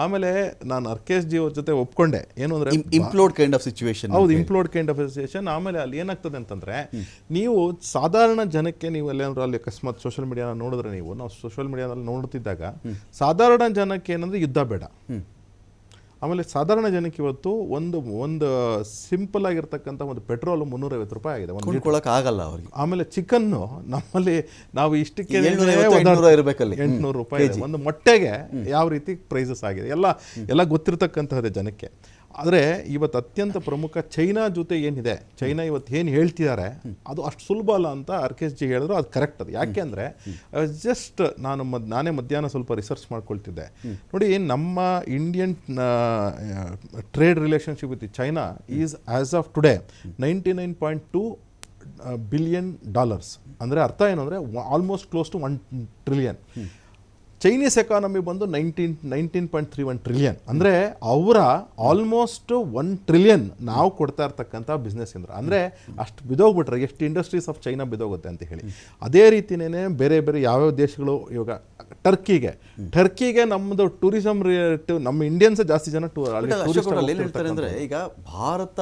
ಆಮೇಲೆ ನಾನು ಅರ್ಕೇಶ್ ಜಿ ಅವ್ರ ಜೊತೆ ಒಪ್ಕೊಂಡೆ, ಏನು ಅಂದರೆ
ಇಂಪ್ಲೋಡ್ ಕೈಂಡ್ ಆಫ್ ಸಿಚುವೇಶನ್.
ಹೌದು, ಇಂಪ್ಲೋಡ್ ಕೈಂಡ್ ಆಫ್ ಸಿಚುವೇಶನ್. ಆಮೇಲೆ ಅಲ್ಲಿ ಏನಾಗ್ತದೆ ಅಂತಂದರೆ, ನೀವು ಸಾಧಾರಣ ಜನಕ್ಕೆ, ನೀವು ಎಲ್ಲೇನಾದ್ರು ಅಲ್ಲಿ ಅಕಸ್ಮಾತ್ ಸೋಷಿಯಲ್ ಮೀಡಿಯಾನ ನೋಡಿದ್ರೆ, ನಾವು ಸೋಷಿಯಲ್ ಮೀಡಿಯಾದಲ್ಲಿ ನೋಡ್ತಿದ್ದಾಗ ಸಾಧಾರಣ ಜನಕ್ಕೆ ಏನಂದರೆ ಯುದ್ಧ ಬೇಡ. ಆಮೇಲೆ ಸಾಧಾರಣ ಜನಕ್ಕೆ ಇವತ್ತು ಒಂದು ಸಿಂಪಲ್ ಆಗಿರ್ತಕ್ಕಂಥ ಒಂದು ಪೆಟ್ರೋಲ್ 350 ರೂಪಾಯಿ ಆಗಿದೆ,
ಆಗಲ್ಲ ಅವ್ರಿಗೆ.
ಆಮೇಲೆ ಚಿಕನ್ನು ನಮ್ಮಲ್ಲಿ ನಾವು ಇಷ್ಟಕ್ಕೆ 800 ರೂಪಾಯಿ ಒಂದು ಮೊಟ್ಟೆಗೆ ಯಾವ ರೀತಿ ಪ್ರೈಸಸ್ ಆಗಿದೆ ಎಲ್ಲ ಗೊತ್ತಿರ್ತಕ್ಕಂಥದ್ದೇ ಜನಕ್ಕೆ. ಆದರೆ ಇವತ್ತು ಅತ್ಯಂತ ಪ್ರಮುಖ ಚೈನಾ ಜೊತೆ ಏನಿದೆ, ಚೈನಾ ಇವತ್ತು ಏನು ಹೇಳ್ತಿದ್ದಾರೆ ಅದು ಅಷ್ಟು ಸುಲಭ ಅಲ್ಲ ಅಂತ ಅರ್ಕೇಶ್ ಜಿ ಹೇಳಿದ್ರು. ಅದು ಕರೆಕ್ಟ್. ಅದು ಯಾಕೆ ಅಂದರೆ ಜಸ್ಟ್ ನಾನೇ ಮಧ್ಯಾಹ್ನ ಸ್ವಲ್ಪ ರಿಸರ್ಚ್ ಮಾಡ್ಕೊಳ್ತಿದ್ದೆ. ನೋಡಿ, ನಮ್ಮ Indian trade relationship with China is as of today $99.2 billion. ಅಂದರೆ ಅರ್ಥ ಏನು ಅಂದರೆ almost close to 1 trillion. Chinese economy ಬಂದು 19.31 ಟ್ರಿಲಿಯನ್. ಅಂದರೆ ಅವರ ಆಲ್ಮೋಸ್ಟ್ 1 ಟ್ರಿಲಿಯನ್ ನಾವು ಕೊಡ್ತಾ ಇರ್ತಕ್ಕಂಥ ಬಿಸ್ನೆಸ್ ಅಂದರೆ ಅಷ್ಟು ಬಿದೋಗ್ಬಿಟ್ರೆ ಎಷ್ಟು ಇಂಡಸ್ಟ್ರೀಸ್ ಆಫ್ ಚೈನಾ ಬಿದೋಗುತ್ತೆ ಅಂತ ಹೇಳಿ. ಅದೇ ರೀತಿಯೇ ಬೇರೆ ಯಾವ್ಯಾವ ದೇಶಗಳು, ಇವಾಗ ಟರ್ಕಿಗೆ ನಮ್ಮದು ಟೂರಿಸಂ ರೇಟ್, ನಮ್ಮ ಇಂಡಿಯನ್ಸ್ ಜಾಸ್ತಿ ಜನ
ಹೇಳ್ತಾರೆ ಅಂದರೆ, ಈಗ ಭಾರತ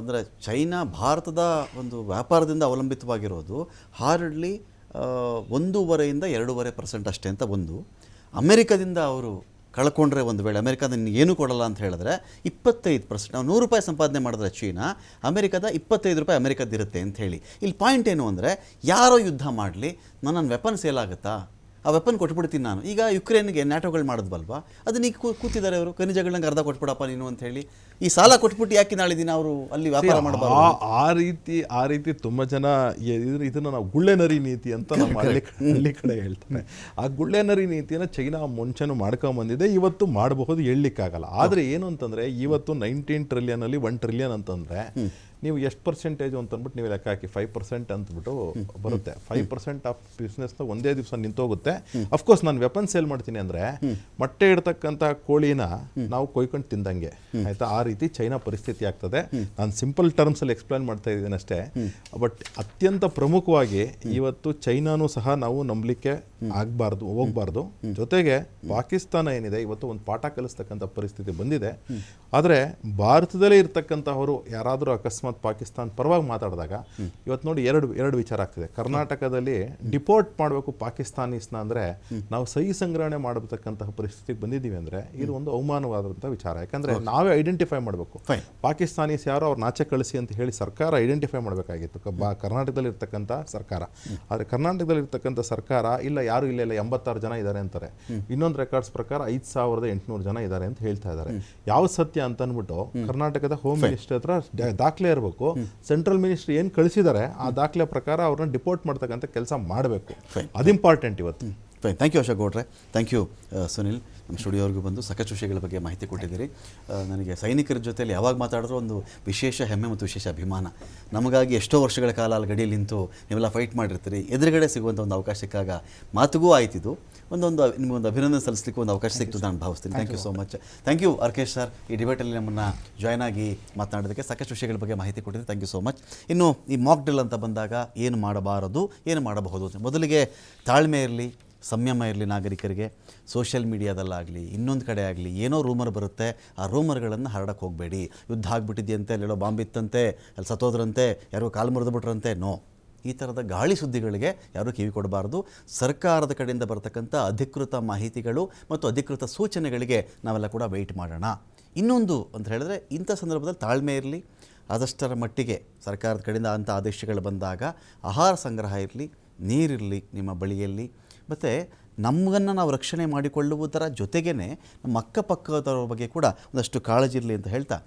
ಅಂದರೆ ಚೈನಾ ಭಾರತದ ಒಂದು ವ್ಯಾಪಾರದಿಂದ ಅವಲಂಬಿತವಾಗಿರೋದು ಹಾರ್ಡ್ಲಿ 1.5% 2% ಅಷ್ಟೇ ಅಂತ. ಒಂದು ಅಮೆರಿಕದಿಂದ ಅವರು ಕಳ್ಕೊಂಡ್ರೆ, ಒಂದು ವೇಳೆ ಅಮೆರಿಕದ ಏನೂ ಕೊಡಲ್ಲ ಅಂತ ಹೇಳಿದ್ರೆ 25%, ನಾವು $100 ಸಂಪಾದನೆ ಮಾಡಿದ್ರೆ ಚೀನಾ, ಅಮೆರಿಕದ $25 ಅಮೆರಿಕದ್ದಿರುತ್ತೆ ಅಂತ ಹೇಳಿ. ಇಲ್ಲಿ ಪಾಯಿಂಟ್ ಏನು ಅಂದರೆ, ಯಾರೋ ಯುದ್ಧ ಮಾಡಲಿ, ನನ್ನ ವೆಪನ್ ಸೇಲ್ ಆಗುತ್ತಾ, ಆ ವೆಪನ್ ಕೊಟ್ಬಿಡ್ತೀನಿ ನಾನು. ಈಗ ಯುಕ್ರೇನ್ಗೆ ನ್ಯಾಟೋಗಳು ಮಾಡಿದ್ವಲ್ವಾ, ಅದನ್ನ ಈಗ ಕೂತಿದ್ದಾರೆ ಅವರು, ಖನಿಜಗಳನ್ನ ಅರ್ಧ ಕೊಟ್ಬಿಡಪ್ಪ ನೀನು ಅಂತ ಹೇಳಿ. ಈ ಸಾಲ ಕೊಟ್ಬಿಟ್ಟು ಯಾಕೆ ನಾಳೆ ದಿನ ಅವರು ಅಲ್ಲಿ ವ್ಯಾಪಾರ ಮಾಡಬಾರ್ದು?
ಆ ರೀತಿ ತುಂಬ ಜನ ಇದನ್ನ ನಾವು ಗುಳ್ಳೆನರಿ ನೀತಿ ಅಂತ ನಮ್ಮ ಹಳ್ಳಿ ಕಡೆ ಹೇಳ್ತಾರೆ. ಆ ಗುಳ್ಳೆನರಿ ನೀತಿಯನ್ನು ಚೈನಾ ಮುಂಚೆನೂ ಮಾಡ್ಕೊಂಬಂದಿದೆ, ಇವತ್ತು ಮಾಡಬಹುದು, ಹೇಳಲಿಕ್ಕಾಗಲ್ಲ. ಆದರೆ ಏನು ಅಂತಂದರೆ ಇವತ್ತು 19 ಟ್ರಿಲಿಯನಲ್ಲಿ 1 ಟ್ರಿಲಿಯನ್ ಅಂತಂದರೆ ನೀವು ಎಷ್ಟು ಪರ್ಸೆಂಟೇಜು ಅಂತ ಅಂದ್ಬಿಟ್ಟು ನೀವು ಲೆಕ್ಕ ಹಾಕಿ 5% ಅಂತಬಿಟ್ಟು ಬರುತ್ತೆ. 5% ಆಫ್ ಬಿಸ್ನೆಸ್ನ ಒಂದೇ ದಿವಸ ನಿಂತೋಗುತ್ತೆ. ಅಫ್ಕೋರ್ಸ್ ನಾನು ವೆಪನ್ ಸೇಲ್ ಮಾಡ್ತೀನಿ ಅಂದರೆ ಮೊಟ್ಟೆ ಇಡ್ತಕ್ಕಂಥ ಕೋಳಿನ ನಾವು ಕೊಯ್ಕೊಂಡು ತಿಂದಂಗೆ ಆಯಿತಾ, ಆ ರೀತಿ ಚೈನಾ ಪರಿಸ್ಥಿತಿ ಆಗ್ತದೆ. ನಾನು ಸಿಂಪಲ್ ಟರ್ಮ್ಸಲ್ಲಿ ಎಕ್ಸ್ಪ್ಲೈನ್ ಮಾಡ್ತಾ ಇದ್ದೀನಿ ಅಷ್ಟೇ. ಬಟ್ ಅತ್ಯಂತ ಪ್ರಮುಖವಾಗಿ ಇವತ್ತು ಚೈನಾನೂ ಸಹ ನಾವು ನಂಬಲಿಕ್ಕೆ ಹೋಗಬಾರ್ದು. ಜೊತೆಗೆ ಪಾಕಿಸ್ತಾನ ಏನಿದೆ ಇವತ್ತು ಒಂದು ಪಾಠ ಕಲಿಸ್ತಕ್ಕಂಥ ಪರಿಸ್ಥಿತಿ ಬಂದಿದೆ. ಆದರೆ ಭಾರತದಲ್ಲೇ ಇರ್ತಕ್ಕಂಥವರು ಯಾರಾದರೂ ಅಕಸ್ಮಾತ್ ಪಾಕಿಸ್ತಾನ ಪರವಾಗಿ ಮಾತಾಡಿದಾಗ ಇವತ್ತು ನೋಡಿ ಎರಡು ವಿಚಾರ ಆಗ್ತಿದೆ. ಕರ್ನಾಟಕದಲ್ಲಿ ಡಿಪೋರ್ಟ್ ಮಾಡಬೇಕು ಪಾಕಿಸ್ತಾನೀಸ್ನ ಅಂದರೆ ನಾವು ಸಹಿ ಸಂಗ್ರಹಣೆ ಮಾಡತಕ್ಕಂತಹ ಪರಿಸ್ಥಿತಿಗೆ ಬಂದಿದ್ದೀವಿ ಅಂದರೆ ಇದು ಒಂದು ಅವಮಾನವಾದಂಥ ವಿಚಾರ. ಯಾಕಂದರೆ ನಾವೇ ಐಡೆಂಟಿಫೈ ಮಾಡಬೇಕು ಪಾಕಿಸ್ತಾನೀಸ್ ಯಾರು, ಅವ್ರು ನಾಚೆ ಕಳಿಸಿ ಅಂತ ಹೇಳಿ ಸರ್ಕಾರ ಐಡೆಂಟಿಫೈ ಮಾಡಬೇಕಾಗಿತ್ತು ಕರ್ನಾಟಕದಲ್ಲಿ ಇರ್ತಕ್ಕಂಥ ಸರ್ಕಾರ. ಆದರೆ ಕರ್ನಾಟಕದಲ್ಲಿ ಇರ್ತಕ್ಕಂಥ ಸರ್ಕಾರ ಇಲ್ಲ, ಯಾರು ಇಲ್ಲ 86 ಜನ ಇದ್ದಾರೆ ಅಂತಾರೆ. ಇನ್ನೊಂದು ರೆಕಾರ್ಡ್ಸ್ ಪ್ರಕಾರ 5800 ಜನ ಇದ್ದಾರೆ ಅಂತ ಹೇಳ್ತಾ ಇದ್ದಾರೆ. ಯಾವ ಸತ್ಯ ಅಂತ ಅಂದ್ಬಿಟ್ಟು ಕರ್ನಾಟಕದ ಹೋಮ್ ಮಿನಿಸ್ಟರ್ ಹತ್ರ ದಾಖಲೆ ಇರಬೇಕು. ಸೆಂಟ್ರಲ್ ಮಿನಿಸ್ಟರ್ ಏನು ಕಳಿಸಿದ್ದಾರೆ ಆ ದಾಖಲೆ ಪ್ರಕಾರ ಅವ್ರನ್ನ ಡಿಪೋರ್ಟ್ ಮಾಡ್ತಕ್ಕಂಥ ಕೆಲಸ ಮಾಡಬೇಕು. ಅದು ಇಂಪಾರ್ಟೆಂಟ್ ಇವತ್ತು.
ಫೈನ್, ಥ್ಯಾಂಕ್ ಯು ಅಶೋಕ್ ಗೌಡ್ರೆ, ಥ್ಯಾಂಕ್ ಯು ಸುನಿಲ್. ನಮ್ಮ ಸ್ಟುಡಿಯೋವರೆಗೂ ಬಂದು ಸಾಕಷ್ಟು ವಿಷಯಗಳ ಬಗ್ಗೆ ಮಾಹಿತಿ ಕೊಟ್ಟಿದ್ದೀರಿ. ನನಗೆ ಸೈನಿಕರ ಜೊತೆಯಲ್ಲಿ ಯಾವಾಗ ಮಾತಾಡಿದ್ರು ಒಂದು ವಿಶೇಷ ಹೆಮ್ಮೆ ಮತ್ತು ವಿಶೇಷ ಅಭಿಮಾನ. ನಮಗಾಗಿ ಎಷ್ಟೋ ವರ್ಷಗಳ ಕಾಲ ಅಲ್ಲಿ ಗಡಿಯಲ್ಲಿ ನಿಂತು ನೀವೆಲ್ಲ ಫೈಟ್ ಮಾಡಿರ್ತೀರಿ, ಎದುರುಗಡೆ ಸಿಗುವಂಥ ಒಂದು ಅವಕಾಶ ಸಿಕ್ಕಾಗ ಮಾತುಗೂ ಆಯ್ತಿದ್ದು ನಿಮಗೊಂದು ಅಭಿನಂದನೆ ಸಲ್ಲಿಸಲಿಕ್ಕೆ ಒಂದು ಅವಕಾಶ ಸಿಕ್ತು ನಾನು ಭಾವಿಸ್ತೀನಿ. Thank you so much. Thank you Arkesh sir, ಈ ಡಿಬೇಟಲ್ಲಿ ನಮ್ಮನ್ನು ಜಾಯ್ನ್ ಆಗಿ ಮಾತನಾಡೋದಕ್ಕೆ ಸಾಕಷ್ಟು ವಿಷಯಗಳ ಬಗ್ಗೆ ಮಾಹಿತಿ ಕೊಟ್ಟಿದ್ದೀರಿ. Thank you so much. ಇನ್ನು ಈ ಮಾಕ್ ಡ್ರಿಲ್ ಅಂತ ಬಂದಾಗ ಏನು ಮಾಡಬಾರದು, ಏನು ಮಾಡಬಹುದು, ಮೊದಲಿಗೆ ತಾಳ್ಮೆ ಇರಲಿ, ಸಂಯಮ ಇರಲಿ ನಾಗರಿಕರಿಗೆ. ಸೋಷಿಯಲ್ ಮೀಡಿಯಾದಲ್ಲಾಗಲಿ ಇನ್ನೊಂದು ಕಡೆ ಆಗಲಿ ಏನೋ ರೂಮರ್ ಬರುತ್ತೆ, ಆ ರೂಮರ್ಗಳನ್ನು ಹರಡಕ್ಕೆ ಹೋಗಬೇಡಿ. ಯುದ್ಧ ಆಗಿಬಿಟ್ಟಿದೆಯಂತೆ, ಅಲ್ಲೆಲ್ಲೋ ಬಾಂಬ್ ಇತ್ತಂತೆ, ಅಲ್ಲಿ ಸತ್ತೋದ್ರಂತೆ, ಯಾರೋ ಕಾಲು ಮುರಿದು ಬಿಟ್ರಂತೆ, ನೋ, ಈ ಥರದ ಗಾಳಿ ಸುದ್ದಿಗಳಿಗೆ ಯಾರೂ ಕಿವಿ ಕೊಡಬಾರ್ದು. ಸರ್ಕಾರದ ಕಡೆಯಿಂದ ಬರತಕ್ಕಂಥ ಅಧಿಕೃತ ಮಾಹಿತಿಗಳು ಮತ್ತು ಅಧಿಕೃತ ಸೂಚನೆಗಳಿಗೆ ನಾವೆಲ್ಲ ಕೂಡ ವೆಯ್ಟ್ ಮಾಡೋಣ. ಇನ್ನೊಂದು ಅಂತ ಹೇಳಿದ್ರೆ ಇಂಥ ಸಂದರ್ಭದಲ್ಲಿ ತಾಳ್ಮೆ ಇರಲಿ, ಆದಷ್ಟರ ಮಟ್ಟಿಗೆ ಸರ್ಕಾರದ ಕಡೆಯಿಂದ ಅಂಥ ಆದೇಶಗಳು ಬಂದಾಗ ಆಹಾರ ಸಂಗ್ರಹ ಇರಲಿ, ನೀರಿರಲಿ ನಿಮ್ಮ ಬಳಿಯಲ್ಲಿ, ಮತ್ತು ನಮ್ಮನ್ನು ನಾವು ರಕ್ಷಣೆ ಮಾಡಿಕೊಳ್ಳುವುದರ ಜೊತೆಗೇ ನಮ್ಮ ಅಕ್ಕಪಕ್ಕದವರ ಬಗ್ಗೆ ಕೂಡ ಒಂದಷ್ಟು ಕಾಳಜಿ ಇರಲಿ ಅಂತ ಹೇಳ್ತಾ